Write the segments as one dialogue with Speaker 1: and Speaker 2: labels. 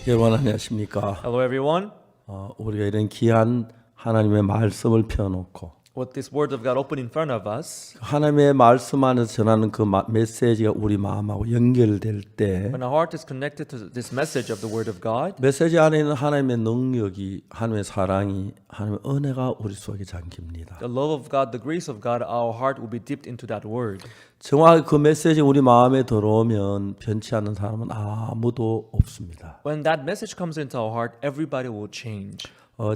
Speaker 1: 여러분 안녕하십니까?
Speaker 2: Hello, everyone.
Speaker 1: 우리가 이런 귀한 하나님의 말씀을 펴놓고
Speaker 2: With this word of God open in front of us,
Speaker 1: 하나님의 말씀 안에서 전하는 그 메시지가 우리 마음하고 연결될 때
Speaker 2: when our heart is connected to this message of the word of God,
Speaker 1: 메시지 안에 있는 하나님의 능력이 하나님의 사랑이 하나님의 은혜가 우리 속에 잠깁니다.
Speaker 2: the love of God, the grace of God, our heart will be dipped into that word.
Speaker 1: 정확히 그 메시지 우리 마음에 들어오면 변치 않는 사람은 아무도 없습니다.
Speaker 2: When that message comes into our heart, everybody will change.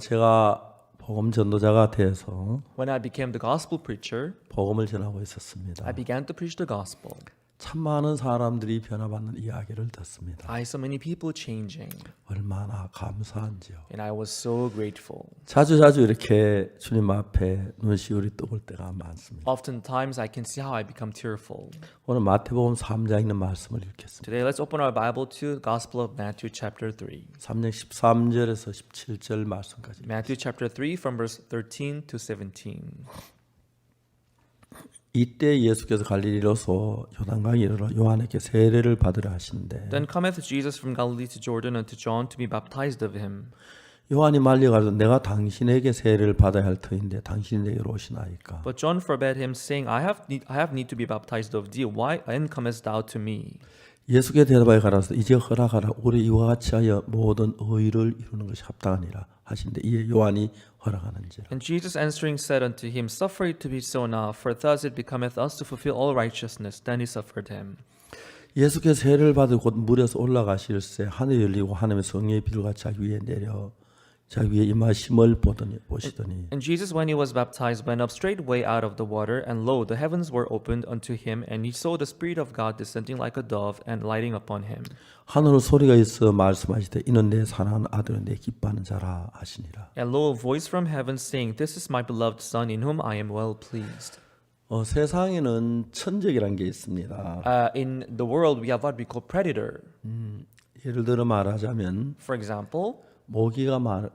Speaker 1: 제가 복음 전도자가 돼서
Speaker 2: When I became the gospel preacher,
Speaker 1: 복음을 전하고 있었습니다.
Speaker 2: I began to preach the gospel.
Speaker 1: 참 많은 사람들이 변화받는 이야기를 듣습니다.
Speaker 2: I saw many people changing,
Speaker 1: 얼마나 감사한지요.
Speaker 2: and I was so grateful.
Speaker 1: 자주 이렇게 주님 앞에 눈시울이 뜨거울 때가 많습니다.
Speaker 2: Oftentimes, I can see how I become tearful.
Speaker 1: 오늘 마태복음 3장에 있는 말씀을 읽겠습니다.
Speaker 2: Today, let's open our Bible to the Gospel of Matthew chapter 3.
Speaker 1: 3장 13절에서 17절 말씀까지.
Speaker 2: Matthew chapter 3 from verse 13 to 17.
Speaker 1: 이때 예수께서 갈릴리로서 요단강에 이르러 요한에게 세례를 받으려 하신대.
Speaker 2: Then cometh Jesus from Galilee to Jordan unto John to be baptized of him.
Speaker 1: 요한이 말려 가로되 내가 당신에게 세례를 받아야 할 터인데 당신이 내게로 오시나이까.
Speaker 2: But John forbade him, saying, I have need to be baptized of thee. Why then comest thou to me?
Speaker 1: 예수께 대답하여 가라사 이제 허락하라 우리 이와 같이 하여 모든 의를 이루는 것이 합당하니라 하신데 이에 요한이 허락하는지라.
Speaker 2: And Jesus answering said unto him, Suffer it to be so now, for thus it becometh us to fulfill all righteousness. Then he suffered him.
Speaker 1: 예수께서 세례를 받으 곧 물에서 올라가실새 하늘이 열리고 하나님의 성령의 비둘기가 자기 위에 내려 자기 위에 임하심을 보시더니
Speaker 2: And Jesus, when he was baptized, went up straightway out of the water, and lo, the heavens were opened unto him, and he saw the Spirit of God descending like a dove and lighting upon him.
Speaker 1: 하늘로 소리가 있어 말씀하시되 이는 내 사랑하는 아들은 내 기뻐하는 자라 하시니라.
Speaker 2: And lo, a voice from heaven saying, This is my beloved Son, in whom I am well pleased.
Speaker 1: 세상에는 천적이라는 게 있습니다.
Speaker 2: In the world, we have what we call predator.
Speaker 1: 예를 들어 말하자면
Speaker 2: For example,
Speaker 1: 모기가 많을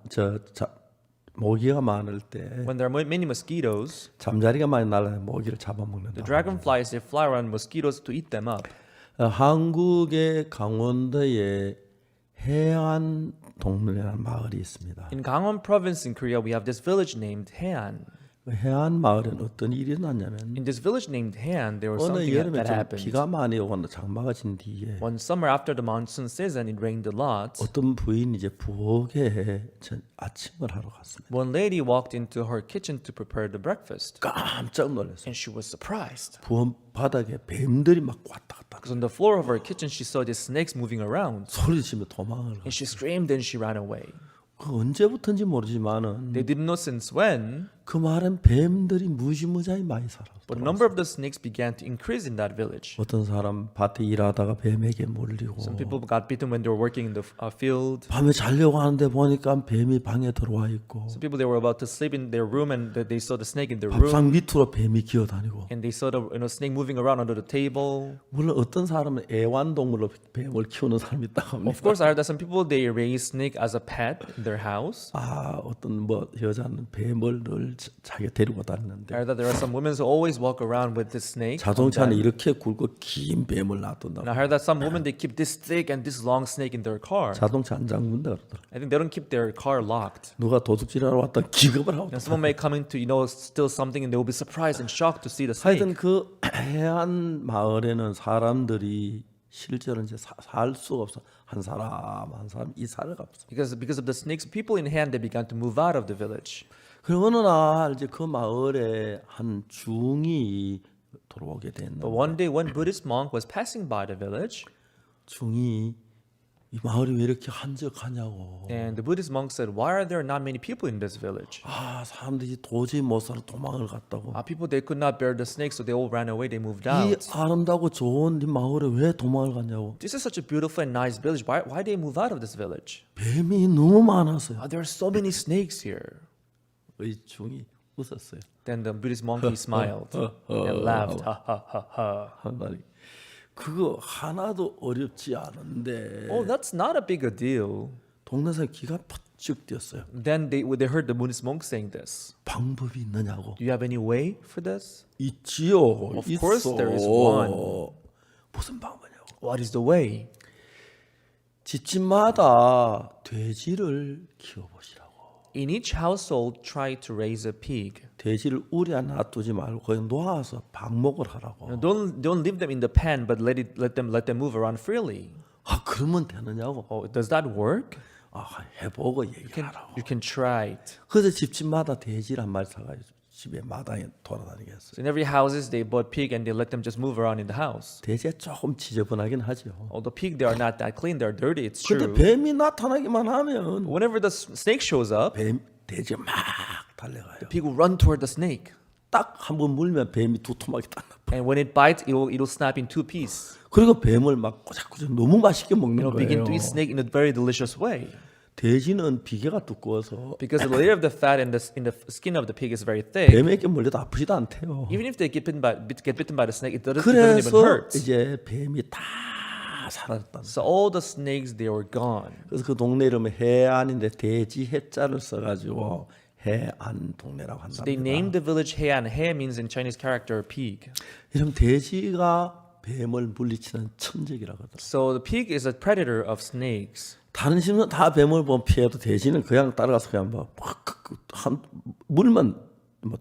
Speaker 1: 때
Speaker 2: when there are many mosquitoes,
Speaker 1: 잠자리가 많이 날아요. 모기를 잡아먹는다.
Speaker 2: the dragonflies, they fly around mosquitoes to eat them up.
Speaker 1: 한국의 강원도에 해안 동물이라는 마을이 있습니다.
Speaker 2: In Gangwon province in Korea, we have this village named Haean.
Speaker 1: 그 해안 마을엔 어떤 일이 일어났냐면
Speaker 2: In this village named Haean, there was
Speaker 1: 어느
Speaker 2: something
Speaker 1: 여름에
Speaker 2: that
Speaker 1: 좀
Speaker 2: happened.
Speaker 1: 비가 많이 오고 장마가 진 뒤에
Speaker 2: One summer after the monsoon season, it rained a lot.
Speaker 1: 어떤 부인이 이제 부엌에 아침을 하러 갔습니다.
Speaker 2: One lady walked into her kitchen to prepare the breakfast,
Speaker 1: 깜짝 놀랐어요.
Speaker 2: and she was surprised.
Speaker 1: 부엌 바닥에 뱀들이 막 왔다 갔다
Speaker 2: Because on the floor of her kitchen, she saw these snakes moving around,
Speaker 1: 소리치며 도망을
Speaker 2: and she screamed and she ran away.
Speaker 1: 그 언제부터인지 모르지만은
Speaker 2: They didn't know since when,
Speaker 1: 그 마을엔 뱀들이 무지무지하게 많이 살았어요.
Speaker 2: but a number of the snakes began to increase in that village.
Speaker 1: 어떤 사람 밭에 일하다가 뱀에게 몰리고
Speaker 2: Some people got bitten when they were working in the field.
Speaker 1: 밤에 자려고 하는데 보니까 뱀이 방에 들어와 있고
Speaker 2: Some people, they were about to sleep in their room, and they saw the snake in their room,
Speaker 1: 밥상 밑으로 뱀이 기어다니고
Speaker 2: and they saw the snake moving around under the table.
Speaker 1: 물론 어떤 사람은 애완동물로 뱀을 키우는 사람이 있다고
Speaker 2: Of
Speaker 1: 합니다.
Speaker 2: course, I heard that some people, they raise snake as a pet in their house.
Speaker 1: 어떤 여자는 뱀을 늘 자기가 데리고 다니는데
Speaker 2: I heard that there are some women who always walk around with this snake.
Speaker 1: 자동차는 이렇게 굵고 긴 뱀을 놔둔다고.
Speaker 2: And I heard that some women, they keep this thick and this long snake in their car.
Speaker 1: 자동차 안 잠근다 그러더라.
Speaker 2: I think they don't keep their car locked.
Speaker 1: 누가 도둑질하러 왔다 기겁을 하고.
Speaker 2: And someone may come in to, steal something, and they will be surprised and shocked to see the
Speaker 1: 하여튼
Speaker 2: snake.
Speaker 1: 그 해안 마을에는 사람들이 실제로 이제 살 수가 없어. 한 사람 이사를 갔어.
Speaker 2: Because of the snakes, people in hand, they began to move out of the village.
Speaker 1: 그리고 어느 날 이제 그 마을에 한 중이 들어오게 됐는데
Speaker 2: But one day, when Buddhist monk was passing by the village,
Speaker 1: 중이 이 마을이 왜 이렇게 한적하냐고.
Speaker 2: and the Buddhist monk said, Why are there not many people in this village?
Speaker 1: 사람들이 도저히 못 살아 도망을 갔다고.
Speaker 2: People, they could not bear the snakes, so they all ran away. They moved
Speaker 1: 이
Speaker 2: out.
Speaker 1: 아름다고 좋은 이 마을에 왜 도망을 갔냐고.
Speaker 2: This is such a beautiful and nice village. Why they move out of this village?
Speaker 1: 뱀이 너무 많았어요.
Speaker 2: There are so many snakes here.
Speaker 1: 이 중이 웃었어요.
Speaker 2: Then the Buddhist monk, he smiled and laughed. Ha ha ha ha.
Speaker 1: 한 말이 그거 하나도 어렵지 않은데
Speaker 2: Oh, that's not a big a deal.
Speaker 1: 동네 사람 기가 퍽쭉 뛰었어요.
Speaker 2: Then they heard the Buddhist monk saying this.
Speaker 1: 방법이 있느냐고.
Speaker 2: Do you have any way for this?
Speaker 1: 있지요.
Speaker 2: Of course there is one.
Speaker 1: 무슨 방법이냐고.
Speaker 2: What is the way?
Speaker 1: 집집마다 돼지를 키워보시라고.
Speaker 2: In each household, try to raise a pig.
Speaker 1: 돼지를 우리 안에 놔두지 말고 거기 놓아서 방목을 하라고.
Speaker 2: Don't leave them in the pen, but let them move around freely.
Speaker 1: 아 그러면 되느냐고.
Speaker 2: Does that work?
Speaker 1: 아 해보고 얘기하라고.
Speaker 2: You can try it.
Speaker 1: 그래서 집집마다 돼지를 한 마리 사가지고 집에 마당에 돌아다니게 했어요.
Speaker 2: So in every houses they bought pig and they let them just move around in the house.
Speaker 1: 돼지가 조금 지저분하긴 하죠.
Speaker 2: Although pig they are not that clean, they are dirty. It's
Speaker 1: 근데
Speaker 2: true.
Speaker 1: 뱀이 나타나기만 하면
Speaker 2: Whenever the snake shows up,
Speaker 1: 돼지가 막 달려가요.
Speaker 2: pig will run toward the snake.
Speaker 1: 딱 한 번 물면 뱀이 두 토막이 딱 나빠.
Speaker 2: And when it bites, it'll snap in two pieces.
Speaker 1: 그리고 뱀을 막 꼬작꼬작 너무 맛있게 먹는
Speaker 2: Begin
Speaker 1: 거예요.
Speaker 2: to eat snake in a very delicious way.
Speaker 1: 돼지는 비계가 두꺼워서
Speaker 2: Because the layer of the fat in the skin of the pig is very thick.
Speaker 1: 뱀에게 물려도 아프지도 않대요.
Speaker 2: Even if they get bitten by the snake, it doesn't even
Speaker 1: 그래서
Speaker 2: hurt.
Speaker 1: 이제 뱀이 다 사라졌다.
Speaker 2: So all the snakes they were gone.
Speaker 1: 그래서 그 동네 이름은 해안인데 돼지 해자를 써가지고 해안 동네라고
Speaker 2: They
Speaker 1: 한답니다.
Speaker 2: named the village Heian. Hei means in Chinese character pig.
Speaker 1: 이런 돼지가 뱀을 물리치는 천적이라고 하더라고요.
Speaker 2: So the pig is a predator of snakes.
Speaker 1: 다른 식물은 다 뱀을 보면 피해도 돼지는 그냥 따라가서 그냥 뭐한 물만 뭐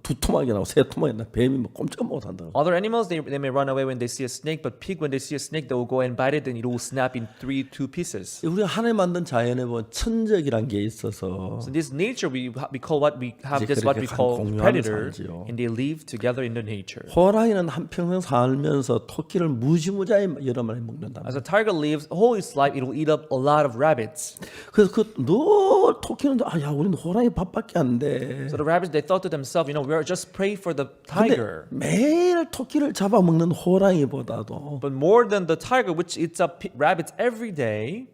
Speaker 1: 두 토막이 나고 세 토막이 나 뱀이 뭐 꼼짝 못 한다.
Speaker 2: Other animals they may run away when they see a snake, but pig when they see a snake they will go and bite it and it will snap in two pieces.
Speaker 1: 우리가 하나님 만든 자연에 보면 천적이란 게 있어서
Speaker 2: So this nature we call what we have
Speaker 1: 이제
Speaker 2: this what we
Speaker 1: 그렇게
Speaker 2: call
Speaker 1: 공유하며
Speaker 2: predator,
Speaker 1: 살지요.
Speaker 2: and they live together in the nature.
Speaker 1: 호랑이는 한평생 살면서 토끼를 무지무지하게 여러 마리 먹는다.
Speaker 2: As a tiger lives all its life, it will eat up a lot of rabbits.
Speaker 1: 그래서 늘 토끼는 야 우리는 호랑이 밥밖에 안 돼.
Speaker 2: So the rabbits they thought to themselves, we are just prey for the
Speaker 1: 근데
Speaker 2: tiger.
Speaker 1: 매일 토끼를 잡아먹는 호랑이보다도
Speaker 2: But more than the tiger, which eats up rabbits every day,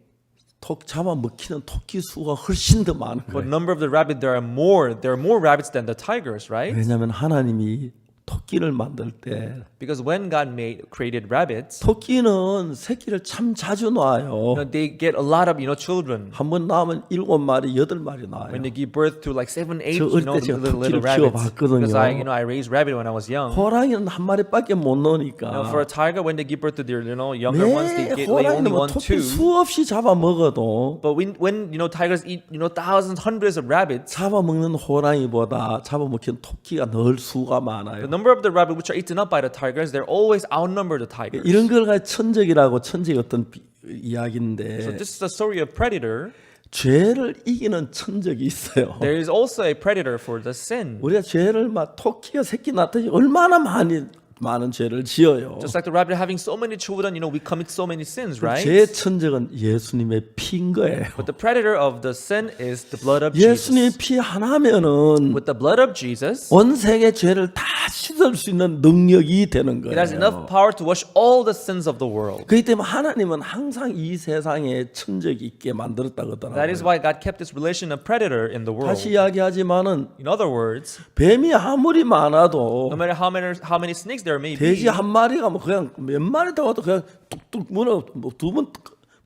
Speaker 1: 잡아먹히는 토끼 수가 훨씬 더 많은
Speaker 2: but
Speaker 1: 거예요.
Speaker 2: number of the rabbit there are more rabbits than the tigers, right?
Speaker 1: 왜냐하면 하나님이 토끼를 만들 때
Speaker 2: Because when God created rabbits,
Speaker 1: 토끼는 새끼를 참 자주 낳아요.
Speaker 2: they get a lot of children.
Speaker 1: 한 번 낳으면 7마리, 8마리 낳아요.
Speaker 2: When they give birth to like 7, 8,
Speaker 1: 저 어릴 때 제가 토끼를
Speaker 2: little rabbits.
Speaker 1: 키워봤거든요.
Speaker 2: Because I raised rabbit when I was young.
Speaker 1: 호랑이는 한 마리밖에 못 넣으니까
Speaker 2: For a tiger, when they give birth to their younger ones, they
Speaker 1: 매
Speaker 2: lay
Speaker 1: 호랑이는
Speaker 2: only
Speaker 1: 뭐
Speaker 2: 1,
Speaker 1: 토끼
Speaker 2: 2.
Speaker 1: 수없이 잡아먹어도
Speaker 2: But when tigers eat thousands, hundreds of rabbits,
Speaker 1: 잡아먹는 호랑이보다 잡아먹힌 토끼가 늘 수가
Speaker 2: the
Speaker 1: 많아요.
Speaker 2: number of the rabbits which are eaten up by the tigers, they're always outnumber the tigers.
Speaker 1: 이런 걸 가지고 천적이라고 천적의 어떤
Speaker 2: So
Speaker 1: 이야기인데
Speaker 2: this is the story of predator.
Speaker 1: 죄를 이기는 천적이 있어요.
Speaker 2: There is also a predator for the sin.
Speaker 1: 우리가 죄를 막 토끼가 새끼 낳듯이 얼마나 많은 죄를 지어요.
Speaker 2: Just like the rabbit having so many children, we commit so many sins, right?
Speaker 1: 죄 천적은 예수님의 피인 거예요.
Speaker 2: But the predator of the sin is the blood of Jesus.
Speaker 1: 예수님의 피 하나면은
Speaker 2: With the blood of Jesus,
Speaker 1: 온 세계 죄를 다 씻을 수 있는 능력이 되는
Speaker 2: it has
Speaker 1: 거예요.
Speaker 2: enough power to wash all the sins of the world.
Speaker 1: 그렇기 때문에 하나님은 항상 이 세상에 천적이 있게 만들었다고
Speaker 2: That is
Speaker 1: 하더라고요.
Speaker 2: why God kept this relation of predator in the world.
Speaker 1: 다시 이야기하지만은
Speaker 2: In other words,
Speaker 1: 뱀이 아무리 많아도
Speaker 2: no matter how many snakes there may
Speaker 1: 돼지
Speaker 2: be,
Speaker 1: 한 마리가 뭐 그냥 몇 마리 더 와도 그냥 뚝뚝 물어 두번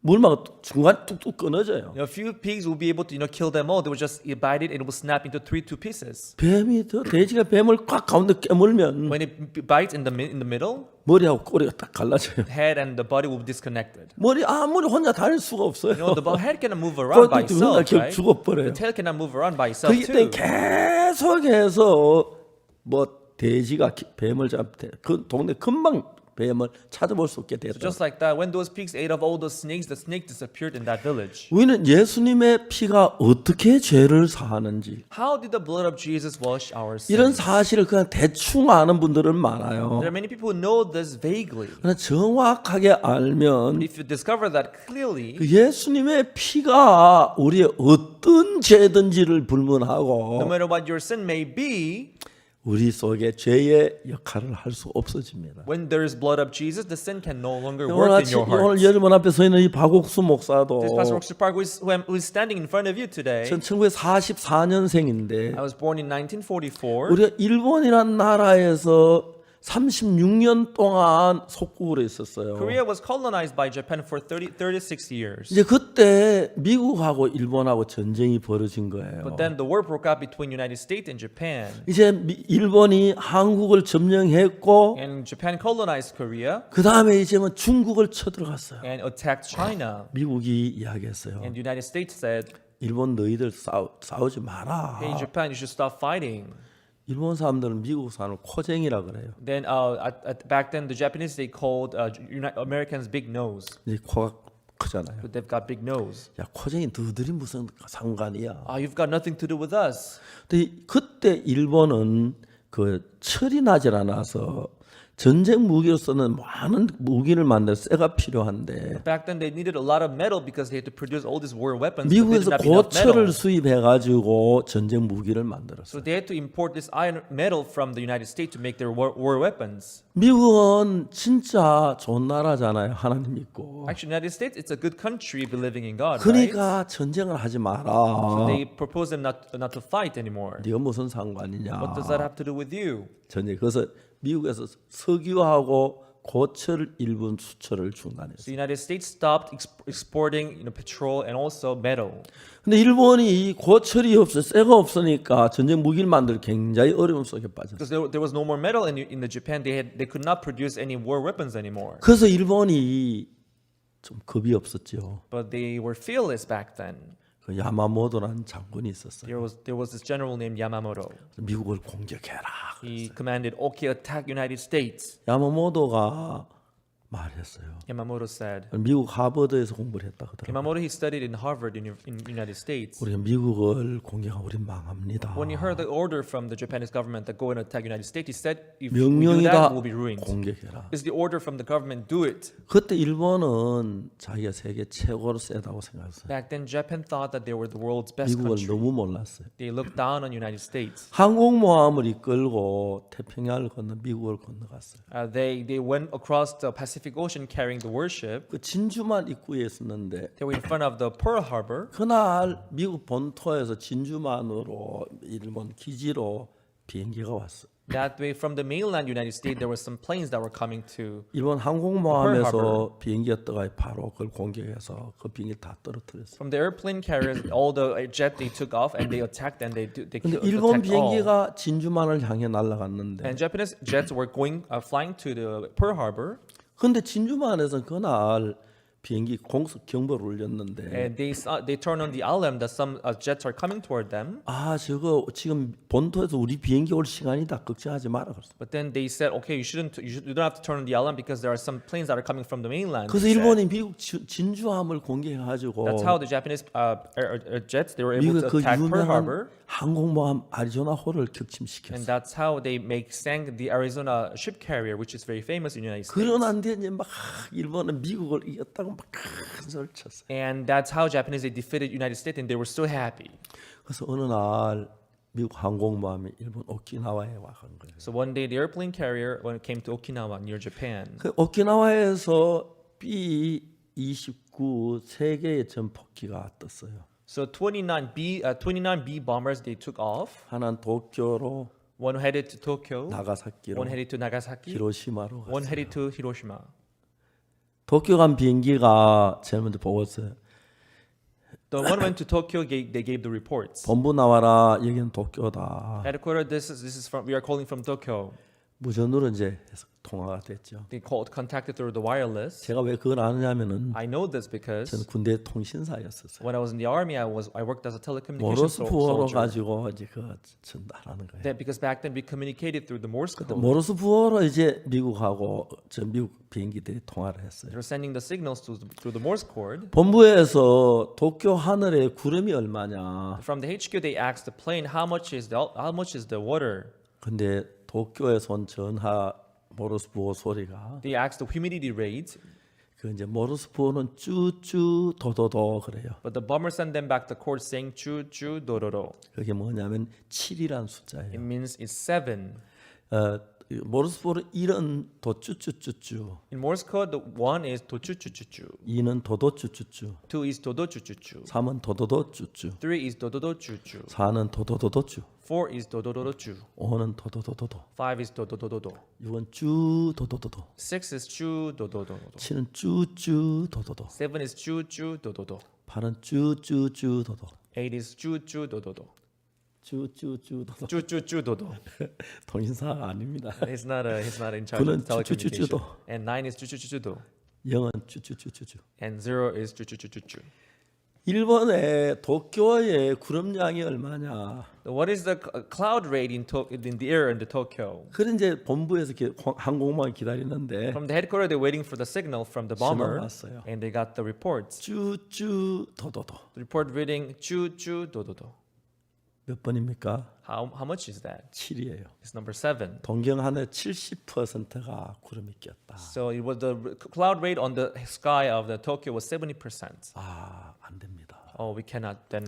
Speaker 1: 물막 중간 뚝뚝 끊어져요.
Speaker 2: a few pigs will be able to kill them all. They will just bite it and it will snap into two pieces.
Speaker 1: 뱀이 돼지가 뱀을 꽉 가운데 깨물면
Speaker 2: When it bites in the middle,
Speaker 1: 머리하고 꼬리가 딱 갈라져요.
Speaker 2: head and the body will be disconnected.
Speaker 1: 머리 아무리 혼자 다닐 수가 없어요.
Speaker 2: The head cannot move around by
Speaker 1: 꼬리도
Speaker 2: itself, right?
Speaker 1: 죽어버려요.
Speaker 2: The tail cannot move around by itself
Speaker 1: 그렇기 때문에
Speaker 2: too.
Speaker 1: 계속해서 뭐 돼지가 뱀을 잡대 그 동네 금방 뱀을 찾아볼 수 없게 됐다.
Speaker 2: Just like that, when those pigs ate of all those snakes, the snake disappeared in that village.
Speaker 1: 우리는 예수님의 피가 어떻게 죄를 사하는지
Speaker 2: How did the blood of Jesus wash our
Speaker 1: 이런
Speaker 2: sins?
Speaker 1: 사실을 그냥 대충 아는 분들은 많아요.
Speaker 2: There are many people who know this vaguely.
Speaker 1: 그러나 정확하게 알면
Speaker 2: If you discover that clearly,
Speaker 1: 그 예수님의 피가 우리의 어떤 죄든지를 불문하고
Speaker 2: no matter what your sin may be,
Speaker 1: 우리 속에 죄의 역할을 할 수 없어집니다.
Speaker 2: when there is blood of Jesus, the sin can no longer
Speaker 1: 오늘
Speaker 2: work in
Speaker 1: 아침
Speaker 2: your heart.
Speaker 1: 오늘 여러분 앞에 서 있는 이 박옥수 목사도
Speaker 2: This Pastor Oxford Park, who is standing in front of you today,
Speaker 1: 전 1944년생인데
Speaker 2: I was born in 1944.
Speaker 1: 우리가 일본이란 나라에서 36년 동안 속국으로 있었어요.
Speaker 2: Korea was colonized by Japan for 36 years.
Speaker 1: 이제 그때 미국하고 일본하고 전쟁이 벌어진 거예요.
Speaker 2: But then the war broke out between United States and Japan.
Speaker 1: 이제 일본이 한국을 점령했고
Speaker 2: And Japan colonized Korea
Speaker 1: 그 다음에 이제는 중국을 쳐들어갔어요.
Speaker 2: and attacked China.
Speaker 1: 미국이 이야기했어요.
Speaker 2: And the United States said,
Speaker 1: 일본 너희들 싸우지 마라.
Speaker 2: hey, Japan, you should stop fighting.
Speaker 1: 일본 사람들은 미국 사람을 코쟁이라 그래요.
Speaker 2: Then back then, the Japanese, they called Americans big nose.
Speaker 1: 이제 코가 크잖아요.
Speaker 2: But they've got big nose.
Speaker 1: 야 코쟁이 너희들이 무슨 상관이야.
Speaker 2: You've got nothing to do with us.
Speaker 1: 근데 그때 일본은 그 철이 나질 않아서 전쟁 무기로 쓰는 많은 무기를 만들 쇠가 필요한데
Speaker 2: Back then, they needed a lot of metal because they had to produce all these war weapons. But they
Speaker 1: 미국에서
Speaker 2: didn't have enough
Speaker 1: 고철을
Speaker 2: metal.
Speaker 1: 수입해 가지고 전쟁 무기를 만들었어요.
Speaker 2: So they had to import this iron metal from the United States to make their war weapons.
Speaker 1: 미국은 진짜 좋은 나라잖아요. 하나님 믿고.
Speaker 2: Actually, United States, it's a good country believing in God, right?
Speaker 1: 그러니까 전쟁을 하지
Speaker 2: So
Speaker 1: 마라.
Speaker 2: they proposed them not to fight anymore.
Speaker 1: 네가 무슨 상관이냐.
Speaker 2: What does that have to do with you?
Speaker 1: 전쟁. 그래서 미국에서 석유하고 고철 일본 수출을
Speaker 2: So
Speaker 1: 중단했어요.
Speaker 2: the United States stopped exporting, petrol and also metal.
Speaker 1: 근데 일본이 고철이 없어, 쇠가 없으니까 전쟁 무기를 만들 굉장히 어려움 속에 빠졌어요.
Speaker 2: Because there was no more metal in the Japan, they could not produce any war weapons anymore.
Speaker 1: 그래서 일본이 좀 겁이 없었죠.
Speaker 2: But they were fearless back then.
Speaker 1: 그 야마모토라는 장군이 있었어요.
Speaker 2: There was this general named Yamamoto.
Speaker 1: 미국을 공격해라.
Speaker 2: He commanded, okay, attack United States.
Speaker 1: 야마모토가 말했어요.
Speaker 2: Yamamoto said.
Speaker 1: 미국 하버드에서 공부를 했다 그러더라고요.
Speaker 2: Yamamoto, he studied in Harvard in United States.
Speaker 1: 우리가 미국을 공격하면 우린 망합니다.
Speaker 2: When he heard the order from the Japanese government to go and attack United States, he said, if we do
Speaker 1: 명령이다.
Speaker 2: that, we'll be ruined.
Speaker 1: 공격해라.
Speaker 2: It's the order from the government, do it.
Speaker 1: 그때 일본은 자기가 세계 최고로 세다고 생각했어요.
Speaker 2: Back then, Japan thought that they were the world's best
Speaker 1: 미국을
Speaker 2: country.
Speaker 1: 너무 몰랐어요.
Speaker 2: They looked down on United States.
Speaker 1: 항공모함을 이끌고 태평양을 건너 미국을 건너갔어요.
Speaker 2: They went across the Pacific Ocean carrying the warship.
Speaker 1: 그 진주만 입구에 있었는데
Speaker 2: They were in front of the Pearl Harbor.
Speaker 1: 그날 미국 본토에서 진주만으로 일본 기지로 비행기가 왔어.
Speaker 2: That way, from the mainland United States, there were some planes that were coming to.
Speaker 1: 일본
Speaker 2: Pearl
Speaker 1: 항공모함에서 비행기가 떠가 바로 그걸 공격해서 그 비행기 다 떨어뜨렸어요.
Speaker 2: From the airplane carriers, all the jet they took off and they attacked and they
Speaker 1: 근데 일본
Speaker 2: attacked all.
Speaker 1: 비행기가 진주만을 향해 날아갔는데
Speaker 2: And Japanese jets were flying to the Pearl Harbor.
Speaker 1: 근데 진주만에서 그날 비행기 공습 경보를 울렸는데
Speaker 2: And they turned on the alarm that some jets are coming toward them.
Speaker 1: 아 저거 지금 본토에서 우리 비행기 올 시간이다 걱정하지 마라 그랬어.
Speaker 2: But then they said, okay, you don't have to turn on the alarm because there are some planes that are coming from the mainland.
Speaker 1: 그래서
Speaker 2: they said.
Speaker 1: 일본이 미국 진주함을 공격해가지고
Speaker 2: That's how the Japanese jets they were able
Speaker 1: 미국의
Speaker 2: to
Speaker 1: 그
Speaker 2: attack Pearl Harbor,
Speaker 1: 유명한 항공모함 아리조나호를
Speaker 2: and
Speaker 1: 격침시켰어.
Speaker 2: that's how they sank the Arizona ship carrier, which is very famous in the United States.
Speaker 1: 그러는데 이제 막 일본은 미국을 이겼다고 막 큰 소리를 쳤어요.
Speaker 2: And that's how Japanese they defeated United States, and they were so happy.
Speaker 1: 그래서 어느 날 미국 항공모함이 일본 오키나와에 와간 거예요.
Speaker 2: So one day the airplane carrier, when it came to Okinawa near Japan,
Speaker 1: 그 오키나와에서 B-29 세 개의 전폭기가 떴어요.
Speaker 2: so 29B bombers they took off.
Speaker 1: 하나는 도쿄로,
Speaker 2: One headed to Tokyo,
Speaker 1: 나가사키로,
Speaker 2: one headed to Nagasaki,
Speaker 1: 히로시마로
Speaker 2: one
Speaker 1: 갔어요.
Speaker 2: headed to Hiroshima.
Speaker 1: 도쿄 간 비행기가 제일 먼저 보고서요.
Speaker 2: The one went to Tokyo. They gave the reports.
Speaker 1: 본부 나와라. 여기는 도쿄다.
Speaker 2: Headquarters. This is from. We are calling from Tokyo.
Speaker 1: 무전으로 이제 통화가 됐죠.
Speaker 2: They contacted through the wireless.
Speaker 1: 제가 왜 그걸 아느냐면은
Speaker 2: I know this because
Speaker 1: 저는 군대 통신사였었어요.
Speaker 2: when I was in the army, I worked as a
Speaker 1: 모로스
Speaker 2: telecommunications
Speaker 1: 부호로
Speaker 2: soldier.
Speaker 1: 가지고 이제 그 전달하는 거예요.
Speaker 2: That because back then we communicated through the Morse code.
Speaker 1: 모로스 부호로 이제 미국하고 저 미국 비행기들이 통화를 했어요.
Speaker 2: They were sending the signals through the Morse code.
Speaker 1: 본부에서 도쿄 하늘에 구름이 얼마냐.
Speaker 2: From the HQ, they asked the plane how much is the water.
Speaker 1: 근데 도쿄에서 온 전하 모로스 부호 소리가
Speaker 2: They asked the humidity rate.
Speaker 1: 그 이제 모로스 부호는 쭈쭈 도도도 그래요.
Speaker 2: But the bomber sent them back the code saying chu chu dororo.
Speaker 1: 그게 뭐냐면 7이란
Speaker 2: It
Speaker 1: 숫자예요.
Speaker 2: means it's 7.
Speaker 1: 모르스포르 1은 도쭈쭈쭈쭈,
Speaker 2: In Morse code, the 1 is 도쭈쭈쭈쭈,
Speaker 1: 2는 도도쭈쭈쭈,
Speaker 2: 2 is 도도쭈쭈쭈,
Speaker 1: 3은 도도도쭈쭈,
Speaker 2: 3 is 도도도쭈쭈,
Speaker 1: 4는 도도도도쭈,
Speaker 2: 4 is 도도도도쭈,
Speaker 1: 5는 도도도도도,
Speaker 2: 5 is 도도도도도,
Speaker 1: 6은 쭈 도도도도,
Speaker 2: 6 is 쭈 도도도도,
Speaker 1: 7은 쭈쭈 도도도,
Speaker 2: 7 is 쭈쭈 도도도,
Speaker 1: 8은 쭈쭈쭈 도도,
Speaker 2: 8 is 쭈쭈 도도도,
Speaker 1: 쭈쭈쭈 도도.
Speaker 2: 쭈쭈쭈 도도.
Speaker 1: 통신사가 아닙니다.
Speaker 2: He's not in charge
Speaker 1: 구는
Speaker 2: of telecommunication.
Speaker 1: 쭈쭈쭈쭈도.
Speaker 2: And 9 is 쭈쭈쭈쭈도,
Speaker 1: 0은 쭈쭈쭈쭈쭈.
Speaker 2: and 0 is 쭈쭈쭈쭈쭈.
Speaker 1: 일본의 도쿄의 구름량이 얼마냐?
Speaker 2: What is the cloud rate in the air in the Tokyo?
Speaker 1: 그런 이제 본부에서 이렇게 항공모함 기다리는데
Speaker 2: From the headquarters, they're waiting for the signal from the bomber,
Speaker 1: 왔어요.
Speaker 2: and they got the reports.
Speaker 1: 쭈쭈 도도도.
Speaker 2: The report reading 쭈쭈 도도도.
Speaker 1: 몇 번입니까?
Speaker 2: How much is that?
Speaker 1: 7이에요.
Speaker 2: It's number 7.
Speaker 1: 동경 하늘 70%가 구름이 꼈다.
Speaker 2: So it was the cloud rate on the sky of the Tokyo was 70%.
Speaker 1: 아, 안 됩니다.
Speaker 2: Oh, we cannot then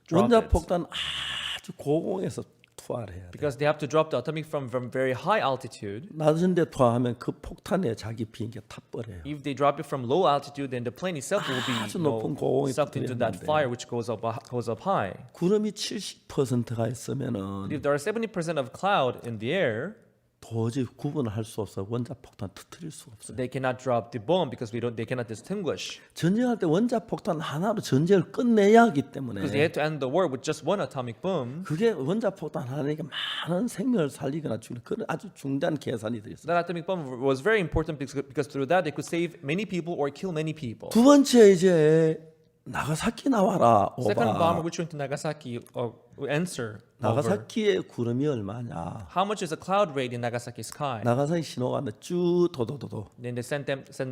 Speaker 2: drop
Speaker 1: 원자
Speaker 2: it.
Speaker 1: 폭탄 아주 고공에서 투하를 해야 돼.
Speaker 2: Because they have to drop the atomic from very high altitude.
Speaker 1: 낮은 데 투하하면 그 폭탄에 자기 비행기가 타버려요.
Speaker 2: If they drop it from low altitude, then the plane itself will be
Speaker 1: 아주 높은 고공에
Speaker 2: sucked into that
Speaker 1: 터뜨렸는데.
Speaker 2: fire, which goes up high.
Speaker 1: 구름이 70%가 있으면은
Speaker 2: If there are 70% of cloud in the air,
Speaker 1: 도저히 구분을 할 수 없어요. 원자 폭탄 터뜨릴 수가 없어요.
Speaker 2: they cannot drop the bomb because they cannot distinguish.
Speaker 1: 전쟁할 때 원자 폭탄 하나로 전쟁을 끝내야 하기 때문에
Speaker 2: Because they had to end the war with just one atomic bomb.
Speaker 1: 그게 원자 폭탄 하나니까 많은 생명을 살리거나 죽이는 그런 아주 중대한 계산이 들어있어요.
Speaker 2: That atomic bomb was very important because through that they could save many people or kill many people.
Speaker 1: 두 번째 이제 나가사키 나와라
Speaker 2: Second bomber
Speaker 1: 오바.
Speaker 2: which went to Nagasaki answer over.
Speaker 1: 나가사키의 구름이 얼마냐?
Speaker 2: How much is the cloud rate in Nagasaki sky?
Speaker 1: 나가사키 신호가 왔는데 쭉 도도도도
Speaker 2: Then they send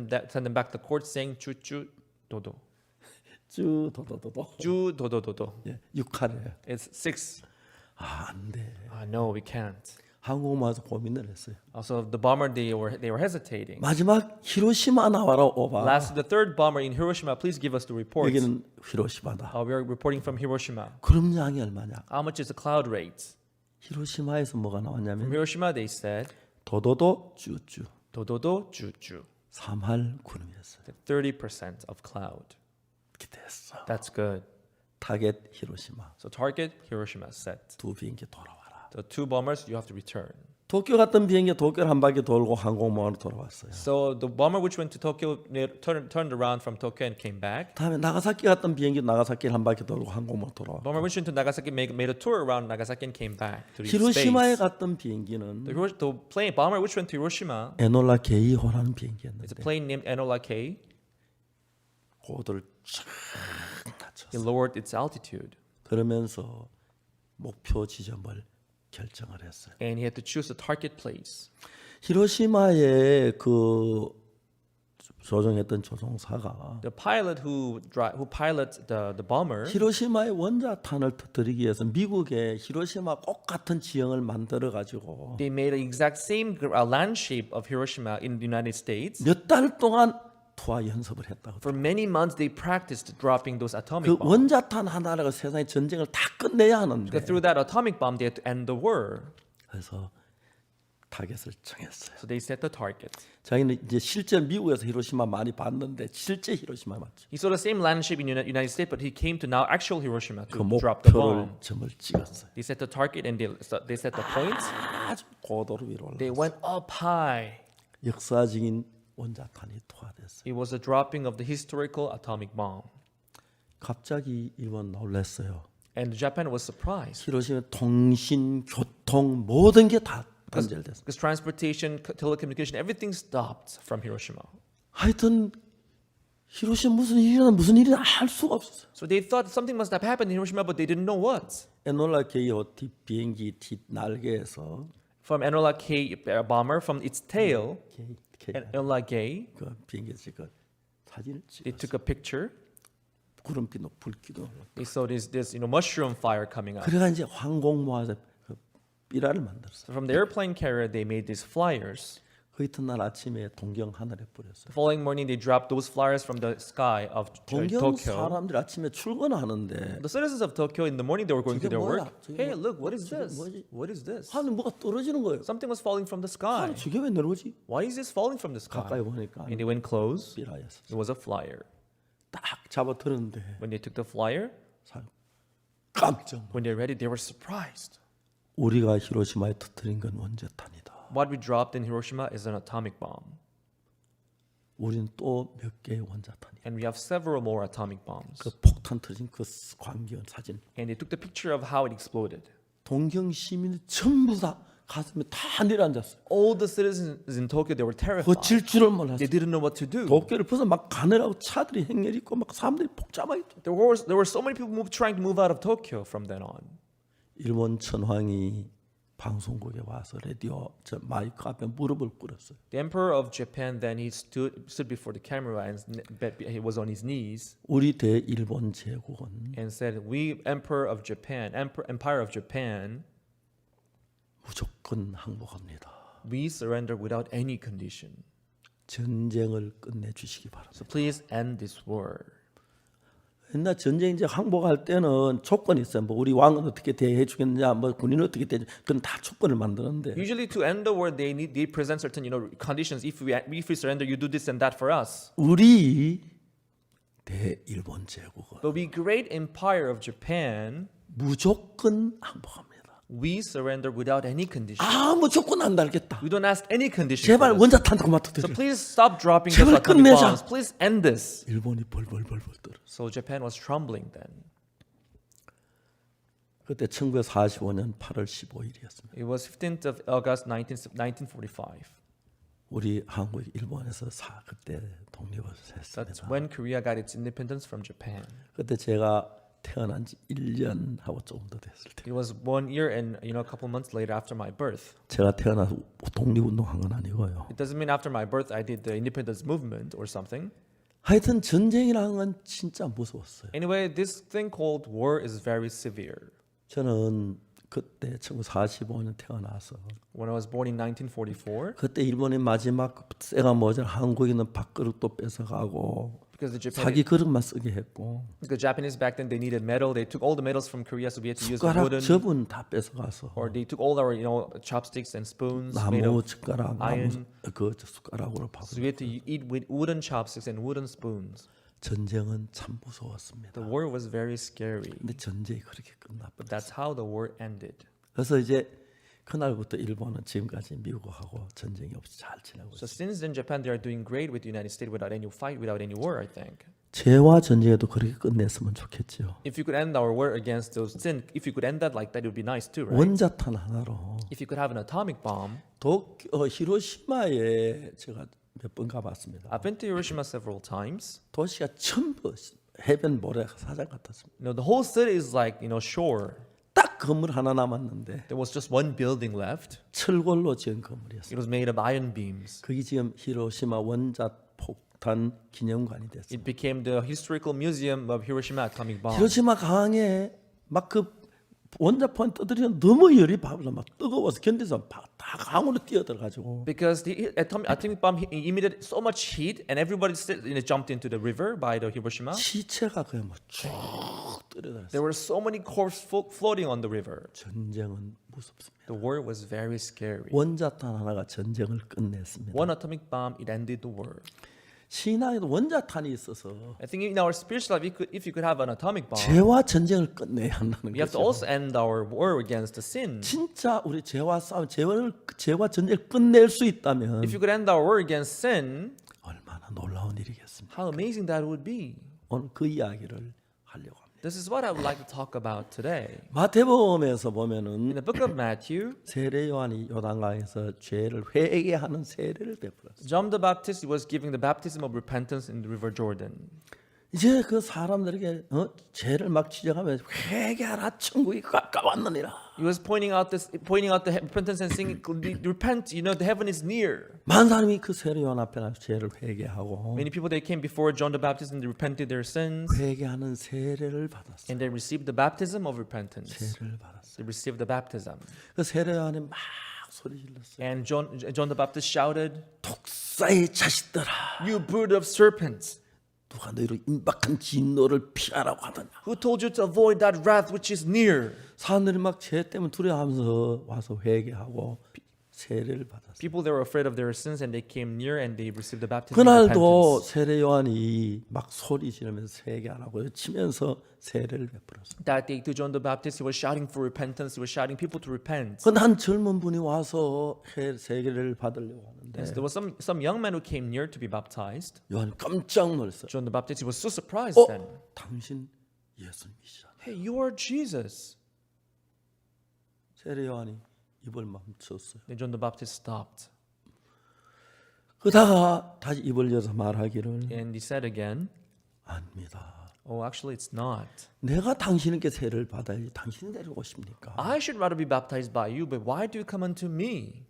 Speaker 2: them back the court saying 쭈쭈 도도.
Speaker 1: 쭉 도도도도.
Speaker 2: 쭈 도도도도.
Speaker 1: 예, 6칼이에요.
Speaker 2: It's 6.
Speaker 1: 아, 안 돼.
Speaker 2: No, we can't.
Speaker 1: 항공모함에서 고민을 했어요.
Speaker 2: Also, the bomber they were hesitating.
Speaker 1: 마지막 히로시마 나와라 오바.
Speaker 2: Last, the third bomber in Hiroshima. Please give us the reports.
Speaker 1: 여기는 히로시마다.
Speaker 2: We are reporting from Hiroshima.
Speaker 1: 구름량이 얼마냐?
Speaker 2: How much is the cloud rate?
Speaker 1: 히로시마에서 뭐가
Speaker 2: From
Speaker 1: 나왔냐면
Speaker 2: Hiroshima, they said
Speaker 1: 도도도 쭈쭈
Speaker 2: 도도도 쭈쭈.
Speaker 1: 3할 구름이었어요.
Speaker 2: 30% of cloud.
Speaker 1: 기대했어.
Speaker 2: That's good.
Speaker 1: 타겟 히로시마.
Speaker 2: So target Hiroshima set.
Speaker 1: 두 비행기 돌아와라.
Speaker 2: The 2 bombers, you have to return.
Speaker 1: 도쿄 갔던 비행기 도쿄를 한 바퀴 돌고 항공모함으로 돌아왔어요.
Speaker 2: So the bomber which went to Tokyo turned around from Tokyo and came back.
Speaker 1: 다음에 나가사키 갔던 비행기 나가사키를 한 바퀴 돌고 항공모함으로 돌아와.
Speaker 2: Bomber which went to Nagasaki made a tour around Nagasaki and came back to reach
Speaker 1: 히로시마에
Speaker 2: space.
Speaker 1: 갔던 비행기는
Speaker 2: The plane bomber which went to Hiroshima
Speaker 1: 에놀라 게이호라는
Speaker 2: is a
Speaker 1: 비행기였는데
Speaker 2: plane named Enola K.
Speaker 1: 고도를 쫙
Speaker 2: It
Speaker 1: 낮췄어요.
Speaker 2: lowered its altitude
Speaker 1: 그러면서 목표 지점을 결정을 했어요.
Speaker 2: and he had to choose a target place.
Speaker 1: 히로시마에 그 조종했던 조종사가
Speaker 2: The pilot who piloted the bomber,
Speaker 1: 히로시마의 원자탄을 터뜨리기 위해서 미국의 히로시마 꼭 같은 지형을 만들어 가지고
Speaker 2: they made the exact same land shape of Hiroshima in the United States.
Speaker 1: 몇 달 동안 투하 연습을 했다고.
Speaker 2: For many months, they practiced dropping those atomic
Speaker 1: 그
Speaker 2: bombs.
Speaker 1: 원자탄 하나가 세상의 전쟁을 다 끝내야 하는데
Speaker 2: Because through that atomic bomb, they had to end the war.
Speaker 1: 그래서 타겟을 정했어요.
Speaker 2: So they set the target.
Speaker 1: 자기는 이제 실제 미국에서 히로시마 많이 봤는데 실제 히로시마 맞죠?
Speaker 2: He saw the same land shape in the United States, but he came to now actual Hiroshima
Speaker 1: 그
Speaker 2: to drop the
Speaker 1: 목표를
Speaker 2: bomb.
Speaker 1: 점을 찍었어요.
Speaker 2: They set the target and they set the points.
Speaker 1: 아주 고도로 위로
Speaker 2: They
Speaker 1: 올라.
Speaker 2: went up high.
Speaker 1: 역사적인 원자탄이 투하됐어요.
Speaker 2: It was the dropping of the historical atomic bomb.
Speaker 1: 갑자기 일본 놀랐어요.
Speaker 2: And Japan was surprised.
Speaker 1: 히로시마 통신, 교통 모든 게 다 단절됐어요.
Speaker 2: Because transportation, telecommunication, everything stopped from Hiroshima.
Speaker 1: 하여튼 히로시마 무슨 일이나 알 수가 없었어요.
Speaker 2: So they thought something must have happened in Hiroshima, but they didn't know what.
Speaker 1: 에놀라 게이호 비행기 뒷 날개에서
Speaker 2: From Enola K bomber, from its tail, Enola Gay,
Speaker 1: 그 비행기에서 그 사진을
Speaker 2: they
Speaker 1: 찍었어요.
Speaker 2: took a picture.
Speaker 1: 구름비도 불기도.
Speaker 2: They saw this mushroom fire coming up.
Speaker 1: 그래가 이제 항공모함에서 그 삐라를 만들었어요.
Speaker 2: So from the airplane carrier, they made these flyers.
Speaker 1: 그 이튿날 아침에 동경 하늘에 뿌렸어요.
Speaker 2: The following morning, they dropped those flyers from the sky of
Speaker 1: 동경
Speaker 2: Tokyo.
Speaker 1: 사람들이 아침에 출근하는데
Speaker 2: The citizens of Tokyo, in the morning, they were going to
Speaker 1: 저게
Speaker 2: their
Speaker 1: 뭐야?
Speaker 2: work.
Speaker 1: 저게
Speaker 2: Hey,
Speaker 1: 뭐-
Speaker 2: look, what is
Speaker 1: 저게
Speaker 2: this?
Speaker 1: 뭐지?
Speaker 2: What is this?
Speaker 1: 하늘 뭐가 떨어지는 거예요.
Speaker 2: Something was falling from the sky.
Speaker 1: 저게 왜 내려오지?
Speaker 2: Why is this falling from the
Speaker 1: 가까이
Speaker 2: sky?
Speaker 1: 보니까
Speaker 2: And they went close.
Speaker 1: 삐라였어.
Speaker 2: It was a flyer.
Speaker 1: 딱 잡아 들었는데
Speaker 2: When they took the flyer,
Speaker 1: 깜짝 놀랐어요.
Speaker 2: when they read it, they were surprised.
Speaker 1: 우리가 히로시마에 터뜨린 건 원자탄이다.
Speaker 2: What we dropped in Hiroshima is an atomic bomb.
Speaker 1: 우리는 또 몇 개의 원자탄이.
Speaker 2: And we have several more atomic bombs.
Speaker 1: 그 폭탄 터진 그 광경 사진.
Speaker 2: And they took the picture of how it exploded.
Speaker 1: 동경 시민이 전부 다 가슴에 다 내려앉았어요.
Speaker 2: All the citizens in Tokyo, they were terrified.
Speaker 1: 거칠 줄을 몰랐어요.
Speaker 2: They didn't know what to do.
Speaker 1: 도쿄를 벗어 막 가느라고 차들이 행렬 있고 막 사람들이 복잡하게 있죠.
Speaker 2: There were so many people trying to move out of Tokyo from then on.
Speaker 1: 일본 천황이 방송국에 와서 라디오 저 마이크 앞에 무릎을 꿇었어요.
Speaker 2: The emperor of Japan then he stood before the camera and he was on his knees
Speaker 1: 우리 대일본 제국은
Speaker 2: and said, "We Empire of Japan,
Speaker 1: 무조건 항복합니다.
Speaker 2: we surrender without any condition.
Speaker 1: 전쟁을 끝내 주시기 바랍니다.
Speaker 2: So please end this war."
Speaker 1: 옛날 전쟁 이제 항복할 때는 조건이 있어요. 뭐 우리 왕은 어떻게 대해 주겠느냐, 뭐 군인은 어떻게 대해, 그건 다 조건을 만드는데
Speaker 2: Usually, to end the war, they present certain conditions. If we surrender, you do this and that for us.
Speaker 1: 우리 대일본 제국은
Speaker 2: But we great empire of Japan,
Speaker 1: 무조건 항복합니다.
Speaker 2: we surrender without any condition.
Speaker 1: 아무 조건 안 달겠다.
Speaker 2: We don't ask any condition.
Speaker 1: 제발
Speaker 2: for this.
Speaker 1: 원자탄 그만
Speaker 2: So
Speaker 1: 터뜨려.
Speaker 2: please stop dropping those
Speaker 1: 제발
Speaker 2: atomic
Speaker 1: 끝내자.
Speaker 2: bombs. Please end this.
Speaker 1: 일본이 벌벌벌벌 떨어.
Speaker 2: So Japan was trembling then.
Speaker 1: 그때 1945년 8월 15일이었습니다.
Speaker 2: It was 15th of August 1945.
Speaker 1: 우리 한국이 일본에서 그때 독립을
Speaker 2: That's
Speaker 1: 했습니다.
Speaker 2: when Korea got its independence from Japan.
Speaker 1: 그때 제가 태어난 지 1년 하고 조금 더 됐을 때.
Speaker 2: It was 1 year and a couple months later after my birth.
Speaker 1: 제가 태어나서 독립운동한 건 아니고요.
Speaker 2: It doesn't mean after my birth I did the independence movement or something.
Speaker 1: 하여튼 전쟁이라는 건 진짜 무서웠어요.
Speaker 2: Anyway, this thing called war is very severe.
Speaker 1: 저는 그때 1945년 태어나서
Speaker 2: When I was born in 1944,
Speaker 1: 그때 일본의 마지막 쇠가 모자 한국인은 밥그릇도 뺏어가고
Speaker 2: because
Speaker 1: 자기 그릇만 쓰게 했고
Speaker 2: the Japanese back then they needed metal. They took all the metals from Korea, so we had to use
Speaker 1: 숟가락
Speaker 2: wooden,
Speaker 1: 접은 다 뺏어가서
Speaker 2: or they took all our chopsticks and spoons made
Speaker 1: 나무
Speaker 2: of.
Speaker 1: 숟가락 나무
Speaker 2: iron.
Speaker 1: 그 숟가락으로 밥을.
Speaker 2: So we had to eat with wooden chopsticks and wooden spoons.
Speaker 1: 전쟁은 참 무서웠습니다.
Speaker 2: The war was very scary,
Speaker 1: 근데 전쟁이 그렇게 끝나버렸어요.
Speaker 2: but that's how the war ended.
Speaker 1: 그래서 이제 그날부터 일본은 지금까지 미국하고 전쟁이 없이 잘 지내고
Speaker 2: So
Speaker 1: 있어요.
Speaker 2: since then, Japan they are doing great with the United States without any fight, without any war. I think.
Speaker 1: 재화 전쟁에도 그렇게 끝냈으면 좋겠죠.
Speaker 2: If you could end our war against those sin, if you could end that like that, it would be nice too, right?
Speaker 1: 원자탄 하나로
Speaker 2: If you could have an atomic bomb.
Speaker 1: 히로시마에 제가 몇 번 가봤습니다.
Speaker 2: I've been to Hiroshima several times.
Speaker 1: 도시가 전부 해변 모래 사장 같았습니다.
Speaker 2: The whole city is like shore.
Speaker 1: 딱 건물 하나 남았는데
Speaker 2: There was just one building left.
Speaker 1: 철골로 지은 건물이었어요.
Speaker 2: It was made of iron beams.
Speaker 1: 그게 지금 히로시마 원자폭탄 기념관이 됐어요.
Speaker 2: It became the historical museum of Hiroshima atomic bomb.
Speaker 1: 히로시마 강에 막 그 원자폭탄 떠들이면 너무 열이 받아서 막 뜨거워서 견디서 다 강으로 뛰어들어가지고
Speaker 2: Because the atomic bomb emitted so much heat, and everybody jumped into the river by the Hiroshima.
Speaker 1: 시체가 그냥 막쭉 떨어졌어요.
Speaker 2: There were so many corpses floating on the river.
Speaker 1: 전쟁은 무섭습니다.
Speaker 2: The war was very scary.
Speaker 1: 원자탄 하나가 전쟁을 끝냈습니다.
Speaker 2: One atomic bomb, it ended the war.
Speaker 1: 신앙에도 원자탄이 있어서
Speaker 2: I think in our spiritual life, if you could have an atomic bomb,
Speaker 1: 죄와 전쟁을 끝내야 한다는
Speaker 2: we have to
Speaker 1: 거죠.
Speaker 2: also end our war against the sin.
Speaker 1: 진짜 우리 죄와 싸움, 죄와 전쟁을 끝낼 수 있다면
Speaker 2: If you could end our war against sin,
Speaker 1: 얼마나 놀라운 일이겠습니까?
Speaker 2: how amazing that would be.
Speaker 1: 오늘 그 이야기를 하려고 합니다.
Speaker 2: This is what I would like to talk about today.
Speaker 1: 마태복음에서
Speaker 2: In
Speaker 1: 보면은
Speaker 2: the book of Matthew,
Speaker 1: 세례 요한이 요단강에서 죄를 회개하는 세례를 베풀었어요.
Speaker 2: John the Baptist was giving the baptism of repentance in the river Jordan.
Speaker 1: 이제 그 사람들에게 죄를 막 지적하면 회개하라 천국이 가까웠느니라.
Speaker 2: He was pointing out the repentance and saying, "Repent, the heaven is near."
Speaker 1: 많은 사람이 그 세례 요한 앞에 나서 죄를 회개하고
Speaker 2: Many people they came before John the Baptist and they repented their sins,
Speaker 1: 회개하는 세례를 받았어요.
Speaker 2: and they received the baptism of repentance.
Speaker 1: 세례를 받았어요.
Speaker 2: They received the baptism.
Speaker 1: 그 세례 요한이 막 소리 질렀어요.
Speaker 2: And John the Baptist shouted,
Speaker 1: 독사의 자식들아,
Speaker 2: "You brood of serpents!
Speaker 1: 누가 너희로 임박한 진노를 피하라고 하더냐.
Speaker 2: Who told you to avoid that wrath which is near?"
Speaker 1: 사람들이 막 죄 때문에 두려워하면서 와서 회개하고 세례를 받았어요.
Speaker 2: People, they were afraid of their sins and they came near and they received the baptism of
Speaker 1: 그날도
Speaker 2: repentance.
Speaker 1: 세례 요한이 막 소리 지르면서 회개하라고 치면서 세례를 베풀었어요.
Speaker 2: That day to John the Baptist, he was shouting for repentance. He was shouting people to repent.
Speaker 1: 근데 한 젊은 분이 와서 세례를 받으려고 하는데
Speaker 2: Yes, there was some young man who came near to be baptized.
Speaker 1: 요한이 깜짝 놀랐어요.
Speaker 2: John the Baptist, he was so surprised then.
Speaker 1: 당신 예수님이시잖아.
Speaker 2: Hey, you are Jesus.
Speaker 1: 세례 요한이 입을 멈췄어요.
Speaker 2: Then John the Baptist stopped.
Speaker 1: 그러다가 다시 입을 열어서 말하기를
Speaker 2: And he said again,
Speaker 1: 아닙니다.
Speaker 2: "Oh, actually, it's not.
Speaker 1: 내가 당신에게 세례를 받아야지 당신이 내려오고 싶습니까?
Speaker 2: I should rather be baptized by you, but why do you come unto me?"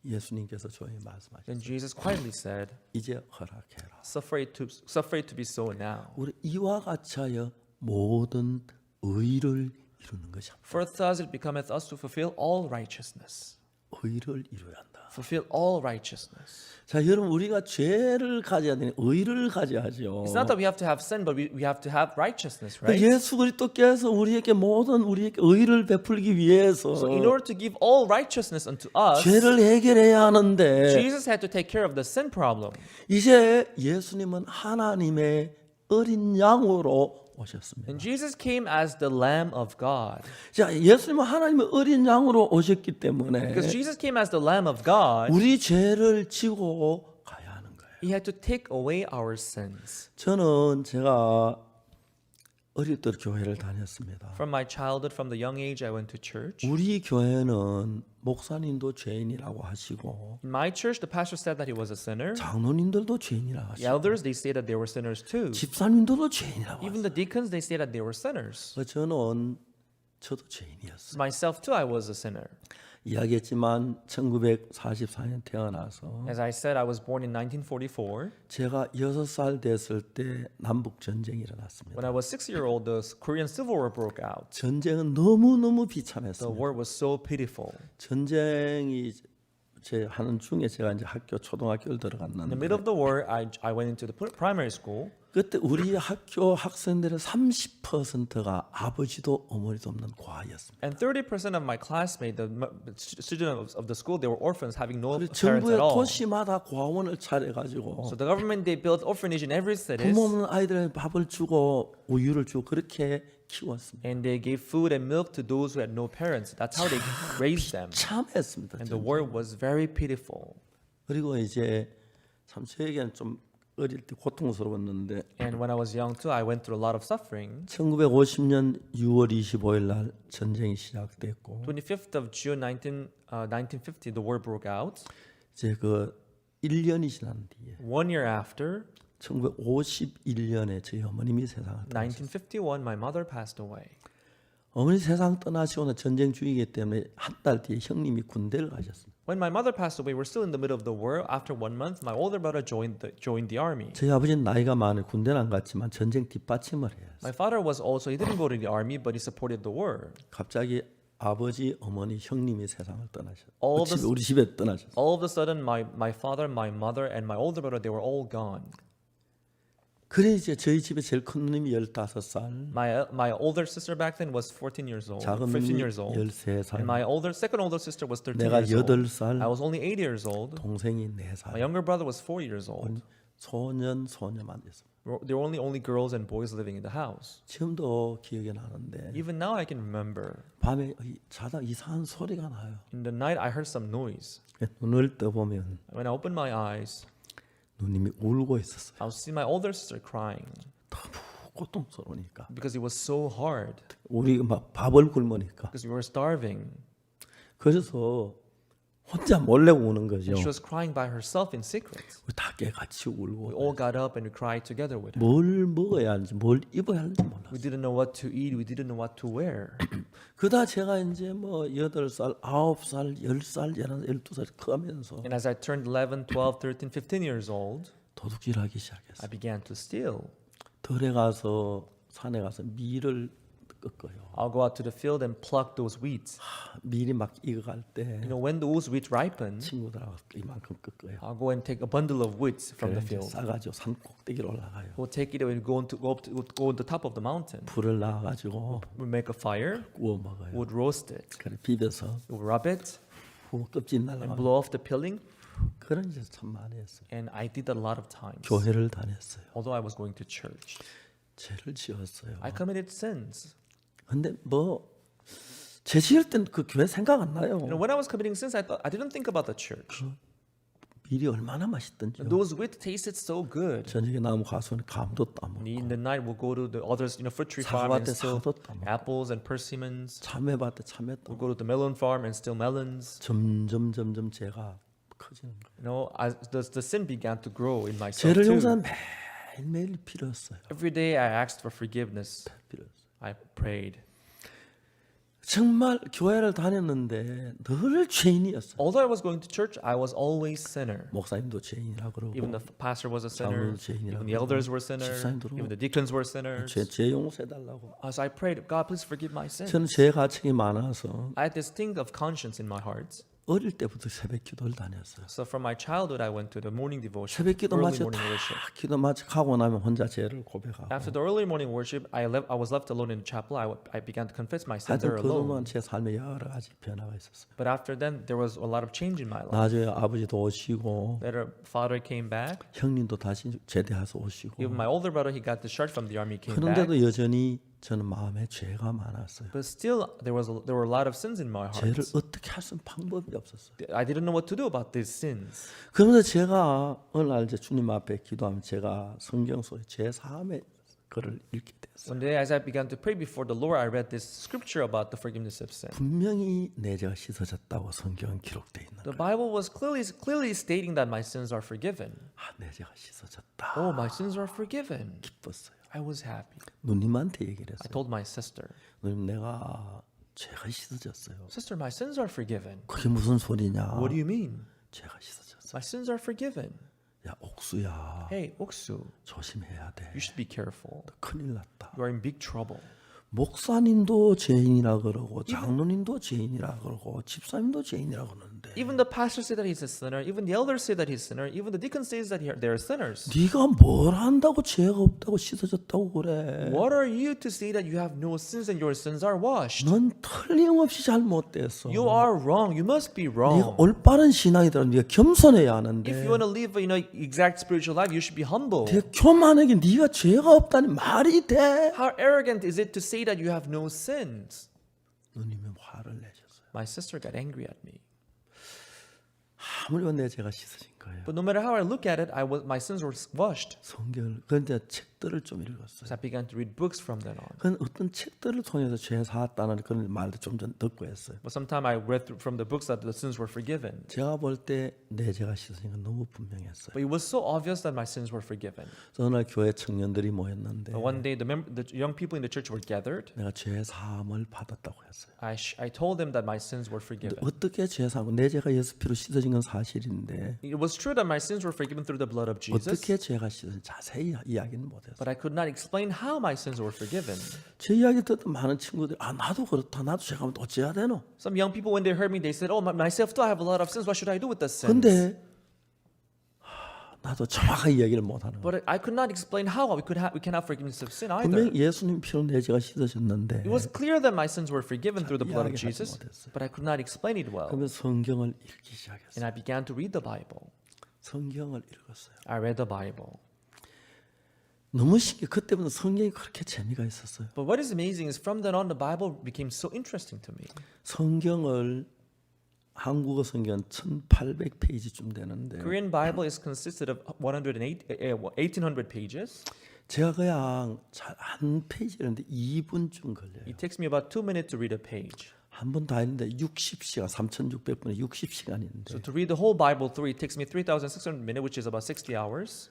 Speaker 1: 예수님께서 조용히 말씀하셨어요.
Speaker 2: Then Jesus quietly said,
Speaker 1: 이제 허락해라.
Speaker 2: suffer it to be so now.
Speaker 1: 우리 이와 같이 하여 모든 의를 이루는 것이
Speaker 2: For thus it becometh us to fulfill all righteousness.
Speaker 1: 의를 이루어야 한다.
Speaker 2: Fulfill all righteousness.
Speaker 1: 자, 여러분 우리가 죄를 가져야 되는 의를 가져야죠.
Speaker 2: It's not that we have to have sin, but we have to have righteousness, right?
Speaker 1: 예수 그리스도께서 우리에게 모든 우리에게 의를 베풀기 위해서
Speaker 2: So in order to give all righteousness unto us,
Speaker 1: 죄를 해결해야 하는데
Speaker 2: Jesus had to take care of the sin problem.
Speaker 1: 이제 예수님은 하나님의 어린 양으로 오셨습니다.
Speaker 2: And Jesus came as the Lamb of God.
Speaker 1: 자, 예수님은 하나님의 어린 양으로 오셨기 때문에
Speaker 2: Because Jesus came as the Lamb of God,
Speaker 1: 우리 죄를 지고 가야 하는 거예요.
Speaker 2: He had to take away our sins.
Speaker 1: 저는 제가 어릴 때 교회를 다녔습니다.
Speaker 2: From my childhood, from the young age, I went to church.
Speaker 1: 우리 교회는 목사님도 죄인이라고 하시고
Speaker 2: In my church, the pastor said that he was a sinner.
Speaker 1: 장로님들도 죄인이라고
Speaker 2: The
Speaker 1: 하시고
Speaker 2: elders, they say that they were sinners too.
Speaker 1: 집사님들도 죄인이라고
Speaker 2: Even
Speaker 1: 하시고
Speaker 2: the deacons, they say that they were sinners.
Speaker 1: 저도 죄인이었어요.
Speaker 2: Myself too, I was a sinner.
Speaker 1: 이야기했지만 1944년 태어나서
Speaker 2: As I said, I was born in 1944.
Speaker 1: 제가 6살 됐을 때 남북 전쟁이
Speaker 2: When
Speaker 1: 일어났습니다.
Speaker 2: I was 6-year-old, the Korean Civil War broke out.
Speaker 1: 전쟁은 너무너무
Speaker 2: The
Speaker 1: 비참했습니다.
Speaker 2: war was so pitiful.
Speaker 1: 전쟁이 제 하는 중에 제가 이제 초등학교를
Speaker 2: In the
Speaker 1: 들어갔는데
Speaker 2: middle of the war, I went into the primary school.
Speaker 1: 그때 우리 학교 학생들의 30%가 아버지도 어머니도 없는 과였습니다.
Speaker 2: And 30% of my classmates, the students of the school, they were orphans, having no
Speaker 1: 그래서
Speaker 2: parents
Speaker 1: 정부의
Speaker 2: at all.
Speaker 1: 도시마다 과원을 차려가지고
Speaker 2: So the government, they built orphanage in every city.
Speaker 1: 부모 없는 아이들에게 밥을 주고 우유를 주고 그렇게 키웠습니다.
Speaker 2: And they gave food and milk to those who had no parents. That's how they raised them.
Speaker 1: 참했습니다.
Speaker 2: And the war was very pitiful.
Speaker 1: 그리고 이제 참 저에게는 좀 어릴 때 고통스러웠는데
Speaker 2: And when I was young too, I went through a lot of suffering.
Speaker 1: 1950년 6월 25일 날 전쟁이 시작됐고
Speaker 2: 25th of June 1950, the war broke out.
Speaker 1: 이제 그 1년이 지난 뒤에
Speaker 2: 1 year after,
Speaker 1: 1951년에 저희 어머님이 세상을 떠나셨어요.
Speaker 2: 1951, my mother passed away.
Speaker 1: 어머니 세상 떠나시고는 전쟁 중이기 때문에 한 달 뒤에 형님이 군대를 가셨습니다.
Speaker 2: When my mother passed away, we're still in the middle of the war. After 1 month, my older brother joined the army.
Speaker 1: 저희 아버지는 나이가 많아요. 군대는 안 갔지만 전쟁 뒷받침을 해요.
Speaker 2: My father was also, he didn't go to the army, but he supported the war.
Speaker 1: 갑자기 아버지, 어머니, 형님이 세상을 떠나셨어요.
Speaker 2: All of
Speaker 1: 우리 집에 떠나셨어요.
Speaker 2: All of a sudden, my father, my mother, and my older brother, they were all gone.
Speaker 1: 그래 이제 저희 집에 제일 큰 누님이 15살,
Speaker 2: My older sister back then was 14 years old,
Speaker 1: 작은
Speaker 2: 15
Speaker 1: 누님이
Speaker 2: years old.
Speaker 1: 13살,
Speaker 2: And my second older sister was 13
Speaker 1: 내가
Speaker 2: years old.
Speaker 1: 8살,
Speaker 2: I was only 8 years old.
Speaker 1: 동생이
Speaker 2: My
Speaker 1: 4살.
Speaker 2: younger brother was 4 years old.
Speaker 1: 소녀만 됐어요.
Speaker 2: There were only girls and boys living in the house.
Speaker 1: 지금도 기억이 나는데
Speaker 2: Even now I can remember.
Speaker 1: 밤에 자다 이상한 소리가 나요.
Speaker 2: In the night I heard some noise.
Speaker 1: 눈을 떠보면
Speaker 2: When I opened my eyes,
Speaker 1: 누님이 울고 있었어요.
Speaker 2: I was seeing my older sister crying
Speaker 1: 너무 고통스러우니까.
Speaker 2: because it was so hard.
Speaker 1: 우리 막 밥을 굶으니까.
Speaker 2: Because we were starving.
Speaker 1: 그래서 혼자 몰래 우는 거죠.
Speaker 2: And she was crying by herself in secret.
Speaker 1: 우리 다 깨같이
Speaker 2: We
Speaker 1: 울고
Speaker 2: all got up and we cried together with her.
Speaker 1: 뭘 먹어야 하는지 뭘 입어야 하는지
Speaker 2: We
Speaker 1: 몰랐어요.
Speaker 2: didn't know what to eat. We didn't know what to wear.
Speaker 1: 그러다 제가 이제 뭐 8살, 9살, 10살, 11살, 12살 커면서
Speaker 2: And as I turned 11, 12, 13, 15 years old,
Speaker 1: 도둑질하기
Speaker 2: I
Speaker 1: 시작했어요.
Speaker 2: began to steal.
Speaker 1: 들에 가서 산에 가서 밀을 꺾어요.
Speaker 2: I'll go out to the field and pluck those weeds.
Speaker 1: 밀이 막 익어갈 때
Speaker 2: You know, when those weeds ripen,
Speaker 1: 친구들하고 이만큼 꺾어요.
Speaker 2: I'll go and take a bundle of weeds from the
Speaker 1: 그래, 이제
Speaker 2: field.
Speaker 1: 싸가지고 산 꼭대기로 올라가요.
Speaker 2: We'll take it and go on the top of the mountain.
Speaker 1: 불을 놔가지고
Speaker 2: We'll make a fire.
Speaker 1: 구워 먹어요.
Speaker 2: We'll roast it.
Speaker 1: 그래 비벼서
Speaker 2: We'll rub it
Speaker 1: 후 껍질
Speaker 2: and
Speaker 1: 날라가.
Speaker 2: blow off the peeling.
Speaker 1: 그런 짓 참 많이 했어요.
Speaker 2: And I did that a lot of times.
Speaker 1: 교회를 다녔어요.
Speaker 2: Although I was going to church,
Speaker 1: 죄를 지었어요.
Speaker 2: I committed sins.
Speaker 1: 근데 뭐 죄 지을 땐 그 교회 생각 안 나요.
Speaker 2: You know, when I was committing sins, I didn't think about the church.
Speaker 1: 밀이 얼마나 맛있던지요.
Speaker 2: Those weeds tasted so good.
Speaker 1: 저녁에 나무 가수는 감도 따먹고
Speaker 2: In the night, we'll go to the others, fruit tree farm and
Speaker 1: 사과밭에
Speaker 2: steal
Speaker 1: 사과도 따먹고
Speaker 2: apples and persimmons.
Speaker 1: 참외밭에 참외
Speaker 2: We'll
Speaker 1: 따먹고
Speaker 2: go to the melon farm and steal melons.
Speaker 1: 점점 죄가 커지는 거예요.
Speaker 2: You know, as the sin began to grow in myself
Speaker 1: 죄를
Speaker 2: too.
Speaker 1: 용서하는 매일매일 빌었어요.
Speaker 2: Every day I asked for forgiveness.
Speaker 1: 빌었어요.
Speaker 2: I prayed.
Speaker 1: 정말 교회를 다녔는데 늘 죄인이었어요.
Speaker 2: Although I was going to church, I was always sinner.
Speaker 1: 목사님도 죄인이라 그러고
Speaker 2: Even the pastor was a sinner.
Speaker 1: 장로도 죄인이라고
Speaker 2: Even the elders were sinners.
Speaker 1: 집사님도
Speaker 2: Even the deacons were sinners.
Speaker 1: 죄 용서해달라고.
Speaker 2: As I prayed, God, please forgive my sins.
Speaker 1: 저는 죄 가책이 많아서
Speaker 2: I had this thing of conscience in my heart.
Speaker 1: 어릴 때부터 새벽 기도를 다녔어요.
Speaker 2: So from my childhood, I went to the morning devotion,
Speaker 1: 새벽 기도
Speaker 2: early
Speaker 1: 마치고
Speaker 2: morning
Speaker 1: 다
Speaker 2: worship.
Speaker 1: 기도 마치고 하고 나면 혼자 죄를 고백하고
Speaker 2: After the early morning worship, I was left alone in the chapel. I began to confess my sins
Speaker 1: 하여튼
Speaker 2: there alone.
Speaker 1: 그동안 제 삶에 여러 가지 변화가 있었어요.
Speaker 2: But after then, there was a lot of change in my life.
Speaker 1: 나중에 아버지도 오시고
Speaker 2: Later, father came back.
Speaker 1: 형님도 다시 제대해서 오시고
Speaker 2: Even my older brother, he got discharged from the army, came back.
Speaker 1: 그런데도 여전히 저는 마음에 죄가 많았어요.
Speaker 2: But still, there were a lot of sins in my
Speaker 1: 죄를
Speaker 2: heart.
Speaker 1: 어떻게 할 수 있는 방법이 없었어요.
Speaker 2: I didn't know what to do about these sins.
Speaker 1: 그런데 제가 어느 날 이제 주님 앞에 기도하면 제가 성경 속에 죄 사함의 글을 읽게 됐어요.
Speaker 2: One day, as I began to pray before the Lord, I read this scripture about the forgiveness of sin.
Speaker 1: 분명히 내 죄가 씻어졌다고 성경은 기록되어 있는
Speaker 2: The
Speaker 1: 거예요.
Speaker 2: Bible was clearly stating that my sins are forgiven.
Speaker 1: 내 죄가 씻어졌다.
Speaker 2: Oh, my sins are forgiven.
Speaker 1: 기뻤어요.
Speaker 2: I was happy.
Speaker 1: 누님한테 얘기를
Speaker 2: I
Speaker 1: 했어요.
Speaker 2: told my sister,
Speaker 1: 누님 내가 죄가 씻어졌어요.
Speaker 2: Sister, my sins are forgiven.
Speaker 1: 그게 무슨 소리냐?
Speaker 2: What do you mean?
Speaker 1: 죄가 씻어졌어.
Speaker 2: My sins are forgiven.
Speaker 1: 야 옥수야
Speaker 2: Hey, Oksu,
Speaker 1: 조심해야 돼.
Speaker 2: you should be careful.
Speaker 1: 큰일 났다.
Speaker 2: You are in big trouble.
Speaker 1: 목사님도 죄인이라 그러고 장로님도 죄인이라 그러고 집사님도 죄인이라 그러는데
Speaker 2: Even the pastor says that he's a sinner. Even the elders say that he's a sinner. Even the deacon says that they're sinners.
Speaker 1: 네가 뭘 한다고 죄가 없다고 씻어졌다고 그래?
Speaker 2: What are you to say that you have no sins and your sins are washed?
Speaker 1: 넌 틀림없이 잘못됐어.
Speaker 2: You are wrong. You must be
Speaker 1: 네가
Speaker 2: wrong.
Speaker 1: 올바른 신앙이더라. 네가 겸손해야 하는데
Speaker 2: If you want to live exact spiritual life, you should be humble.
Speaker 1: 되게 교만하게 네가 죄가 없다니 말이 돼?
Speaker 2: How arrogant is it to say that you have no sins?
Speaker 1: 누님이 화를 내셨어요.
Speaker 2: My sister got angry at me.
Speaker 1: 아무리 내 죄가 씻어진 거예요.
Speaker 2: But no matter how I look at it, my sins were washed.
Speaker 1: 성경을 그런데 책들을 좀 읽었어요.
Speaker 2: So I began to read books from then on.
Speaker 1: 그건 어떤 책들을 통해서 죄 사았다는 그런 말도 좀 전 듣고 했어요.
Speaker 2: But sometime I read from the books that the sins were forgiven.
Speaker 1: 제가 볼 때 내 죄가 씻어진 건 너무 분명했어요.
Speaker 2: But it was so obvious that my sins were forgiven.
Speaker 1: 어느 날 교회 청년들이 모였는데
Speaker 2: But one day, the young people in the church were gathered.
Speaker 1: 내가 죄 사함을 받았다고 했어요.
Speaker 2: I told them that my sins were forgiven.
Speaker 1: 어떻게 죄 사고 내 죄가 예수 피로 씻어진 건 사실인데
Speaker 2: It was true that my sins were forgiven through the blood of Jesus.
Speaker 1: 어떻게 죄가 씻어진 자세히 이야기는 못했어요.
Speaker 2: But I could not explain how my sins were forgiven.
Speaker 1: 제 이야기 듣던 많은 친구들이 나도 그렇다. 나도 죄가 또 어찌해야 되노?
Speaker 2: Some young people, when they heard me, they said, "Oh, myself too, I have a lot of sins. What should I do with the sins?"
Speaker 1: 근데 나도 정확하게 이야기를 못하는 거예요.
Speaker 2: But I could not explain how we can have forgiveness of sin either.
Speaker 1: 분명 예수님 피로 내 죄가 씻어졌는데
Speaker 2: It was clear that my sins were forgiven through the blood of
Speaker 1: 이야기하지
Speaker 2: Jesus,
Speaker 1: 못했어요.
Speaker 2: but I could not explain it well.
Speaker 1: 그러면 성경을 읽기 시작했어요.
Speaker 2: And I began to read the Bible.
Speaker 1: 성경을 읽었어요.
Speaker 2: I read the Bible.
Speaker 1: 너무 신기해. 그때부터 성경이 그렇게 재미가 있었어요.
Speaker 2: But what is amazing is from then on, the Bible became so interesting to me.
Speaker 1: 성경을 한국어 성경 1800페이지쯤 되는데
Speaker 2: Korean Bible is consisted of 1800 pages.
Speaker 1: 제가 그냥 한 페이지인데 2분쯤 걸려요.
Speaker 2: It takes me about 2 minutes to read a page.
Speaker 1: 한 번 다 했는데 60시간, 3600분에 60시간인데
Speaker 2: So to read the whole Bible through, it takes me 3,600 minutes, which is about 60 hours.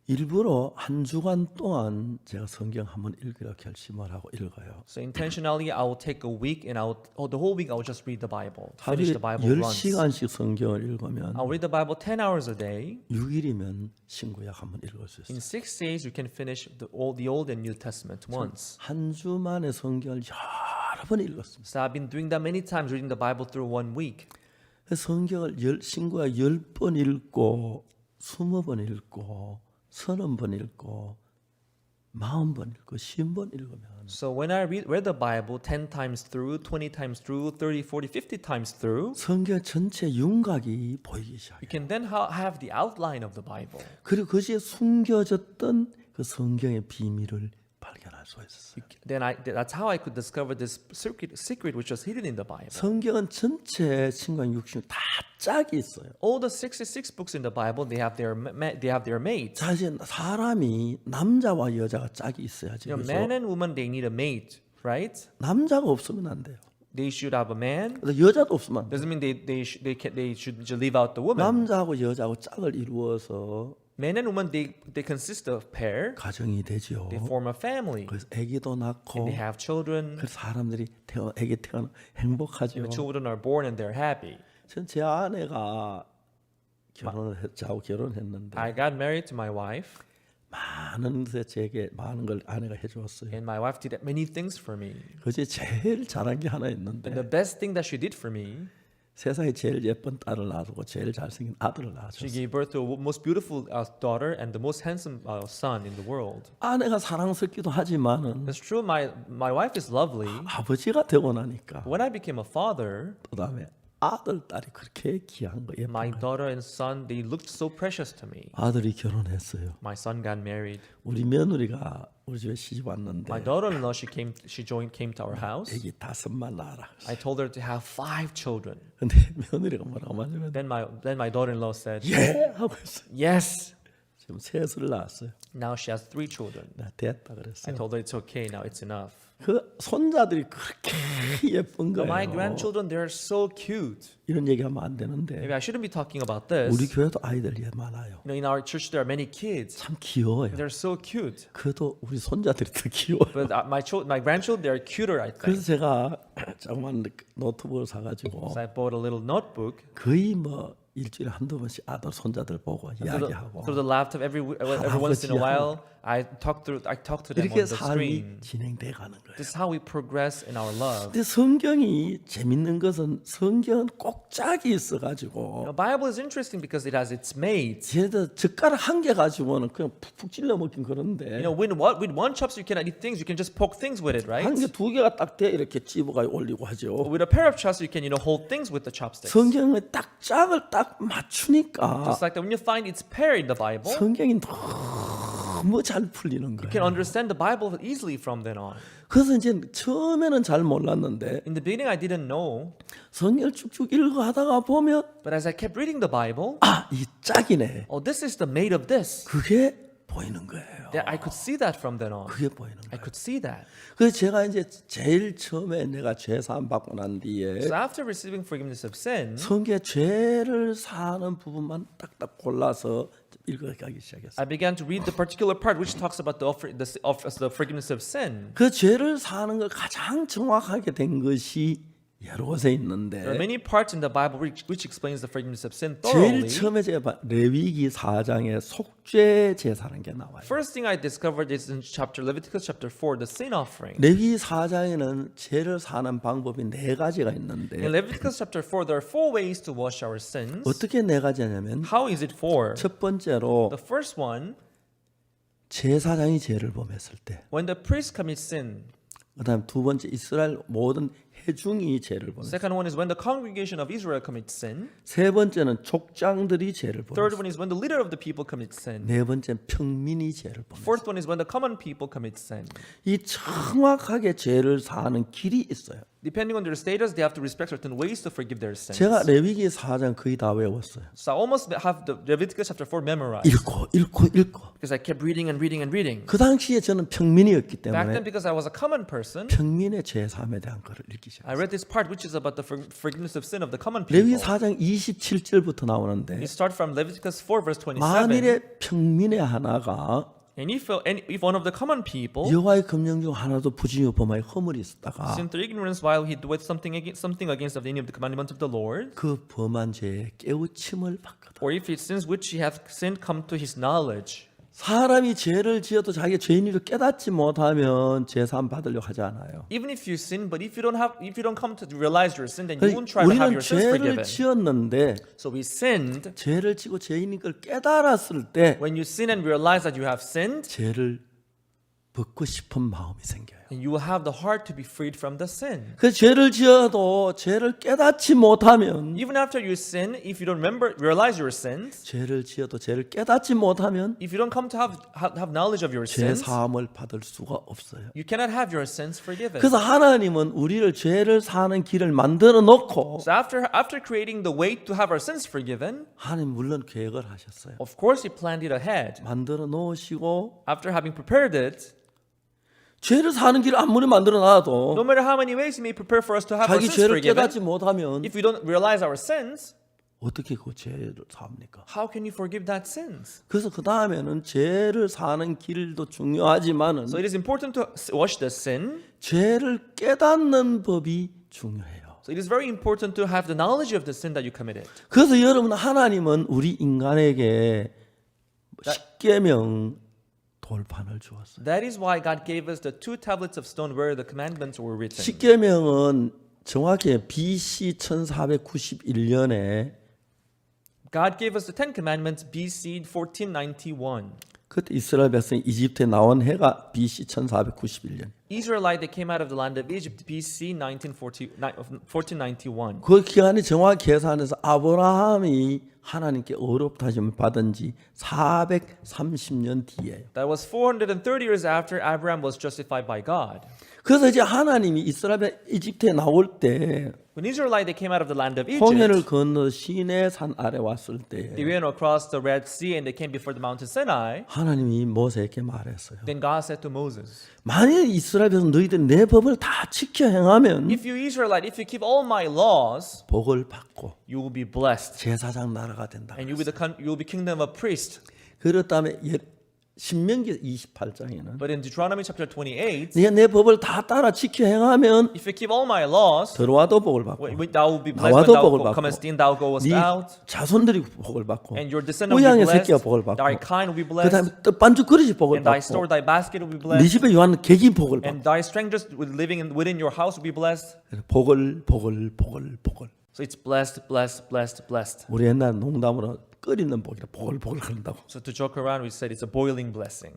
Speaker 1: 일부러 한 주간 동안 제가 성경 한번 읽으려 결심을 하고 읽어요.
Speaker 2: So intentionally, I will take a week, and the whole week I will just read the Bible.
Speaker 1: 하루에
Speaker 2: Finish the Bible once.
Speaker 1: 10시간씩 성경을 읽으면
Speaker 2: I'll read the Bible 10 hours a day.
Speaker 1: 6일이면 신구약 한번 읽을 수
Speaker 2: In
Speaker 1: 있어요.
Speaker 2: 6 days, you can finish the Old and New Testament once.
Speaker 1: 한 주 만에 성경을 여러 번 읽었습니다.
Speaker 2: So I've been doing that many times, reading the Bible through 1 week.
Speaker 1: 성경을 신구약 10번 읽고 20번 읽고 30번 읽고 40번 읽고 50번 읽으면
Speaker 2: So when I read the Bible 10 times through, 20 times through, 30, 40, 50 times through,
Speaker 1: 성경 전체 윤곽이 보이기
Speaker 2: you
Speaker 1: 시작해요.
Speaker 2: can then have the outline of the Bible.
Speaker 1: 그리고 그것이 숨겨졌던 그 성경의 비밀을 발견할 수 있었어요.
Speaker 2: That's how I could discover this secret which was hidden in the Bible.
Speaker 1: 성경은 전체 신구약 60다 짝이 있어요.
Speaker 2: All the 66 books in the Bible, they have their mates.
Speaker 1: 사실 사람이 남자와 여자가 짝이 있어야지.
Speaker 2: You know,
Speaker 1: 그래서
Speaker 2: man and woman, they need a mate, right?
Speaker 1: 남자가 없으면 안 돼요.
Speaker 2: They should have a man.
Speaker 1: 그래서 여자도 없으면 안 돼요.
Speaker 2: Doesn't mean they should leave out the woman.
Speaker 1: 남자하고 여자하고 짝을 이루어서
Speaker 2: Man and woman, they consist of pair.
Speaker 1: 가정이 되죠.
Speaker 2: They form a family.
Speaker 1: 그래서 아기도 낳고
Speaker 2: And they have children.
Speaker 1: 그래서 사람들이 아기 태어나 행복하죠.
Speaker 2: The children are born and they're happy.
Speaker 1: 전 제 아내가 저하고 결혼했는데
Speaker 2: I got married to my wife,
Speaker 1: 많은 제게 많은 걸 아내가 해주었어요.
Speaker 2: and my wife did many things for me.
Speaker 1: 그중에 제일 잘한 게 하나
Speaker 2: And the
Speaker 1: 있는데
Speaker 2: best thing that she did for me,
Speaker 1: 세상에 제일 예쁜 딸을 낳아주고 제일 잘생긴 아들을
Speaker 2: she
Speaker 1: 낳아줬어요.
Speaker 2: gave birth to a most beautiful daughter and the most handsome son in the world.
Speaker 1: 아내가 사랑스럽기도 하지만은
Speaker 2: It's true, my wife is lovely.
Speaker 1: 아버지가 되고 나니까
Speaker 2: When I became a father,
Speaker 1: 그다음에 아들 딸이 그렇게 귀한 거 예쁜
Speaker 2: my
Speaker 1: 거.
Speaker 2: daughter and son, they looked so precious to me.
Speaker 1: 아들이 결혼했어요.
Speaker 2: My son got married.
Speaker 1: 우리 며느리가 우리 집에 시집 왔는데
Speaker 2: My daughter-in-law, came to our house.
Speaker 1: 애기 5만 낳아라.
Speaker 2: I told her to have 5 children.
Speaker 1: 근데 며느리가 뭐라고 하냐면
Speaker 2: Then my daughter-in-law said,
Speaker 1: 예 하고 있어요.
Speaker 2: yes.
Speaker 1: 지금 셋을 낳았어요.
Speaker 2: Now she has 3 children.
Speaker 1: 나 됐다
Speaker 2: I
Speaker 1: 그랬어요.
Speaker 2: told her it's okay now, it's enough.
Speaker 1: 그 손자들이 그렇게 예쁜 거예요.
Speaker 2: My grandchildren, they're so cute.
Speaker 1: 이런 얘기하면 안 되는데
Speaker 2: Maybe I shouldn't be talking about this.
Speaker 1: 우리 교회도 아이들이 많아요.
Speaker 2: You know, in our church there are many kids.
Speaker 1: 참 귀여워요.
Speaker 2: They're so cute.
Speaker 1: 그래도 우리 손자들이 더 귀여워요.
Speaker 2: But my grandchildren, they're cuter, I
Speaker 1: 그래서
Speaker 2: think.
Speaker 1: 제가 조그만 노트북을 사가지고
Speaker 2: So I bought a little notebook.
Speaker 1: 거의 뭐 일주일에 한두 번씩 아들 손자들 보고 이야기하고
Speaker 2: Through the laptop, every once in a while, I talk to them
Speaker 1: 이렇게
Speaker 2: on the
Speaker 1: 삶이
Speaker 2: screen.
Speaker 1: 진행돼 가는 거예요.
Speaker 2: This is how we progress in our love.
Speaker 1: 근데 성경이 재밌는 것은 성경은 꼭 짝이 있어가지고
Speaker 2: The Bible is interesting because it has its mates.
Speaker 1: 쟤들 젓가락 한 개 가지고는 그냥 푹푹 찔러 먹긴 그런데
Speaker 2: You know, with one chopstick you cannot eat things. You can just poke things with it, right?
Speaker 1: 한 개 두 개가 딱 돼 이렇게 집어가 올리고 하죠.
Speaker 2: With a pair of chopsticks, you can hold things with the chopsticks.
Speaker 1: 성경은 딱 짝을 딱 맞추니까
Speaker 2: Just like that, when you find its pair in the Bible,
Speaker 1: 성경이 너무 잘 풀리는
Speaker 2: you can
Speaker 1: 거예요.
Speaker 2: understand the Bible easily from then on.
Speaker 1: 그래서 이제 처음에는 잘 몰랐는데
Speaker 2: In the beginning, I didn't know,
Speaker 1: 성경을 쭉쭉 읽어 하다가 보면
Speaker 2: but as I kept reading the Bible,
Speaker 1: 이 짝이네.
Speaker 2: oh, this is the mate of this.
Speaker 1: 그게 보이는 거예요.
Speaker 2: That I could see that from then on.
Speaker 1: 그게 보이는
Speaker 2: I
Speaker 1: 거예요.
Speaker 2: could see that.
Speaker 1: 그래서 제가 이제 제일 처음에 내가 죄 사함 받고 난 뒤에
Speaker 2: So after receiving forgiveness of sin,
Speaker 1: 성경에 죄를 사는 부분만 딱딱 골라서 읽어가기 시작했어요.
Speaker 2: I began to read the particular part which talks about the forgiveness of sin.
Speaker 1: 그 죄를 사는 걸 가장 정확하게 된 것이 여러 곳에
Speaker 2: There are
Speaker 1: 있는데
Speaker 2: many parts in the Bible which explains the forgiveness of sin
Speaker 1: 제일
Speaker 2: thoroughly.
Speaker 1: 처음에 제가 레위기 4장에 속죄 제사라는 게 나와요.
Speaker 2: First thing I discovered is in Leviticus chapter 4, the sin offering.
Speaker 1: 레위기 4장에는 죄를 사는 방법이 4가지가
Speaker 2: In
Speaker 1: 있는데
Speaker 2: Leviticus chapter 4, there are 4 ways to wash our sins.
Speaker 1: 어떻게 4가지냐면
Speaker 2: How is it 4?
Speaker 1: 첫 번째로
Speaker 2: The first one,
Speaker 1: 제사장이 죄를 범했을 때,
Speaker 2: when the priest commits sin.
Speaker 1: 그다음 두 번째 이스라엘 모든 회중이 죄를 범했을 때,
Speaker 2: Second one is when the congregation of Israel commits sin.
Speaker 1: 세 번째는 족장들이 죄를 범했을
Speaker 2: Third
Speaker 1: 때,
Speaker 2: one is when the leader of the people commits sin.
Speaker 1: 네 번째는 평민이 죄를 범했을 때.
Speaker 2: Fourth one is when the common people commit sin.
Speaker 1: 이 정확하게 죄를 사하는 길이 있어요.
Speaker 2: Depending on their status, they have to respect certain ways to forgive their sins.
Speaker 1: 제가 레위기 4장 거의 다 외웠어요.
Speaker 2: So I almost have the Leviticus chapter 4 memorized
Speaker 1: 읽고
Speaker 2: because I kept reading and reading and reading.
Speaker 1: 그 당시에 저는 평민이었기
Speaker 2: Back
Speaker 1: 때문에
Speaker 2: then, because I was a common person,
Speaker 1: 평민의 죄 사함에 대한 것을 읽기 시작.
Speaker 2: I read this part which is about the forgiveness of sin of the common people.
Speaker 1: 레위 4장 27절부터 나오는데
Speaker 2: You start from Leviticus 4 verse 27.
Speaker 1: 만일에 평민의 하나가
Speaker 2: And if one of the common people
Speaker 1: 여호와의 금령 중 하나도 부지어 범하여 허물이 있었다가
Speaker 2: sinned through ignorance while he doeth something against of any of the commandments of the Lord,
Speaker 1: 그 범한 죄에 깨우침을 받거든.
Speaker 2: or if it sins which he hath sinned come to his knowledge.
Speaker 1: 사람이 죄를 지어도 자기가 죄인을 깨닫지 못하면 제사함 받으려고 하지 않아요.
Speaker 2: Even if you sin, but if you don't come to realize your sin, then you won't try to have
Speaker 1: 우리는
Speaker 2: your sins
Speaker 1: 죄를
Speaker 2: forgiven.
Speaker 1: 지었는데
Speaker 2: So we sinned.
Speaker 1: 죄를 지고 죄인인 걸 깨달았을 때
Speaker 2: When you sin and realize that you have sinned,
Speaker 1: 죄를 벗고 싶은 마음이 생겨요.
Speaker 2: and you will have the heart to be freed from the sin.
Speaker 1: 그 죄를 지어도 죄를 깨닫지 못하면
Speaker 2: Even after you sin, if you don't realize your sins,
Speaker 1: 죄를 지어도 죄를 깨닫지 못하면
Speaker 2: if you don't come to have knowledge of your
Speaker 1: 죄
Speaker 2: sins,
Speaker 1: 사함을 받을 수가 없어요.
Speaker 2: you cannot have your sins forgiven.
Speaker 1: 그래서 하나님은 우리를 죄를 사는 길을 만들어 놓고
Speaker 2: So after creating the way to have our sins forgiven,
Speaker 1: 하나님 물론 계획을 하셨어요.
Speaker 2: of course He planned it ahead.
Speaker 1: 만들어 놓으시고
Speaker 2: After having prepared it,
Speaker 1: 죄를 사는 길을 아무리 만들어 놔도
Speaker 2: no matter how many ways He may prepare for us to have our
Speaker 1: 자기
Speaker 2: sins
Speaker 1: 죄를 깨닫지
Speaker 2: forgiven,
Speaker 1: 못하면
Speaker 2: if we don't realize our sins,
Speaker 1: 어떻게 그 죄를 삽니까?
Speaker 2: how can you forgive that sins?
Speaker 1: 그래서 그 다음에는 죄를 사는 길도 중요하지만은
Speaker 2: So it is important to wash the sin.
Speaker 1: 죄를 깨닫는 법이 중요해요.
Speaker 2: So it is very important to have the knowledge of the sin that you committed.
Speaker 1: 그래서 여러분 하나님은 우리 인간에게 십계명 돌판을 주었어요.
Speaker 2: That is why God gave us the 2 tablets of stone where the commandments were written.
Speaker 1: 십계명은 정확히 BC 1491년에
Speaker 2: God gave us the 10 commandments BC 1491.
Speaker 1: 그때 이스라엘 백성이 이집트에 나온 해가 BC 1491년.
Speaker 2: Israelite that came out of the land of Egypt BC 1491.
Speaker 1: 그 기간이 정확히 계산해서 아브라함이 하나님께 어렵다 하심을 받은 지 430년 뒤에요.
Speaker 2: That was 430 years after Abraham was justified by God.
Speaker 1: 그래서 이제 하나님이 이스라엘 이집트에 나올 때
Speaker 2: When Israelite they came out of the land of
Speaker 1: 홍해를
Speaker 2: Egypt,
Speaker 1: 건너 시내 산 아래 왔을
Speaker 2: they
Speaker 1: 때
Speaker 2: went across the Red Sea and they came before the mountain Sinai.
Speaker 1: 하나님이 모세에게 말했어요.
Speaker 2: Then God said to Moses,
Speaker 1: 만일 이스라엘 백성 너희들이 내 법을 다 지켜 행하면
Speaker 2: if you Israelite, if you keep all my laws,
Speaker 1: 복을 받고
Speaker 2: you will be blessed.
Speaker 1: 제사장 나라가 된다.
Speaker 2: And you will be kingdom of priests.
Speaker 1: 그렇다면 신명기 28장에는
Speaker 2: But in Deuteronomy chapter 28,
Speaker 1: 네가 내 법을 다 따라 지켜 행하면
Speaker 2: if you keep all my laws,
Speaker 1: 들어와도 복을 받고
Speaker 2: thou will be blessed when
Speaker 1: 나와도
Speaker 2: thou
Speaker 1: 복을
Speaker 2: comest
Speaker 1: 받고
Speaker 2: in, thou goest
Speaker 1: 네
Speaker 2: out,
Speaker 1: 자손들이 복을 받고
Speaker 2: and your descendants will be
Speaker 1: 우양의
Speaker 2: blessed,
Speaker 1: 새끼가 복을 받고
Speaker 2: thy kind will be
Speaker 1: 그다음에
Speaker 2: blessed,
Speaker 1: 떡반죽 그릇이 복을
Speaker 2: and thy
Speaker 1: 받고
Speaker 2: store, thy basket will be
Speaker 1: 네
Speaker 2: blessed,
Speaker 1: 집에 요한 객이 복을 받고
Speaker 2: and thy strangers living within your house will be blessed.
Speaker 1: 복을.
Speaker 2: So it's blessed, blessed, blessed, blessed.
Speaker 1: 우리 옛날 농담으로 끓이는 복이라 복을 그런다고.
Speaker 2: So to joke around, we said it's a boiling blessing.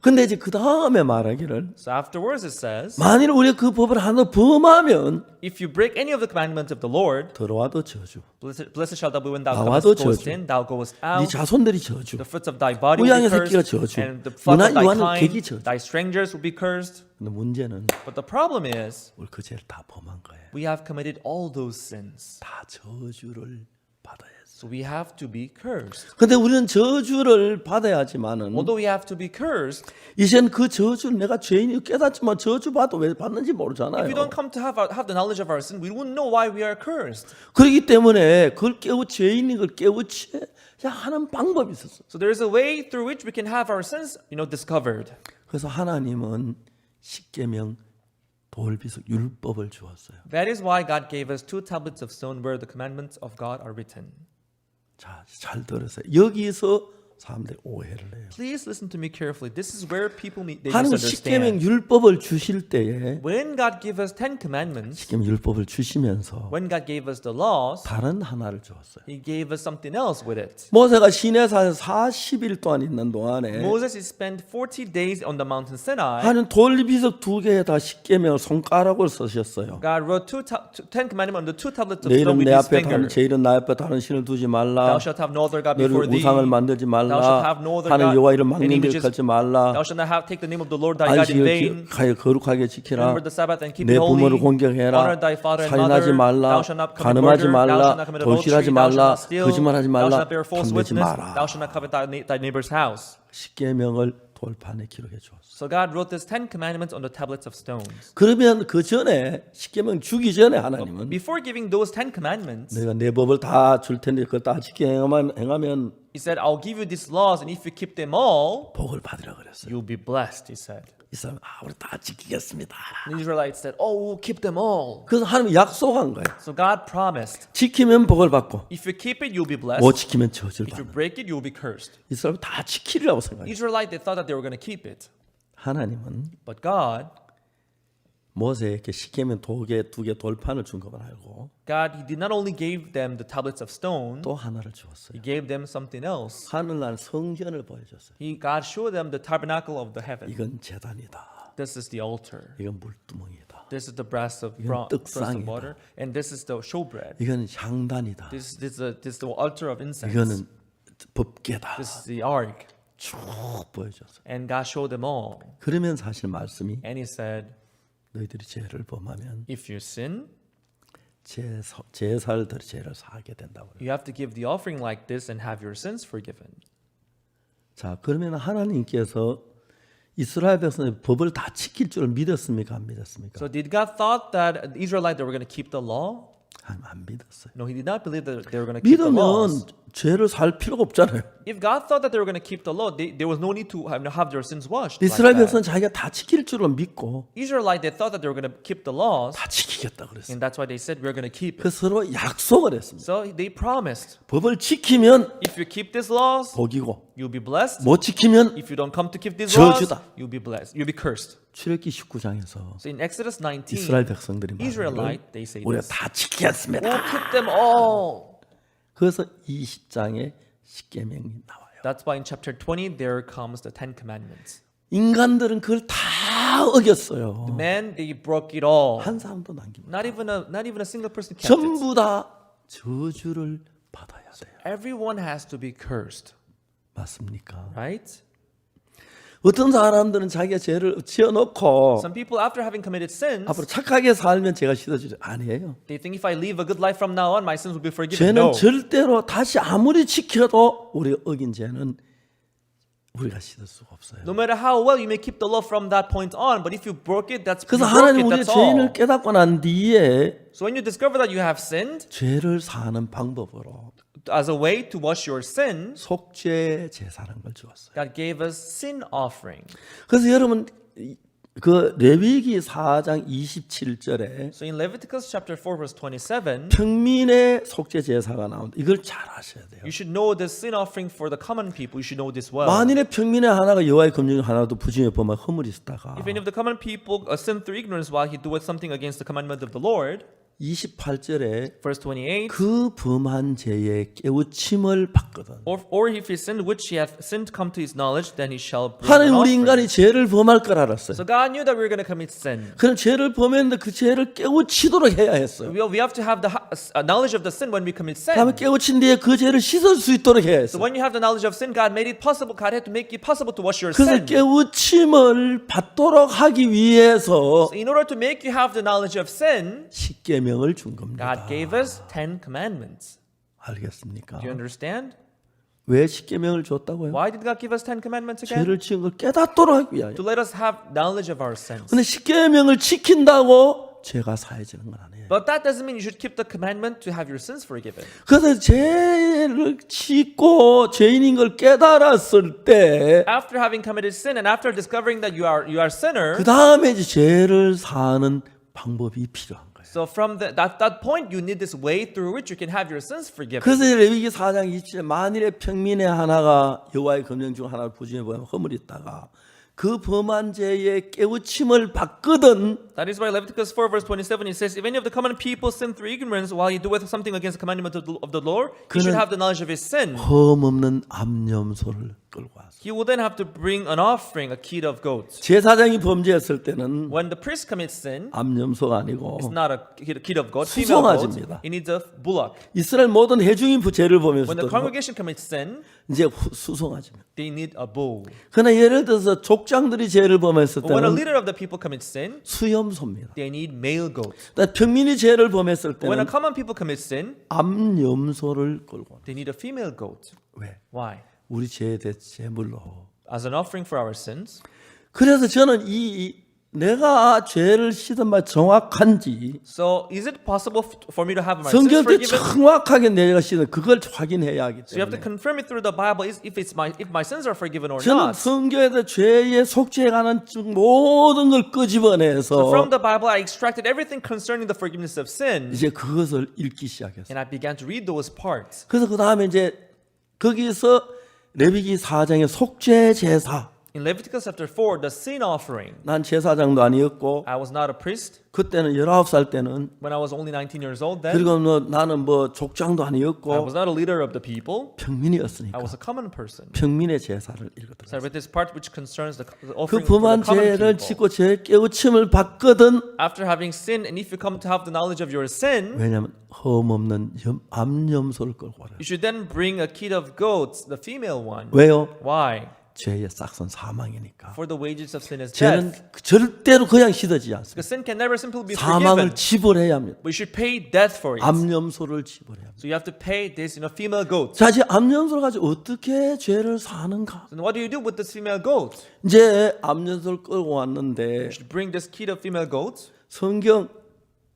Speaker 1: 근데 이제 그 다음에 말하기를
Speaker 2: So afterwards it says,
Speaker 1: 만일 우리가 그 법을 하나 범하면
Speaker 2: if you break any of the commandments of the Lord,
Speaker 1: 들어와도 저주,
Speaker 2: blessed shall thou be when thou
Speaker 1: 나와도
Speaker 2: goest
Speaker 1: 저주.
Speaker 2: in, thou goest
Speaker 1: 네
Speaker 2: out.
Speaker 1: 자손들이 저주.
Speaker 2: The fruits of thy body will
Speaker 1: 우양의
Speaker 2: be
Speaker 1: 새끼가
Speaker 2: cursed,
Speaker 1: 저주.
Speaker 2: and the flock of thy
Speaker 1: 요한은
Speaker 2: kind,
Speaker 1: 객이 저주.
Speaker 2: thy strangers will be cursed.
Speaker 1: 근데 문제는
Speaker 2: But the problem is,
Speaker 1: 우리 그 죄를 다 범한 거예요.
Speaker 2: we have committed all those sins.
Speaker 1: 다 저주를 받아야 했어.
Speaker 2: So we have to be cursed.
Speaker 1: 근데 우리는 저주를 받아야지만은
Speaker 2: Although we have to be cursed,
Speaker 1: 이젠 그 저주를 내가 죄인이 깨닫지만 저주 받도 왜 받는지 모르잖아요.
Speaker 2: if we don't come to have the knowledge of our sin, we wouldn't know why we are cursed.
Speaker 1: 그렇기 때문에 그걸 죄인인 걸 깨우쳐야 하는 방법이 있었어.
Speaker 2: So there is a way through which we can have our sins, discovered.
Speaker 1: 그래서 하나님은 십계명 돌비석 율법을 주었어요.
Speaker 2: That is why God gave us 2 tablets of stone where the commandments of God are written.
Speaker 1: 자, 잘 들으세요. 여기서 사람들이 오해를 해요.
Speaker 2: Please listen to me carefully. This is where people they
Speaker 1: 하나님
Speaker 2: misunderstand.
Speaker 1: 십계명 율법을 주실 때에
Speaker 2: When God gave us 10 commandments,
Speaker 1: 십계명 율법을 주시면서
Speaker 2: when God gave us the laws,
Speaker 1: 다른 하나를 주었어요.
Speaker 2: He gave us something else with it.
Speaker 1: 모세가 시내산에 40일 동안 있는 동안에
Speaker 2: Moses spent 40 days on the mountain Sinai.
Speaker 1: 하나님 돌비석 2개에다 십계명 손가락을 쓰셨어요.
Speaker 2: God wrote 10 commandments on the 2 tablets of
Speaker 1: 내
Speaker 2: stone
Speaker 1: 이름
Speaker 2: with
Speaker 1: 내
Speaker 2: His
Speaker 1: 앞에
Speaker 2: finger.
Speaker 1: 제 이름 나 앞에 다른 신을 두지 말라.
Speaker 2: Thou shalt have no other God
Speaker 1: 너를
Speaker 2: before thee.
Speaker 1: 우상을 만들지
Speaker 2: Thou shalt
Speaker 1: 말라.
Speaker 2: have no other
Speaker 1: 하는 여호와 이름
Speaker 2: God in
Speaker 1: 막는 데
Speaker 2: images.
Speaker 1: 걸지 말라.
Speaker 2: Thou shalt not take the name of the Lord thy God in vain.
Speaker 1: 안식을 거룩하게 지키라.
Speaker 2: Remember the Sabbath and keep
Speaker 1: 내
Speaker 2: it holy.
Speaker 1: 부모를 공경해라.
Speaker 2: Honor thy father and
Speaker 1: 살인하지
Speaker 2: mother.
Speaker 1: 말라.
Speaker 2: Thou shalt not commit
Speaker 1: 간음하지
Speaker 2: murder. Thou
Speaker 1: 말라.
Speaker 2: shalt not commit
Speaker 1: 돌실하지
Speaker 2: adultery. Thou shalt
Speaker 1: 말라.
Speaker 2: not steal.
Speaker 1: 거짓말하지
Speaker 2: Thou
Speaker 1: 말라.
Speaker 2: shalt not bear false
Speaker 1: 탐내지
Speaker 2: witness.
Speaker 1: 마라.
Speaker 2: Thou shalt not covet thy neighbor's house.
Speaker 1: 십계명을 돌판에 기록해 주었어.
Speaker 2: So God wrote this 10 commandments on the tablets of stones.
Speaker 1: 그러면 그 전에 십계명 주기 전에 하나님은
Speaker 2: Before giving those 10 commandments,
Speaker 1: 내가 내 법을 다 줄 텐데 그걸 다 지켜 행하면
Speaker 2: He said, I'll give you these laws, and if you keep them all,
Speaker 1: 복을 받으라 그랬어요.
Speaker 2: you'll be blessed, He said.
Speaker 1: 이 사람 우리 다 지키겠습니다.
Speaker 2: The Israelites said, oh, we'll keep them all.
Speaker 1: 그래서 하나님이 약속한 거예요.
Speaker 2: So God promised,
Speaker 1: 지키면 복을 받고
Speaker 2: if you keep it, you'll be blessed.
Speaker 1: 못 지키면 저주를
Speaker 2: If you
Speaker 1: 받는.
Speaker 2: break it, you'll be cursed.
Speaker 1: 이 사람 다 지키려고 생각해요.
Speaker 2: Israelites, they thought that they were going to keep it.
Speaker 1: 하나님은
Speaker 2: But God,
Speaker 1: 모세에게 십계명 두 개 돌판을 준 것만 알고
Speaker 2: God, He did not only give them the tablets of stone,
Speaker 1: 또 하나를 주었어요.
Speaker 2: He gave them something else.
Speaker 1: 하늘날 성전을 보여줬어요.
Speaker 2: God showed them the tabernacle of the heaven.
Speaker 1: 이건 재단이다.
Speaker 2: This is the altar.
Speaker 1: 이건 물두멍이다.
Speaker 2: This is the brass of
Speaker 1: 떡상이다.
Speaker 2: water, and this is the showbread.
Speaker 1: 이건 향단이다.
Speaker 2: This is the altar of incense.
Speaker 1: 이거는 법궤다.
Speaker 2: This is the ark.
Speaker 1: 쭉 보여줬어요.
Speaker 2: And God showed them all.
Speaker 1: 그러면 사실 말씀이
Speaker 2: And He said,
Speaker 1: 너희들이 죄를 범하면
Speaker 2: if you sin,
Speaker 1: 제살들 죄를 사하게 된다고.
Speaker 2: you have to give the offering like this and have your sins forgiven.
Speaker 1: 자, 그러면 하나님께서 이스라엘 백성의 법을 다 지킬 줄 믿었습니까? 안 믿었습니까?
Speaker 2: So did God thought that the Israelites they were going to keep the law?
Speaker 1: 하나님 안 믿었어요.
Speaker 2: No, He did not believe that they were going to keep the
Speaker 1: 믿으면
Speaker 2: laws.
Speaker 1: 죄를 살 필요가 없잖아요.
Speaker 2: If God thought that they were going to keep the law, there was no need to have their sins washed.
Speaker 1: 이스라엘
Speaker 2: Like
Speaker 1: 백성은
Speaker 2: that.
Speaker 1: 자기가 다 지킬 줄로 믿고
Speaker 2: Israelites they thought that they were going to keep the laws,
Speaker 1: 다 지키겠다 그랬어요.
Speaker 2: and that's why they said we're going to keep it.
Speaker 1: 그 서로 약속을 했습니다.
Speaker 2: So they promised,
Speaker 1: 법을 지키면
Speaker 2: if you keep these laws,
Speaker 1: 복이고
Speaker 2: you'll be blessed.
Speaker 1: 못 지키면
Speaker 2: If you don't come to keep these laws,
Speaker 1: 저주다.
Speaker 2: you'll be blessed. You'll be cursed.
Speaker 1: 출애굽기 19장에서
Speaker 2: So in Exodus 19,
Speaker 1: 이스라엘 백성들이 말하는
Speaker 2: Israelite they say
Speaker 1: 우리가
Speaker 2: this.
Speaker 1: 다 지키겠습니다.
Speaker 2: We'll keep them all.
Speaker 1: 그래서 20장에 십계명이 나와요.
Speaker 2: That's why in chapter 20 there comes the 10 commandments.
Speaker 1: 인간들은 그걸 다 어겼어요.
Speaker 2: Men they broke it all.
Speaker 1: 한 사람도 남깁니다.
Speaker 2: Not even a single person kept it.
Speaker 1: 전부 다 저주를 받아야 돼요.
Speaker 2: Everyone has to be cursed,
Speaker 1: 맞습니까?
Speaker 2: right?
Speaker 1: 어떤 사람들은 자기가 죄를 지어놓고
Speaker 2: Some people after having committed sins,
Speaker 1: 앞으로 착하게 살면 죄가 씻어지죠. 아니에요.
Speaker 2: they think if I live a good life from now on, my sins will be forgiven.
Speaker 1: 죄는
Speaker 2: No.
Speaker 1: 절대로 다시 아무리 지켜도 우리가 어긴 죄는 우리가 씻을 수가 없어요.
Speaker 2: No matter how well you may keep the law from that point on, but if you broke it, that's you
Speaker 1: 그래서
Speaker 2: broke
Speaker 1: 하나님
Speaker 2: it.
Speaker 1: 우리의
Speaker 2: That's
Speaker 1: 죄인을
Speaker 2: all.
Speaker 1: 깨닫고 난 뒤에
Speaker 2: So when you discover that you have sinned,
Speaker 1: 죄를 사하는 방법으로
Speaker 2: as a way to wash your sin,
Speaker 1: 속죄 제사라는 걸 주었어요.
Speaker 2: God gave us sin offering.
Speaker 1: 그래서 여러분 그 레위기 4장 27절에
Speaker 2: So in Leviticus chapter 4 verse 27,
Speaker 1: 평민의 속죄 제사가 나온다. 이걸 잘 아셔야 돼요.
Speaker 2: you should know this sin offering for the common people. You should know this well.
Speaker 1: 만일에 평민의 하나가 여호와의 검령 중 하나도 부정해 보면 허물이 있다가
Speaker 2: If any of the common people sin through ignorance while he doeth something against the commandment of the Lord,
Speaker 1: 28절에
Speaker 2: verse 28,
Speaker 1: 그 범한 죄에 깨우침을 받거든.
Speaker 2: or if he sinned which he hath sinned come to his knowledge, then he shall bring
Speaker 1: 하나님
Speaker 2: an
Speaker 1: 우리
Speaker 2: offering.
Speaker 1: 인간이 죄를 범할 걸 알았어요.
Speaker 2: So God knew that we were going to commit sin.
Speaker 1: 그럼 죄를 범했는데 그 죄를 깨우치도록 해야 했어요.
Speaker 2: We have to have the knowledge of the sin when we commit
Speaker 1: 다음에
Speaker 2: sin.
Speaker 1: 깨우친 뒤에 그 죄를 씻을 수 있도록 해야
Speaker 2: So
Speaker 1: 했어요.
Speaker 2: when you have the knowledge of sin, God made it possible. God had to make it possible to wash your
Speaker 1: 그래서
Speaker 2: sin.
Speaker 1: 깨우침을 받도록 하기 위해서
Speaker 2: So in order to make you have the knowledge of sin,
Speaker 1: 십계명을 준 겁니다.
Speaker 2: God gave us 10 commandments.
Speaker 1: 알겠습니까?
Speaker 2: Do you understand?
Speaker 1: 왜 십계명을 줬다고요?
Speaker 2: Why did God give us 10 commandments again?
Speaker 1: 죄를 지은 걸 깨닫도록 하기 위하여.
Speaker 2: To let us have knowledge of our sins.
Speaker 1: 근데 십계명을 지킨다고 죄가 사해지는 건 아니에요.
Speaker 2: But that doesn't mean you should keep the commandment to have your sins forgiven.
Speaker 1: 그래서 죄를 짓고 죄인인 걸 깨달았을 때
Speaker 2: After having committed sin and after discovering that you are sinner,
Speaker 1: 그 다음에 이제 죄를 사는 방법이 필요한 거예요.
Speaker 2: so from that point you need this way through which you can have your sins forgiven.
Speaker 1: 그래서 레위기 4장 27절 만일에 평민의 하나가 여호와의 검령 중 하나를 부정해 보면 허물이 있다가 그 범한 죄에 깨우침을 받거든
Speaker 2: That is why Leviticus 4 verse 27 it says, if any of the common people sin through ignorance while he doeth something against the commandment of the Lord, he should have the knowledge of his sin.
Speaker 1: 흠없는 암염소를 끌고 와서
Speaker 2: He will then have to bring an offering, a kid of goats.
Speaker 1: 제사장이 범죄했을 때는
Speaker 2: When the priest commits sin,
Speaker 1: 암염소가 아니고
Speaker 2: it's not a kid of goat, female goat.
Speaker 1: 수송아지입니다.
Speaker 2: It needs a bullock.
Speaker 1: 이스라엘 모든 회중이 죄를 범했을
Speaker 2: When the
Speaker 1: 때
Speaker 2: congregation commits sin,
Speaker 1: 이제 수송아지입니다.
Speaker 2: they need a bull.
Speaker 1: 그러나 예를 들어서 족장들이 죄를 범했을
Speaker 2: But when a
Speaker 1: 때는
Speaker 2: leader of the people commits sin,
Speaker 1: 수염소입니다.
Speaker 2: they need male goats.
Speaker 1: 그러니까 평민이 죄를 범했을
Speaker 2: When a
Speaker 1: 때는
Speaker 2: common people commit sin,
Speaker 1: 암염소를 끌고 온다.
Speaker 2: they need a female goat.
Speaker 1: 왜?
Speaker 2: Why?
Speaker 1: 우리 죄에 대해 제물로
Speaker 2: as an offering for our sins.
Speaker 1: 그래서 저는 내가 죄를 씻은 바 정확한지
Speaker 2: So is it possible for me to have my sins
Speaker 1: 성경 때
Speaker 2: forgiven?
Speaker 1: 정확하게 내가 씻은 그걸 확인해야 하기
Speaker 2: So you have to
Speaker 1: 때문에
Speaker 2: confirm it through the Bible if my sins are forgiven or
Speaker 1: 저는
Speaker 2: not.
Speaker 1: 성경에서 죄의 속죄에 관한 모든 걸
Speaker 2: So
Speaker 1: 끄집어내서
Speaker 2: from the Bible, I extracted everything concerning the forgiveness of sin,
Speaker 1: 이제 그것을 읽기 시작했어요.
Speaker 2: and I began to read those parts.
Speaker 1: 그래서 그 다음에 이제 거기서 레위기 4장의 속죄 제사.
Speaker 2: In Leviticus chapter 4, the sin offering.
Speaker 1: 난 제사장도 아니었고
Speaker 2: I was not a priest
Speaker 1: 그때는 19살 때는
Speaker 2: when I was only 19 years old then.
Speaker 1: 그리고 나는 뭐 족장도
Speaker 2: I
Speaker 1: 아니었고
Speaker 2: was not a leader of the people. I
Speaker 1: 평민이었으니까
Speaker 2: was a common person.
Speaker 1: 평민의 제사를
Speaker 2: So
Speaker 1: 읽었더라고요.
Speaker 2: I read this part which concerns the
Speaker 1: 그
Speaker 2: offering for
Speaker 1: 범한
Speaker 2: the common
Speaker 1: 죄를
Speaker 2: people.
Speaker 1: 짓고 죄 깨우침을 받거든.
Speaker 2: After having sinned, and if you come to have the knowledge of your sin,
Speaker 1: 왜냐하면 흠없는 암염소를 끌고 와라.
Speaker 2: you should then bring a kid of goats, the female one.
Speaker 1: 왜요?
Speaker 2: Why?
Speaker 1: 죄의 싹은 사망이니까.
Speaker 2: For the wages of sin is
Speaker 1: 죄는
Speaker 2: death.
Speaker 1: 절대로 그냥 씻어지지 않습니다.
Speaker 2: Because sin can never simply be
Speaker 1: 사망을
Speaker 2: forgiven.
Speaker 1: 지불해야 합니다.
Speaker 2: But you should pay death for it.
Speaker 1: 암염소를 지불해야 합니다.
Speaker 2: So you have to pay this, female goat.
Speaker 1: 자, 이제 암염소를 가지고 어떻게 죄를 사는가?
Speaker 2: And what do you do with this female goat?
Speaker 1: 이제 암염소를 끌고 왔는데
Speaker 2: You should bring this kid of female goats.
Speaker 1: 성경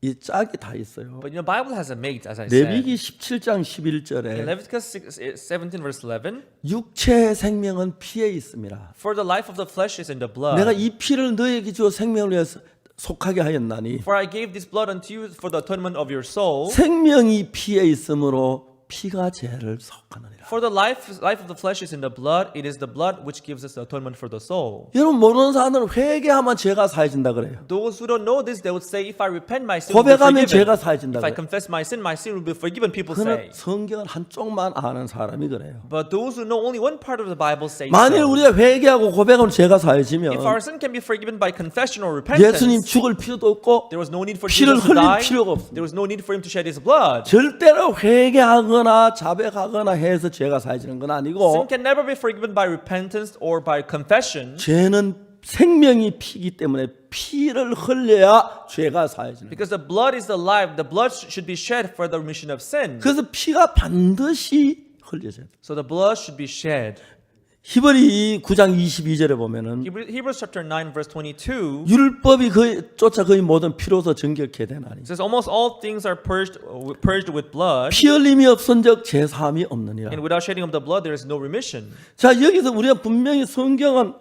Speaker 1: 이 짝이 다 있어요.
Speaker 2: But the Bible has a mate, as I said.
Speaker 1: 레위기 17장
Speaker 2: In
Speaker 1: 11절에
Speaker 2: Leviticus 17 verse 11,
Speaker 1: 육체의 생명은 피에 있습니다.
Speaker 2: for the life of the flesh is in the blood.
Speaker 1: 내가 이 피를 너에게 주어 생명을 위해서 속하게 하였나니
Speaker 2: For I gave this blood unto you for the atonement of your soul.
Speaker 1: 생명이 피에 있으므로 피가 죄를 속하느니라.
Speaker 2: For the life of the flesh is in the blood. It is the blood which gives us the atonement for the soul.
Speaker 1: 여러분 모르는 사람들은 회개하면 죄가 사해진다 그래요.
Speaker 2: Those who don't know this, they would say, if I repent, my sin will be
Speaker 1: 고백하면
Speaker 2: forgiven.
Speaker 1: 죄가 사해진다
Speaker 2: If I
Speaker 1: 그래요.
Speaker 2: confess my sin will be forgiven, people
Speaker 1: 그러나
Speaker 2: say.
Speaker 1: 성경은 한쪽만 아는 사람이 그래요.
Speaker 2: But those who know only one part of the Bible say
Speaker 1: 만일
Speaker 2: so.
Speaker 1: 우리가 회개하고 고백하면 죄가 사해지면
Speaker 2: If our sin can be forgiven by confession or repentance,
Speaker 1: 예수님 죽을 필요도 없고
Speaker 2: there was no need for
Speaker 1: 피를
Speaker 2: Jesus to
Speaker 1: 흘릴
Speaker 2: die.
Speaker 1: 필요가 없습니다.
Speaker 2: There was no need for him to shed his blood.
Speaker 1: 절대로 회개하거나 자백하거나 해서 죄가 사해지는 건
Speaker 2: Sin
Speaker 1: 아니고
Speaker 2: can never be forgiven by repentance or by confession,
Speaker 1: 죄는 생명이 피기 때문에 피를 흘려야 죄가 사해지는 거예요.
Speaker 2: because the blood is the life. The blood should be shed for the remission of sin.
Speaker 1: 그래서 피가 반드시 흘려져야 돼요.
Speaker 2: So the blood should be shed.
Speaker 1: 히브리 9장 22절에 보면은
Speaker 2: Hebrews chapter 9 verse 22
Speaker 1: 율법이 쫓아 거의 모든 피로서 정결케 되나니
Speaker 2: says almost all things are purged with blood,
Speaker 1: 피 흘림이 없은즉 제사함이 없느니라.
Speaker 2: and without shedding of the blood there is no remission.
Speaker 1: 자, 여기서 우리가 분명히 성경은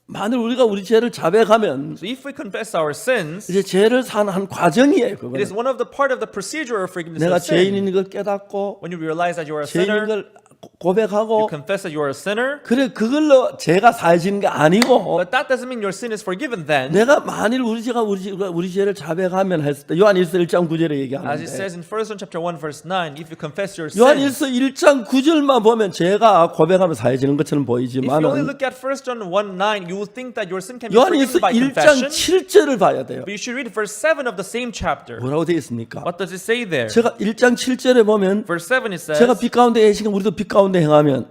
Speaker 1: 만일 우리가 우리 죄를 자백하면
Speaker 2: So if we confess our sins,
Speaker 1: 이제 죄를 사는 한 과정이에요.
Speaker 2: it is
Speaker 1: 그거는
Speaker 2: one of the part of the procedure of forgiveness
Speaker 1: 내가
Speaker 2: of sin.
Speaker 1: 죄인인 걸 깨닫고
Speaker 2: When you realize that you are a
Speaker 1: 죄인인
Speaker 2: sinner,
Speaker 1: 걸 고백하고
Speaker 2: you confess that you are a sinner,
Speaker 1: 그래 그걸로 죄가 사해지는 게 아니고
Speaker 2: but that doesn't mean your sin is forgiven then.
Speaker 1: 내가 만일 우리 죄를 자백하면 했을 때 요한일서 1장 9절에
Speaker 2: As it
Speaker 1: 얘기하는데
Speaker 2: says in 1 John chapter 1 verse 9, if you confess your sin,
Speaker 1: 요한일서 1장 9절만 보면 죄가 고백하면 사해지는 것처럼
Speaker 2: if you only
Speaker 1: 보이지만은
Speaker 2: look at 1 John 1 9, you will think that your sin can be forgiven
Speaker 1: 요한일서
Speaker 2: by
Speaker 1: 1장
Speaker 2: confession.
Speaker 1: 7절을 봐야 돼요.
Speaker 2: But you should read verse 7 of the same chapter.
Speaker 1: 뭐라고 되어 있습니까?
Speaker 2: What does it say there?
Speaker 1: 제가 1장 7절에 보면
Speaker 2: Verse 7 it says,
Speaker 1: 제가 빛 가운데 계시면 우리도 빛 가운데 행하면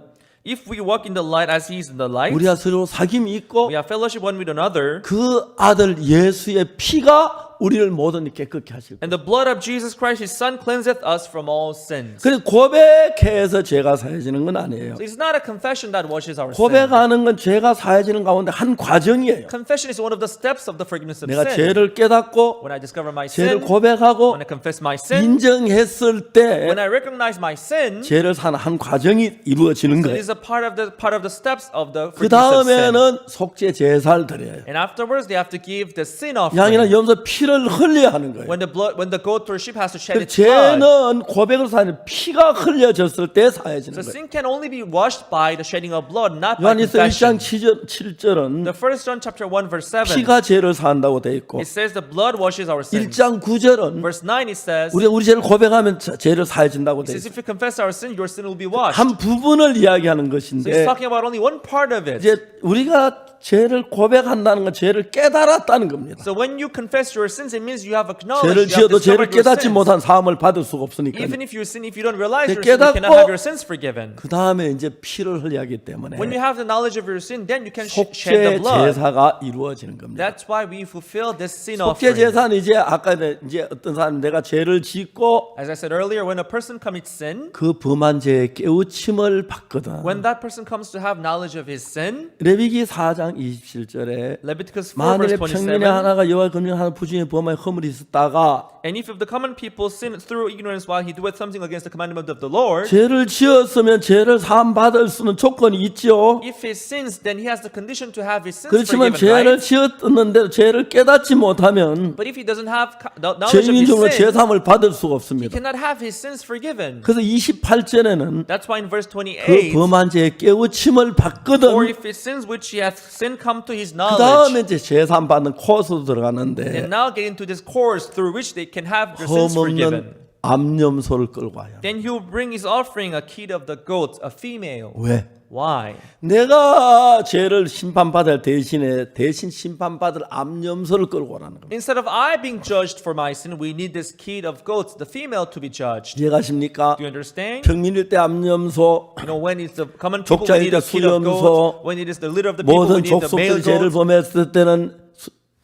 Speaker 2: if we walk in the light as he is in the light,
Speaker 1: 우리가 서로 사귐이 있고
Speaker 2: we have fellowship one with another,
Speaker 1: 그 아들 예수의 피가 우리를 모든 깨끗게 하실 거예요.
Speaker 2: and the blood of Jesus Christ his son cleanseth us from all sins.
Speaker 1: 그래서 고백해서 죄가 사해지는 건 아니에요.
Speaker 2: So it's not a confession that washes our sin.
Speaker 1: 고백하는 건 죄가 사해지는 가운데 한 과정이에요.
Speaker 2: Confession is one of the steps of the forgiveness of
Speaker 1: 내가
Speaker 2: sin.
Speaker 1: 죄를 깨닫고
Speaker 2: When I discover my
Speaker 1: 죄를
Speaker 2: sin,
Speaker 1: 고백하고
Speaker 2: when I confess my sin,
Speaker 1: 인정했을 때
Speaker 2: when I recognize my sin,
Speaker 1: 죄를 사는 한 과정이 이루어지는
Speaker 2: so
Speaker 1: 거예요.
Speaker 2: it is a part of the steps of the
Speaker 1: 그
Speaker 2: forgiveness of sin.
Speaker 1: 다음에는 속죄 제사를 드려요.
Speaker 2: And afterwards they have to give the sin
Speaker 1: 양이나
Speaker 2: offering.
Speaker 1: 염소 피를 흘려야 하는 거예요.
Speaker 2: When the goat or sheep has to shed
Speaker 1: 그
Speaker 2: its blood.
Speaker 1: 죄는 고백으로 사는 피가 흘려졌을 때 사해지는
Speaker 2: So
Speaker 1: 거예요.
Speaker 2: sin can only be washed by the shedding of blood, not by
Speaker 1: 요한일서 1장
Speaker 2: confession.
Speaker 1: 7절은
Speaker 2: The 1 John chapter 1 verse 7,
Speaker 1: 피가 죄를 사한다고 돼 있고
Speaker 2: it says the blood washes our sins.
Speaker 1: 1장 9절은
Speaker 2: Verse 9 it says,
Speaker 1: 우리 죄를 고백하면 죄를 사해진다고 돼
Speaker 2: it says
Speaker 1: 있어요.
Speaker 2: if you confess our sin, your sin will be washed.
Speaker 1: 한 부분을 이야기하는
Speaker 2: So he's
Speaker 1: 것인데
Speaker 2: talking about only one part of it.
Speaker 1: 이제 우리가 죄를 고백한다는 건 죄를 깨달았다는 겁니다.
Speaker 2: So when you confess your sins, it means you have
Speaker 1: 죄를
Speaker 2: acknowledged, you have
Speaker 1: 지어도 죄를
Speaker 2: discovered your
Speaker 1: 깨닫지
Speaker 2: sins.
Speaker 1: 못한 사함을 받을 수가 없으니까.
Speaker 2: Even if you sin, if you don't realize your sin, you
Speaker 1: 깨닫고
Speaker 2: cannot have your sins forgiven.
Speaker 1: 그 다음에 이제 피를 흘려야기 때문에
Speaker 2: When you have the knowledge of your sin, then you can shed
Speaker 1: 속죄
Speaker 2: the blood.
Speaker 1: 제사가 이루어지는 겁니다.
Speaker 2: That's why we fulfill this sin
Speaker 1: 속죄
Speaker 2: offering.
Speaker 1: 제사는 이제 아까 이제 어떤 사람 내가 죄를 짓고
Speaker 2: As I said earlier, when a person commits sin,
Speaker 1: 그 범한 죄의 깨우침을 받거든.
Speaker 2: when that person comes to have knowledge of his sin,
Speaker 1: 레위기 4장 27절에
Speaker 2: Leviticus 4 verse
Speaker 1: 만일에
Speaker 2: 27,
Speaker 1: 평민의 하나가 여호와의 검령하는 부중에 범하여 허물이 있었다가
Speaker 2: and if the common people sin through ignorance while he doeth something against the commandment of the Lord,
Speaker 1: 죄를 지었으면 죄를 사함 받을 수는 조건이 있지요.
Speaker 2: if he sins, then he has the condition to have his sins
Speaker 1: 그렇지만 죄를
Speaker 2: forgiven, right?
Speaker 1: 지었는데 죄를 깨닫지 못하면
Speaker 2: But if he doesn't have knowledge of his
Speaker 1: 죄인적으로
Speaker 2: sin,
Speaker 1: 죄사함을 받을 수가
Speaker 2: he
Speaker 1: 없습니다.
Speaker 2: cannot have his sins forgiven.
Speaker 1: 그래서 28절에는
Speaker 2: That's why in verse
Speaker 1: 그
Speaker 2: 28,
Speaker 1: 범한 죄의 깨우침을 받거든.
Speaker 2: or if his sins which he hath sinned come to his
Speaker 1: 그 다음에
Speaker 2: knowledge,
Speaker 1: 이제 죄사함 받는 코스로
Speaker 2: and
Speaker 1: 들어가는데
Speaker 2: now get into this course through which they can have their sins forgiven.
Speaker 1: 흠없는 암염소를 끌고 와요.
Speaker 2: Then he will bring his offering, a kid of the goat, a female.
Speaker 1: 왜?
Speaker 2: Why?
Speaker 1: 내가 죄를 심판받을 대신 심판받을 암염소를 끌고 오라는 겁니다.
Speaker 2: Instead of I being judged for my sin, we need this kid of goats, the female, to be judged.
Speaker 1: 이해가십니까?
Speaker 2: Do you understand?
Speaker 1: 평민일 때 암염소,
Speaker 2: You know, when it's the common people, we
Speaker 1: 족장일
Speaker 2: need
Speaker 1: 때
Speaker 2: a kid of
Speaker 1: 수염소,
Speaker 2: goats. When it is the leader of the people, we
Speaker 1: 모든
Speaker 2: need the male
Speaker 1: 족속들이 죄를
Speaker 2: goat.
Speaker 1: 범했을 때는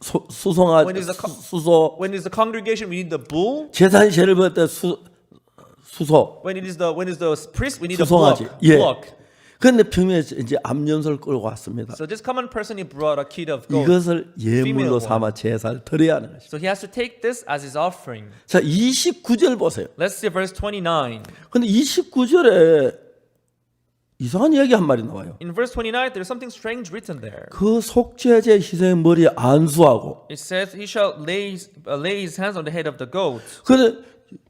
Speaker 1: 수송아
Speaker 2: When is the
Speaker 1: 수소,
Speaker 2: when it's the congregation, we need the bull.
Speaker 1: 제사장이 죄를 범할 때 수소.
Speaker 2: When it is the priest, we need a
Speaker 1: 수송아지.
Speaker 2: block.
Speaker 1: 예.
Speaker 2: block.
Speaker 1: 그런데 평민에 이제 암염소를 끌고 왔습니다.
Speaker 2: So this common person, he brought a kid of goat.
Speaker 1: 이것을
Speaker 2: female
Speaker 1: 예물로
Speaker 2: one.
Speaker 1: 삼아 제사를 드려야 하는 것입니다.
Speaker 2: So he has to take this as his offering.
Speaker 1: 자, 29절 보세요.
Speaker 2: Let's see verse 29.
Speaker 1: 근데 29절에 이상한 이야기 한 말이 나와요.
Speaker 2: In verse 29, there's something strange written there.
Speaker 1: 그 속죄제 희생 머리에 안수하고.
Speaker 2: It says, he shall lay his hands on the head of the goat.
Speaker 1: 근데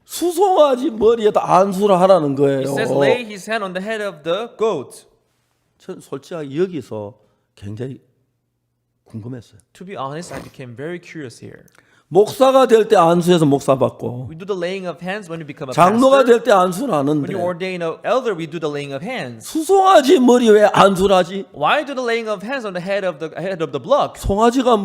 Speaker 1: 수송아지 머리에다 안수를 하라는 거예요.
Speaker 2: It says, lay his hand on the head of the goat.
Speaker 1: 저는 솔직하게 여기서 굉장히 궁금했어요.
Speaker 2: To be honest, I became very curious here.
Speaker 1: 목사가 될 때 안수해서 목사 받고,
Speaker 2: We do the laying of hands when you become a
Speaker 1: 장로가
Speaker 2: pastor.
Speaker 1: 될 때 안수를
Speaker 2: When
Speaker 1: 하는데
Speaker 2: you ordain an elder, we do the laying of hands.
Speaker 1: 수송아지 머리 왜 안수를 하지?
Speaker 2: Why do the laying of hands on the head of the block?
Speaker 1: 송아지가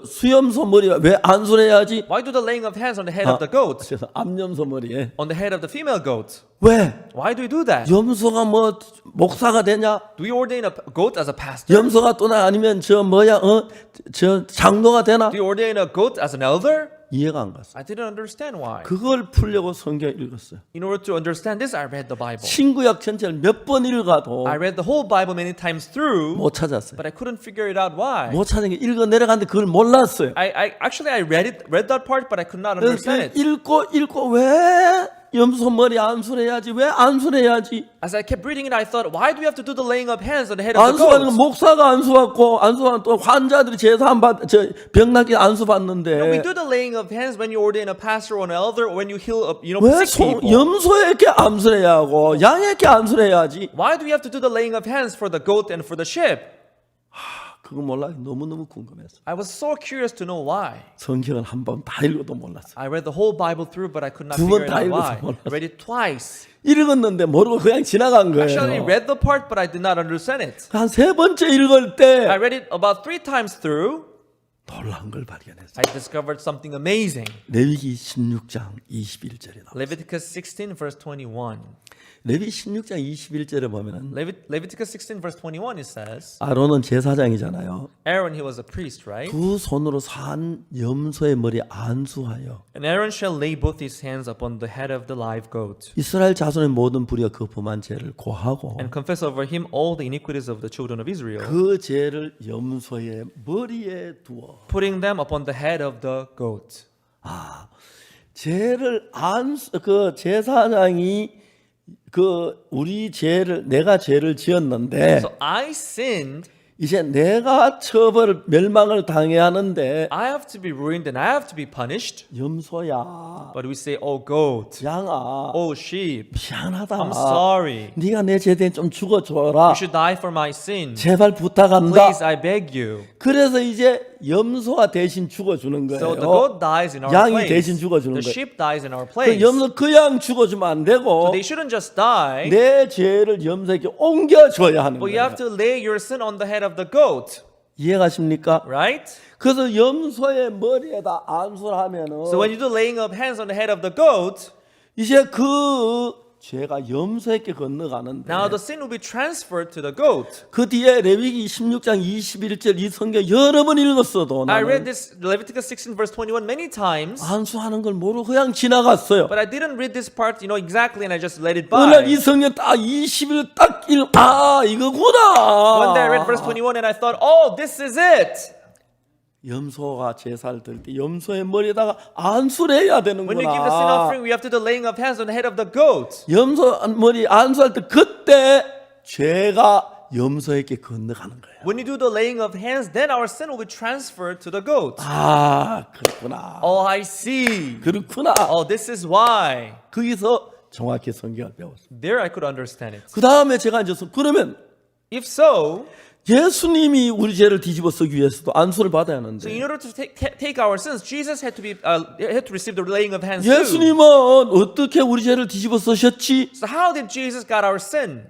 Speaker 1: 수염소 머리에 왜 안수를 해야지?
Speaker 2: Why do the laying of hands on the head of the goat?
Speaker 1: 그래서 암염소 머리에
Speaker 2: On the head of the female goat?
Speaker 1: 왜?
Speaker 2: Why do we do that?
Speaker 1: 염소가 뭐 목사가 되냐?
Speaker 2: Do we ordain a goat as a pastor?
Speaker 1: 염소가 또나 아니면 저 장로가 되나?
Speaker 2: Do you ordain a goat as an elder?
Speaker 1: 이해가 안 갔어요.
Speaker 2: I didn't understand why.
Speaker 1: 그걸 풀려고 성경 읽었어요.
Speaker 2: In order to understand this, I read the Bible.
Speaker 1: 신구약 전체를 몇 번 읽어도
Speaker 2: I read the whole Bible many times through,
Speaker 1: 못 찾았어요.
Speaker 2: but I couldn't figure it out why.
Speaker 1: 못 찾은 게 읽어 내려갔는데 그걸 몰랐어요.
Speaker 2: I read that part, but I could not
Speaker 1: 그래서
Speaker 2: understand it.
Speaker 1: 읽고 왜 염소 머리 안수를 해야지? 왜 안수를 해야지?
Speaker 2: As I kept reading it, I thought, why do we have to do the laying of hands on the head of the
Speaker 1: 안수하는 건
Speaker 2: goat?
Speaker 1: 목사가 안수받고 안수하는 또 환자들이 제사 병나게 안수
Speaker 2: We
Speaker 1: 받는데
Speaker 2: do the laying of hands when you ordain a pastor or an elder, or when you heal,
Speaker 1: 왜
Speaker 2: sick people.
Speaker 1: 염소에게 안수를 해야 하고 양에게 안수를 해야지?
Speaker 2: Why do we have to do the laying of hands for the goat and for the sheep?
Speaker 1: 그거 몰라 너무너무 궁금했어.
Speaker 2: I was so curious to know why.
Speaker 1: 성경을 한 번 다 읽어도 몰랐어.
Speaker 2: I read the whole Bible through, but I could not
Speaker 1: 두 번
Speaker 2: figure it
Speaker 1: 다
Speaker 2: out
Speaker 1: 읽어서
Speaker 2: why.
Speaker 1: 몰랐어.
Speaker 2: I read it twice.
Speaker 1: 읽었는데 모르고 그냥 지나간
Speaker 2: Actually, I
Speaker 1: 거예요.
Speaker 2: read the part, but I did not understand it.
Speaker 1: 한 세 번째 읽을
Speaker 2: I
Speaker 1: 때
Speaker 2: read it about 3 times through.
Speaker 1: 놀라운 걸 발견했어요.
Speaker 2: I discovered something amazing.
Speaker 1: 레위기 16장 21절에 나와.
Speaker 2: Leviticus 16, verse 21.
Speaker 1: 레위 16장 21절에 보면은
Speaker 2: Leviticus 16, verse 21, it says,
Speaker 1: 아론은 제사장이잖아요.
Speaker 2: Aaron, he was a priest, right?
Speaker 1: 두 손으로 산 염소의 머리에 안수하여
Speaker 2: And Aaron shall lay both his hands upon the head of the live goat,
Speaker 1: 이스라엘 자손의 모든 불의와 그 범한 죄를 고하고
Speaker 2: and confess over him all the iniquities of the children of Israel,
Speaker 1: 그 죄를 염소의 머리에 두어.
Speaker 2: putting them upon the head of the goat.
Speaker 1: 죄를 그 제사장이 우리 죄를 내가 죄를 지었는데
Speaker 2: So I sinned,
Speaker 1: 이제 내가 처벌을 멸망을 당해야 하는데
Speaker 2: I have to be ruined, and I have to be punished.
Speaker 1: 염소야
Speaker 2: But we say, oh goat,
Speaker 1: 양아
Speaker 2: oh sheep,
Speaker 1: 미안하다.
Speaker 2: I'm sorry.
Speaker 1: 네가 내 죄 대신 좀 죽어줘라.
Speaker 2: You should die for my sin.
Speaker 1: 제발 부탁한다.
Speaker 2: Please, I beg you.
Speaker 1: 그래서 이제 염소가 대신 죽어주는 거예요.
Speaker 2: So the goat dies in our
Speaker 1: 양이
Speaker 2: place.
Speaker 1: 대신 죽어주는
Speaker 2: The
Speaker 1: 거예요.
Speaker 2: sheep dies in our
Speaker 1: 그
Speaker 2: place.
Speaker 1: 염소 그 양 죽어주면 안
Speaker 2: So
Speaker 1: 되고
Speaker 2: they shouldn't just die,
Speaker 1: 내 죄를 염소에게 옮겨줘야 하는
Speaker 2: but you
Speaker 1: 거예요.
Speaker 2: have to lay your sin on the head of the goat,
Speaker 1: 이해가십니까?
Speaker 2: right?
Speaker 1: 그래서 염소의 머리에다 안수를 하면은
Speaker 2: So when you do laying of hands on the head of the goat,
Speaker 1: 이제 그 죄가 염소에게 건너가는데
Speaker 2: now the sin will be transferred to the goat.
Speaker 1: 그 뒤에 레위기 16장 21절 이 성경 여러 번 읽었어도
Speaker 2: I read
Speaker 1: 나는
Speaker 2: this Leviticus 16 verse 21 many times,
Speaker 1: 안수하는 걸 모르고 그냥 지나갔어요.
Speaker 2: but I didn't read this part, exactly, and I just let it
Speaker 1: 어느 날 이
Speaker 2: by.
Speaker 1: 성경 딱 20일 딱 이거구나.
Speaker 2: One day I read verse 21 and I thought, oh, this is it.
Speaker 1: 염소가 제사를 드릴 때 염소의 머리에다가 안수를 해야
Speaker 2: When you give the sin
Speaker 1: 되는구나.
Speaker 2: offering, we have to do the laying of hands on the head of the goat.
Speaker 1: 염소 머리 안수할 때 그때 죄가 염소에게 건너가는 거예요.
Speaker 2: When you do the laying of hands, then our sin will be transferred to the goat.
Speaker 1: 아, 그렇구나.
Speaker 2: Oh, I see.
Speaker 1: 그렇구나.
Speaker 2: Oh, this is why.
Speaker 1: 거기서 정확히 성경을 배웠어요.
Speaker 2: There I could understand it.
Speaker 1: 그 다음에 제가 이제 그러면
Speaker 2: If so,
Speaker 1: 예수님이 우리 죄를 뒤집어 쓰기 위해서도 안수를 받아야
Speaker 2: so
Speaker 1: 하는데
Speaker 2: in order to take our sins, Jesus had to receive the laying of hands too.
Speaker 1: 예수님은 어떻게 우리 죄를 뒤집어 쓰셨지?
Speaker 2: So how did Jesus got our sin?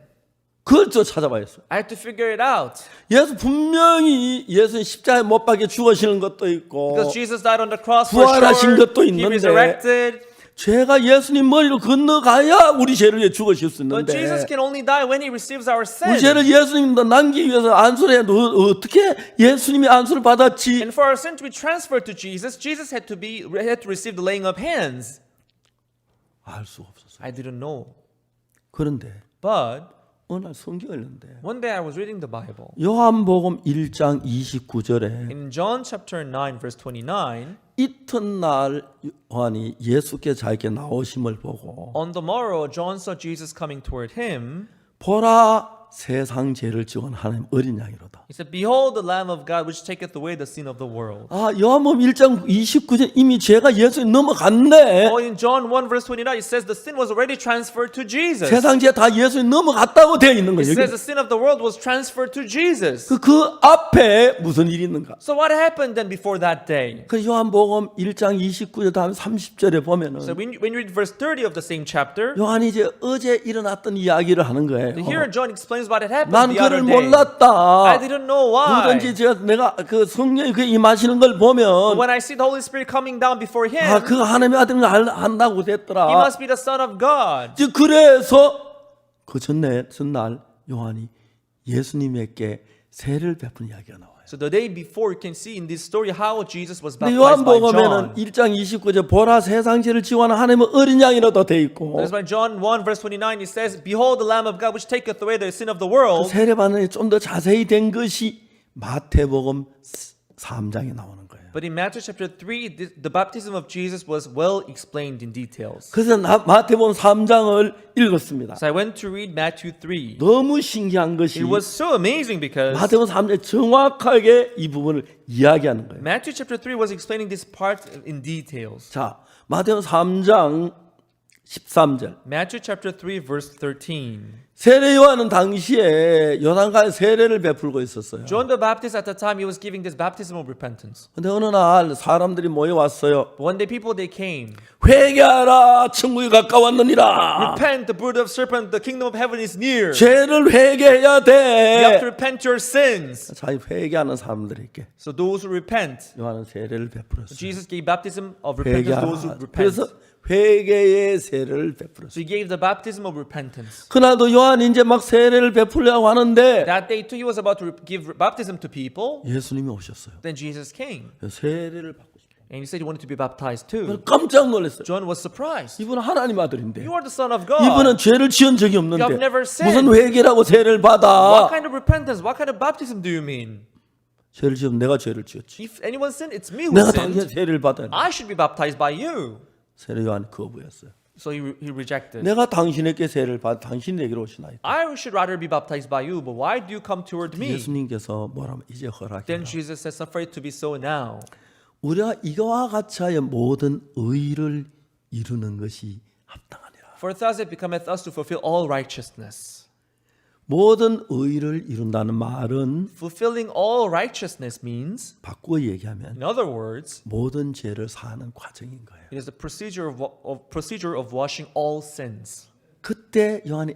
Speaker 1: 그걸 저 찾아봐야 했어요.
Speaker 2: I had to figure it out.
Speaker 1: 예수 분명히 예수님 십자가에 못 박혀 죽으시는 것도 있고
Speaker 2: Because Jesus died on the cross for
Speaker 1: 부활하신
Speaker 2: sure.
Speaker 1: 것도
Speaker 2: He
Speaker 1: 있는데
Speaker 2: resurrected.
Speaker 1: 죄가 예수님 머리로 건너가야 우리 죄를 위해 죽으실 수
Speaker 2: But
Speaker 1: 있는데
Speaker 2: Jesus can only die when he receives our sin.
Speaker 1: 우리 죄를 예수님도 남기기 위해서 안수를 해야 어떻게 예수님이 안수를 받았지?
Speaker 2: And for our sin to be transferred to Jesus, Jesus had to receive the laying of hands.
Speaker 1: 알 수가 없었어요.
Speaker 2: I didn't know.
Speaker 1: 그런데
Speaker 2: But
Speaker 1: 어느 날 성경을 읽는데
Speaker 2: one day I was reading the Bible.
Speaker 1: 요한복음 1장 29절에
Speaker 2: In John chapter 9 verse 29,
Speaker 1: 이튿날 요한이 예수께 자기에게 나오심을 보고
Speaker 2: on the morrow John saw Jesus coming toward him.
Speaker 1: 보라 세상 죄를 지은 하나님 어린 양이로다.
Speaker 2: He said, "Behold the Lamb of God which taketh away the sin of the world."
Speaker 1: 아, 요한복음 1장 29절 이미 죄가 예수님 넘어갔네.
Speaker 2: Oh, in John 1 verse 29 it says the sin was already transferred to Jesus.
Speaker 1: 세상 죄 다 예수님 넘어갔다고 되어 있는
Speaker 2: It
Speaker 1: 거예요.
Speaker 2: says the sin of the world was transferred to Jesus.
Speaker 1: 그 앞에 무슨 일이 있는가?
Speaker 2: So what happened then before that day?
Speaker 1: 그 요한복음 1장 29절 다음 30절에 보면은
Speaker 2: So when you read verse 30 of the same chapter,
Speaker 1: 요한이 이제 어제 일어났던 이야기를 하는 거예요.
Speaker 2: here John explains what had happened
Speaker 1: 난
Speaker 2: the other
Speaker 1: 그를
Speaker 2: day.
Speaker 1: 몰랐다.
Speaker 2: I didn't know why.
Speaker 1: 누구든지 내가 그 성령이 그에 임하시는 걸 보면
Speaker 2: When I see the Holy Spirit coming down before him,
Speaker 1: 아, 그 하나님의 아들인 걸 안다고
Speaker 2: he
Speaker 1: 됐더라.
Speaker 2: must be the Son of God.
Speaker 1: 이제 그래서 그 전날 요한이 예수님에게 세례를 베푼 이야기가 나와요.
Speaker 2: So the day before, you can see in this story how Jesus was
Speaker 1: 근데
Speaker 2: baptized by
Speaker 1: 요한복음에는
Speaker 2: John.
Speaker 1: 1장 29절 보라 세상 죄를 지원하는 하나님의 어린 양이라도 돼 있고
Speaker 2: That's why John 1 verse 29 it says, "Behold the Lamb of God which taketh away the sin of the
Speaker 1: 그
Speaker 2: world."
Speaker 1: 세례 받는 게 좀 더 자세히 된 것이 마태복음 3장에 나오는 거예요.
Speaker 2: But in Matthew chapter 3, the baptism of Jesus was well explained in details.
Speaker 1: 그래서 마태복음 3장을 읽었습니다.
Speaker 2: So I went to read Matthew 3.
Speaker 1: 너무 신기한 것이
Speaker 2: It was so amazing because
Speaker 1: 마태복음 3장에 정확하게 이 부분을 이야기하는 거예요.
Speaker 2: Matthew chapter 3 was explaining this part in details.
Speaker 1: 자, 마태복음 3장 13절.
Speaker 2: Matthew chapter 3 verse 13.
Speaker 1: 세례 요한은 당시에 요단강에 세례를 베풀고 있었어요.
Speaker 2: John the Baptist at the time he was giving this baptism of repentance.
Speaker 1: 근데 어느 날 사람들이 모여왔어요.
Speaker 2: But one day people they came.
Speaker 1: 회개하라, 천국이 가까웠느니라.
Speaker 2: Repent, the brood of serpent, the kingdom of heaven is near.
Speaker 1: 죄를 회개해야
Speaker 2: You have to
Speaker 1: 돼.
Speaker 2: repent your sins.
Speaker 1: 자, 회개하는 사람들에게
Speaker 2: So those who repent,
Speaker 1: 요한은 세례를 베풀었어요.
Speaker 2: Jesus gave baptism of repentance to those who
Speaker 1: 회개하라.
Speaker 2: repent.
Speaker 1: 그래서 회개의 세례를 베풀었어요.
Speaker 2: So he gave the baptism of repentance.
Speaker 1: 그날도 요한이 이제 막 세례를 베풀려고 하는데
Speaker 2: That day too, he was about to give baptism to people.
Speaker 1: 예수님이 오셨어요.
Speaker 2: Then Jesus came.
Speaker 1: 세례를 받고 싶어요.
Speaker 2: And he said he wanted to be baptized too.
Speaker 1: 깜짝 놀랐어요.
Speaker 2: John was surprised.
Speaker 1: 이분은 하나님 아들인데
Speaker 2: You are the son of God.
Speaker 1: 이분은 죄를 지은 적이 없는데
Speaker 2: You have never sinned.
Speaker 1: 무슨 회개라고 세례를
Speaker 2: What
Speaker 1: 받아?
Speaker 2: kind of repentance? What kind of baptism do you mean?
Speaker 1: 죄를 지으면 내가 죄를 지었지.
Speaker 2: If anyone sinned, it's me who
Speaker 1: 내가 당신
Speaker 2: sinned.
Speaker 1: 세례를 받아야 돼.
Speaker 2: I should be baptized by you.
Speaker 1: 세례 요한 거부했어요.
Speaker 2: So he rejected.
Speaker 1: 내가 당신에게 세례를 받아 당신에게로 오시나이다.
Speaker 2: I should rather be baptized by you, but why do you come toward me?
Speaker 1: 예수님께서 뭐라면 이제 허락해.
Speaker 2: Then Jesus says, "Suffer it to be so now."
Speaker 1: 우리가 이거와 같이 하여 모든 의를 이루는 것이 합당하니라.
Speaker 2: For thus it becometh us to fulfill all righteousness.
Speaker 1: 모든 의를 이룬다는 말은
Speaker 2: Fulfilling all righteousness means,
Speaker 1: 바꾸어 얘기하면
Speaker 2: in other words,
Speaker 1: 모든 죄를 사하는 과정인 거예요.
Speaker 2: it is the procedure of washing all sins.
Speaker 1: 그때 요한이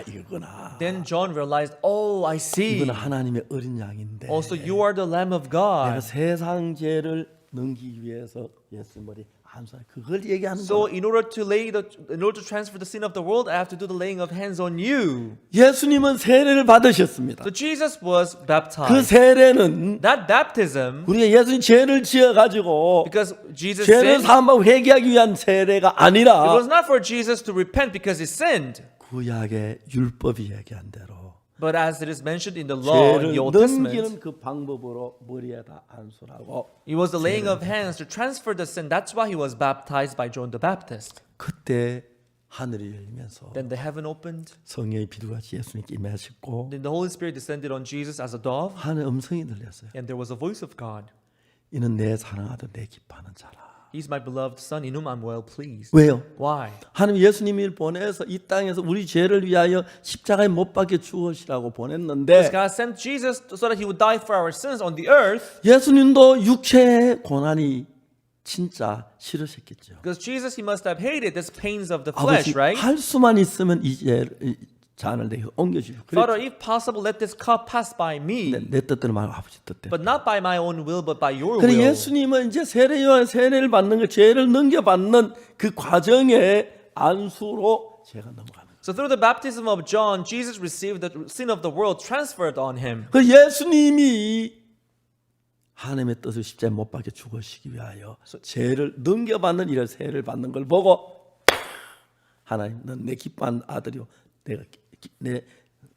Speaker 1: 이거구나.
Speaker 2: Then John realized, oh, I see.
Speaker 1: 이거는 하나님의 어린 양인데
Speaker 2: Also, you are the Lamb of
Speaker 1: 내가
Speaker 2: God.
Speaker 1: 세상 죄를 넘기기 위해서 예수 머리 안수하 그걸 얘기하는
Speaker 2: So,
Speaker 1: 거예요.
Speaker 2: in order to transfer the sin of the world, I have to do the laying of hands on you.
Speaker 1: 예수님은 세례를 받으셨습니다.
Speaker 2: So Jesus was
Speaker 1: 그
Speaker 2: baptized.
Speaker 1: 세례는
Speaker 2: That baptism,
Speaker 1: 우리가 예수님 죄를 지어 가지고
Speaker 2: because Jesus
Speaker 1: 죄를
Speaker 2: sinned,
Speaker 1: 사함하고 회개하기 위한 세례가
Speaker 2: it
Speaker 1: 아니라
Speaker 2: was not for Jesus to repent because he sinned.
Speaker 1: 구약의 율법이 얘기한 대로
Speaker 2: But as it is mentioned in the law in
Speaker 1: 죄를
Speaker 2: the Old Testament,
Speaker 1: 넘기는 그 방법으로 머리에다 안수하고
Speaker 2: it was the laying of hands to transfer the sin. That's why he was baptized by John the Baptist.
Speaker 1: 그때 하늘이 열리면서
Speaker 2: Then the heaven opened.
Speaker 1: 성령의 비둘기같이 예수님께 임하셨고
Speaker 2: Then the Holy Spirit descended on Jesus as a dove.
Speaker 1: 하늘 음성이 들렸어요.
Speaker 2: And there was a voice of God.
Speaker 1: 이는 내 사랑하던 내 기뻐하는 자라.
Speaker 2: He's my beloved son in whom I'm well pleased.
Speaker 1: 왜요?
Speaker 2: Why?
Speaker 1: 하나님 예수님을 보내서 이 땅에서 우리 죄를 위하여 십자가에 못 박혀 죽으시라고
Speaker 2: Because
Speaker 1: 보냈는데
Speaker 2: God sent Jesus so that he would die for our sins on the earth.
Speaker 1: 예수님도 육체의 고난이 진짜 싫으셨겠죠.
Speaker 2: Because Jesus, he must have hated these pains of the
Speaker 1: 아버지
Speaker 2: flesh, right?
Speaker 1: 할 수만 있으면 이 잔을 내게 옮겨주시고
Speaker 2: Father, if possible, let this cup pass by me.
Speaker 1: 내 뜻대로 말고 아버지 뜻대로.
Speaker 2: But not by my own will, but by your
Speaker 1: 그래
Speaker 2: will.
Speaker 1: 예수님은 이제 세례요한 세례를 받는 그 죄를 넘겨받는 그 과정에 안수로 죄가 넘어가는 거예요.
Speaker 2: So through the baptism of John, Jesus received the sin of the world transferred on him.
Speaker 1: 그 예수님이 하나님의 뜻을 십자가에 못 박혀 죽으시기 위하여 죄를 넘겨받는 이런 세례를 받는 걸 보고 하나님 넌 내 기뻐하는 아들이요 내가 내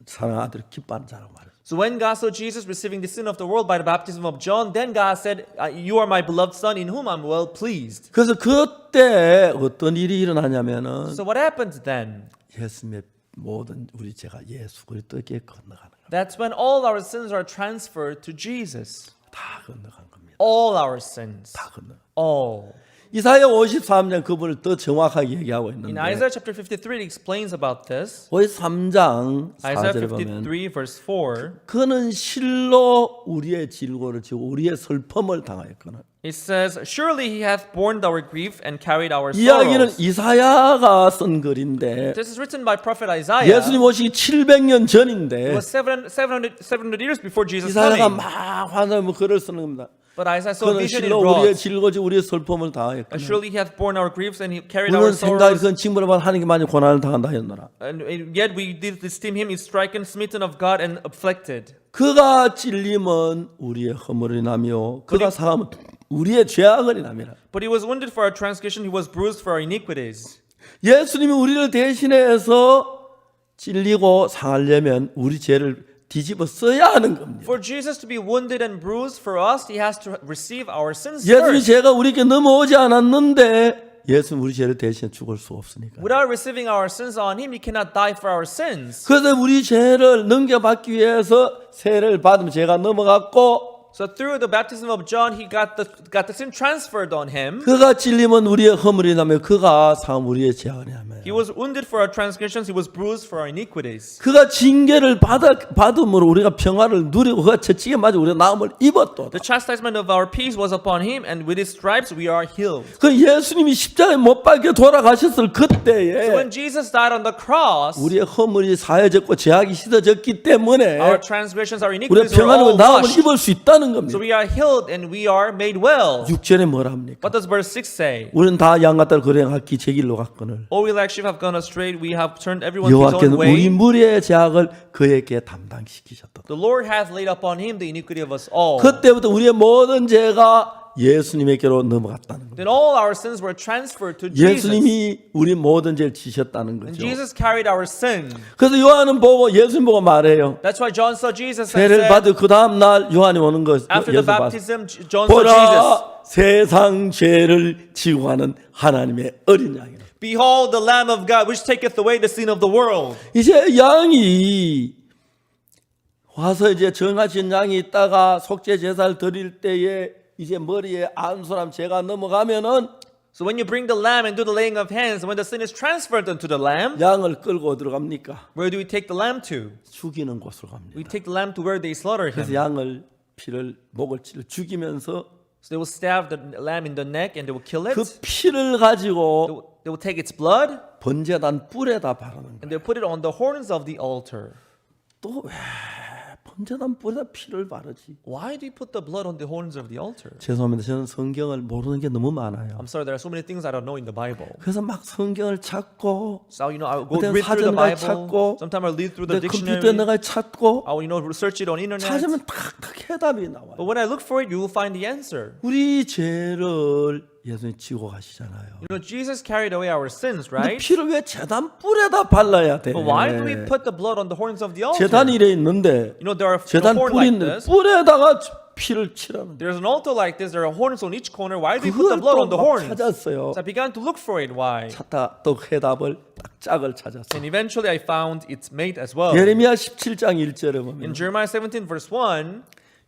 Speaker 1: 사랑하는 아들이 기뻐하는 자라고 말했어요.
Speaker 2: So when God saw Jesus receiving the sin of the world by the baptism of John, then God said, you are my beloved son in whom I'm well pleased.
Speaker 1: 그래서 그때 어떤 일이 일어나냐면은
Speaker 2: So what happened then?
Speaker 1: 예수님의 모든 우리 죄가 예수 그리스도에게 건너가는 거예요.
Speaker 2: That's when all our sins are transferred to Jesus.
Speaker 1: 다 건너간 겁니다.
Speaker 2: All our sins.
Speaker 1: 다 건너.
Speaker 2: All.
Speaker 1: 이사야 53장 그분을 더 정확하게 얘기하고
Speaker 2: In
Speaker 1: 있는데
Speaker 2: Isaiah chapter 53, it explains about this.
Speaker 1: 53장
Speaker 2: Isaiah
Speaker 1: 4절에 보면
Speaker 2: 53 verse 4.
Speaker 1: 그는 실로 우리의 질고를 지고 우리의 슬픔을 당하였거늘.
Speaker 2: It says, surely he hath borne our grief and carried our
Speaker 1: 이야기는
Speaker 2: sorrows.
Speaker 1: 이사야가 쓴 글인데
Speaker 2: This is written by prophet Isaiah.
Speaker 1: 예수님 오시기 700년
Speaker 2: It
Speaker 1: 전인데
Speaker 2: was 700 years before Jesus
Speaker 1: 이사야가
Speaker 2: coming.
Speaker 1: 막 환상을 글을 쓰는 겁니다.
Speaker 2: But Isaiah saw a
Speaker 1: 그는
Speaker 2: vision in
Speaker 1: 실로 우리의
Speaker 2: brought.
Speaker 1: 질고지 우리의 슬픔을 당하였거늘.
Speaker 2: Surely he hath borne our griefs and he carried our
Speaker 1: 우리는 생각이
Speaker 2: sorrows.
Speaker 1: 그건 징벌을 받아 하나님께 많이 고난을 당한다 하였노라.
Speaker 2: And yet we did esteem him is stricken, smitten of God, and afflicted.
Speaker 1: 그가 찔림은 우리의 허물이 나며 그가 상함은 우리의 죄악을 남이라.
Speaker 2: But he was wounded for our transgression, he was bruised for our iniquities.
Speaker 1: 예수님이 우리를 대신해서 찔리고 상하려면 우리 죄를 뒤집어 써야 하는 겁니다.
Speaker 2: For Jesus to be wounded and bruised for us, he has to receive our sins
Speaker 1: 예수님
Speaker 2: first.
Speaker 1: 죄가 우리에게 넘어오지 않았는데 예수님 우리 죄를 대신해 죽을 수 없으니까.
Speaker 2: Without receiving our sins on him, he cannot die for our sins.
Speaker 1: 그래서 우리 죄를 넘겨받기 위해서 세례를 받으면 죄가 넘어갔고
Speaker 2: So through the baptism of John, he got the sin transferred on him.
Speaker 1: 그가 찔림은 우리의 허물이 나며 그가 상함 우리의 죄악이 나며
Speaker 2: He was wounded for our transgressions, he was bruised for our iniquities.
Speaker 1: 그가 징계를 받음으로 우리가 평화를 누리고 그가 채찍에 맞아 우리가 나음을 입었도다.
Speaker 2: The chastisement of our peace was upon him, and with his stripes we are healed.
Speaker 1: 그 예수님이 십자가에 못 박혀 돌아가셨을
Speaker 2: So
Speaker 1: 그때에
Speaker 2: when Jesus died on the cross,
Speaker 1: 우리의 허물이 사해졌고 죄악이 씻어졌기 때문에
Speaker 2: our transgressions, our
Speaker 1: 우리가
Speaker 2: iniquities were
Speaker 1: 평안으로
Speaker 2: all
Speaker 1: 나음을
Speaker 2: washed.
Speaker 1: 입을 수 있다는 겁니다.
Speaker 2: So we are healed and we are made well.
Speaker 1: 6절에 뭐라 합니까?
Speaker 2: What does verse 6 say?
Speaker 1: 우리는 다 양같다 거래하기 제 길로 갔거늘
Speaker 2: All we like sheep have gone astray, we have turned everyone to his
Speaker 1: 여호와께는
Speaker 2: own
Speaker 1: 우리
Speaker 2: way.
Speaker 1: 무리의 죄악을 그에게 담당시키셨다.
Speaker 2: The Lord hath laid upon him the iniquity of us all.
Speaker 1: 그때부터 우리의 모든 죄가 예수님에게로 넘어갔다는 겁니다.
Speaker 2: Then all our sins were transferred to Jesus.
Speaker 1: 예수님이 우리 모든 죄를 지셨다는
Speaker 2: And
Speaker 1: 거죠.
Speaker 2: Jesus carried our sin.
Speaker 1: 그래서 요한은 보고 예수님 보고 말해요.
Speaker 2: That's why John saw Jesus and
Speaker 1: 세례를
Speaker 2: said,
Speaker 1: 받은 그 다음 날 요한이 오는 것
Speaker 2: after the
Speaker 1: 예수 봤어.
Speaker 2: baptism, John saw Jesus.
Speaker 1: 보라 세상 죄를 지고 가는 하나님의 어린 양이라.
Speaker 2: Behold the Lamb of God, which taketh away the sin of the world.
Speaker 1: 이제 양이 와서 이제 정하신 양이 있다가 속죄 제사를 드릴 때에 이제 머리에 안수람 죄가 넘어가면은
Speaker 2: So when you bring the lamb and do the laying of hands, when the sin is transferred unto the lamb,
Speaker 1: 양을 끌고 들어갑니까?
Speaker 2: where do we take the lamb to?
Speaker 1: 죽이는 곳으로
Speaker 2: We
Speaker 1: 갑니다.
Speaker 2: take the lamb to where they slaughter
Speaker 1: 그래서
Speaker 2: him.
Speaker 1: 양을 피를 목을 찔러 죽이면서
Speaker 2: So they will stab the lamb in the neck and they will kill it.
Speaker 1: 그 피를 가지고
Speaker 2: They will take its blood
Speaker 1: 번제단 뿔에다 바르는 거예요.
Speaker 2: and they will put it on the horns of the altar.
Speaker 1: 또 왜 번제단 뿔에다 피를 바르지?
Speaker 2: Why do you put the blood on the horns of the altar?
Speaker 1: 죄송합니다. 저는 성경을 모르는 게 너무 많아요.
Speaker 2: I'm sorry, there are so many things I don't know in the Bible.
Speaker 1: 그래서 막 성경을 찾고
Speaker 2: So I'll go
Speaker 1: 그때는
Speaker 2: read through the
Speaker 1: 사전을
Speaker 2: Bible.
Speaker 1: 찾고
Speaker 2: Sometimes I'll read through
Speaker 1: 내
Speaker 2: the
Speaker 1: 컴퓨터에
Speaker 2: dictionary.
Speaker 1: 내가 찾고
Speaker 2: I'll research it on internet.
Speaker 1: 찾으면 탁탁 해답이 나와요.
Speaker 2: But when I look for it, you will find the answer.
Speaker 1: 우리 죄를 예수님 지고 가시잖아요.
Speaker 2: You know, Jesus carried away our sins,
Speaker 1: 근데
Speaker 2: right?
Speaker 1: 피를 왜 제단 뿔에다 발라야 돼?
Speaker 2: But why do we put the blood on the horns of the altar?
Speaker 1: 제단이 이래 있는데
Speaker 2: You know, there are
Speaker 1: 제단
Speaker 2: horn
Speaker 1: 뿔이
Speaker 2: like
Speaker 1: 있는데
Speaker 2: this.
Speaker 1: 뿔에다가 피를 칠하는.
Speaker 2: There's an altar like this. There are horns on each corner. Why do we put the
Speaker 1: 그걸
Speaker 2: blood on the
Speaker 1: 또 막
Speaker 2: horns?
Speaker 1: 찾았어요.
Speaker 2: So I began to look for it. Why?
Speaker 1: 찾다 또 해답을 딱 짝을 찾았어요.
Speaker 2: And eventually I found its mate as well.
Speaker 1: 예레미야 17장 1절에 보면
Speaker 2: In Jeremiah 17 verse 1,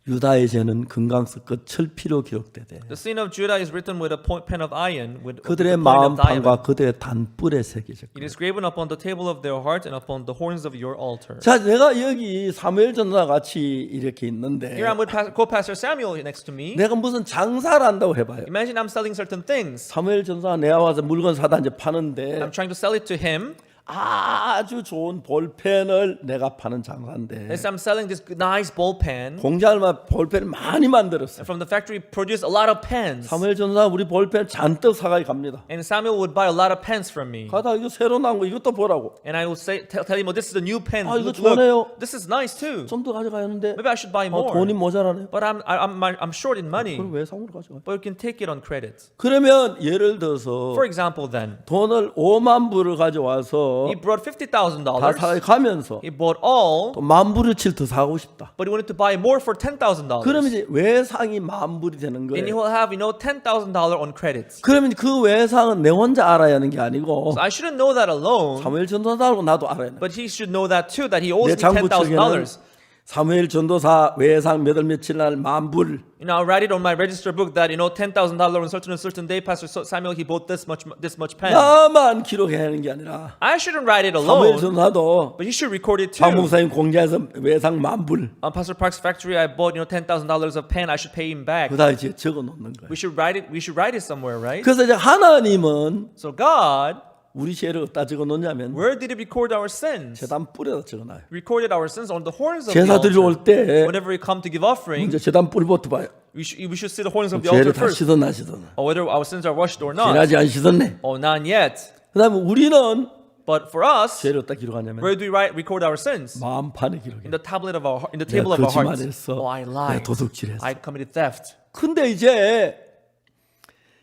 Speaker 1: 유다의 죄는 금강석 끝 철피로 기록되되
Speaker 2: the sin of Judah is written with a pen of iron, with the
Speaker 1: 그들의
Speaker 2: point of diamond.
Speaker 1: 마음판과 그들의 단뿔에 새겨졌고.
Speaker 2: It is graven upon the table of their heart and upon the horns of your altar.
Speaker 1: 자, 내가 여기 사무엘전과 같이 이렇게 있는데
Speaker 2: Here I'm with co-pastor Samuel next to me.
Speaker 1: 내가 무슨 장사를 한다고 해봐요.
Speaker 2: Imagine I'm selling certain things.
Speaker 1: 사무엘전사 내가 와서 물건 사다 이제 파는데
Speaker 2: I'm trying to sell it to him.
Speaker 1: 아주 좋은 볼펜을 내가 파는 장사인데
Speaker 2: Yes, I'm selling this nice ball pen.
Speaker 1: 공장을 볼펜을 많이 만들었어요.
Speaker 2: From the factory, produce a lot of pens.
Speaker 1: 사무엘전사 우리 볼펜 잔뜩 사가지 갑니다.
Speaker 2: And Samuel would buy a lot of pens from me.
Speaker 1: 가다 이거 새로 나온 거 이것도 보라고.
Speaker 2: And I will tell him, oh, this is a new pen.
Speaker 1: 아, 이거
Speaker 2: Look,
Speaker 1: 좋네요.
Speaker 2: this is nice too.
Speaker 1: 좀 더 가져가야하는데
Speaker 2: Maybe I should buy more.
Speaker 1: 돈이 모자라네.
Speaker 2: But I'm short in money.
Speaker 1: 그럼 왜 상으로 가져가?
Speaker 2: But you can take it on credit.
Speaker 1: 그러면 예를 들어서
Speaker 2: For example, then
Speaker 1: 돈을 5만 불을 가져와서
Speaker 2: he brought $50,000.
Speaker 1: 다 사가면서
Speaker 2: He bought all,
Speaker 1: 또 만 불을 칠 더 사고 싶다.
Speaker 2: but he wanted to buy more for $10,000.
Speaker 1: 그러면 이제 외상이 만 불이 되는
Speaker 2: And he
Speaker 1: 거예요.
Speaker 2: will have, $10,000 on credit.
Speaker 1: 그러면 그 외상은 내 혼자 알아야 하는 게 아니고
Speaker 2: So I shouldn't know that alone,
Speaker 1: 사무엘 전도사 알고 나도 알아야 돼.
Speaker 2: but he should know that too, that he owes
Speaker 1: 내
Speaker 2: me
Speaker 1: 장부
Speaker 2: $10,000.
Speaker 1: 측에는 사무엘 전도사 외상 몇 월 며칠 날 만 불.
Speaker 2: I write it on my register book that $10,000 on certain day, Pastor Samuel, he bought this much pen.
Speaker 1: 나만 기록해야 하는 게 아니라
Speaker 2: I shouldn't write it
Speaker 1: 사무엘
Speaker 2: alone,
Speaker 1: 전도사도
Speaker 2: but he should record it too.
Speaker 1: 박 목사님 공장에서 외상 만 불.
Speaker 2: On Pastor Park's factory, I bought $10,000 of pen. I should pay him back.
Speaker 1: 그다 이제 적어 놓는 거예요.
Speaker 2: We should write it somewhere, right?
Speaker 1: 그래서 이제 하나님은
Speaker 2: So God,
Speaker 1: 우리 죄를 어디다 적어 놓냐면
Speaker 2: where did he record our sins?
Speaker 1: 제단 뿔에다 적어 놔요.
Speaker 2: Recorded our sins on the horns of the
Speaker 1: 제사
Speaker 2: altar.
Speaker 1: 드리러 올 때
Speaker 2: Whenever we come to give offering,
Speaker 1: 먼저 제단 뿔부터 봐요.
Speaker 2: we should see the horns of the altar
Speaker 1: 죄를 다
Speaker 2: first,
Speaker 1: 씻었나 씻었나.
Speaker 2: or whether our sins are washed or not.
Speaker 1: 죄나지 안 씻었네.
Speaker 2: Oh, not yet.
Speaker 1: 그다음에 우리는
Speaker 2: But for us,
Speaker 1: 죄를 어디다 기록하냐면
Speaker 2: where do we record our sins?
Speaker 1: 마음판에 기록해.
Speaker 2: In the tablet of our, in the
Speaker 1: 내가
Speaker 2: table of our hearts.
Speaker 1: 거짓말했어.
Speaker 2: Oh, I
Speaker 1: 내가
Speaker 2: lied.
Speaker 1: 도둑질했어.
Speaker 2: I committed theft.
Speaker 1: 근데 이제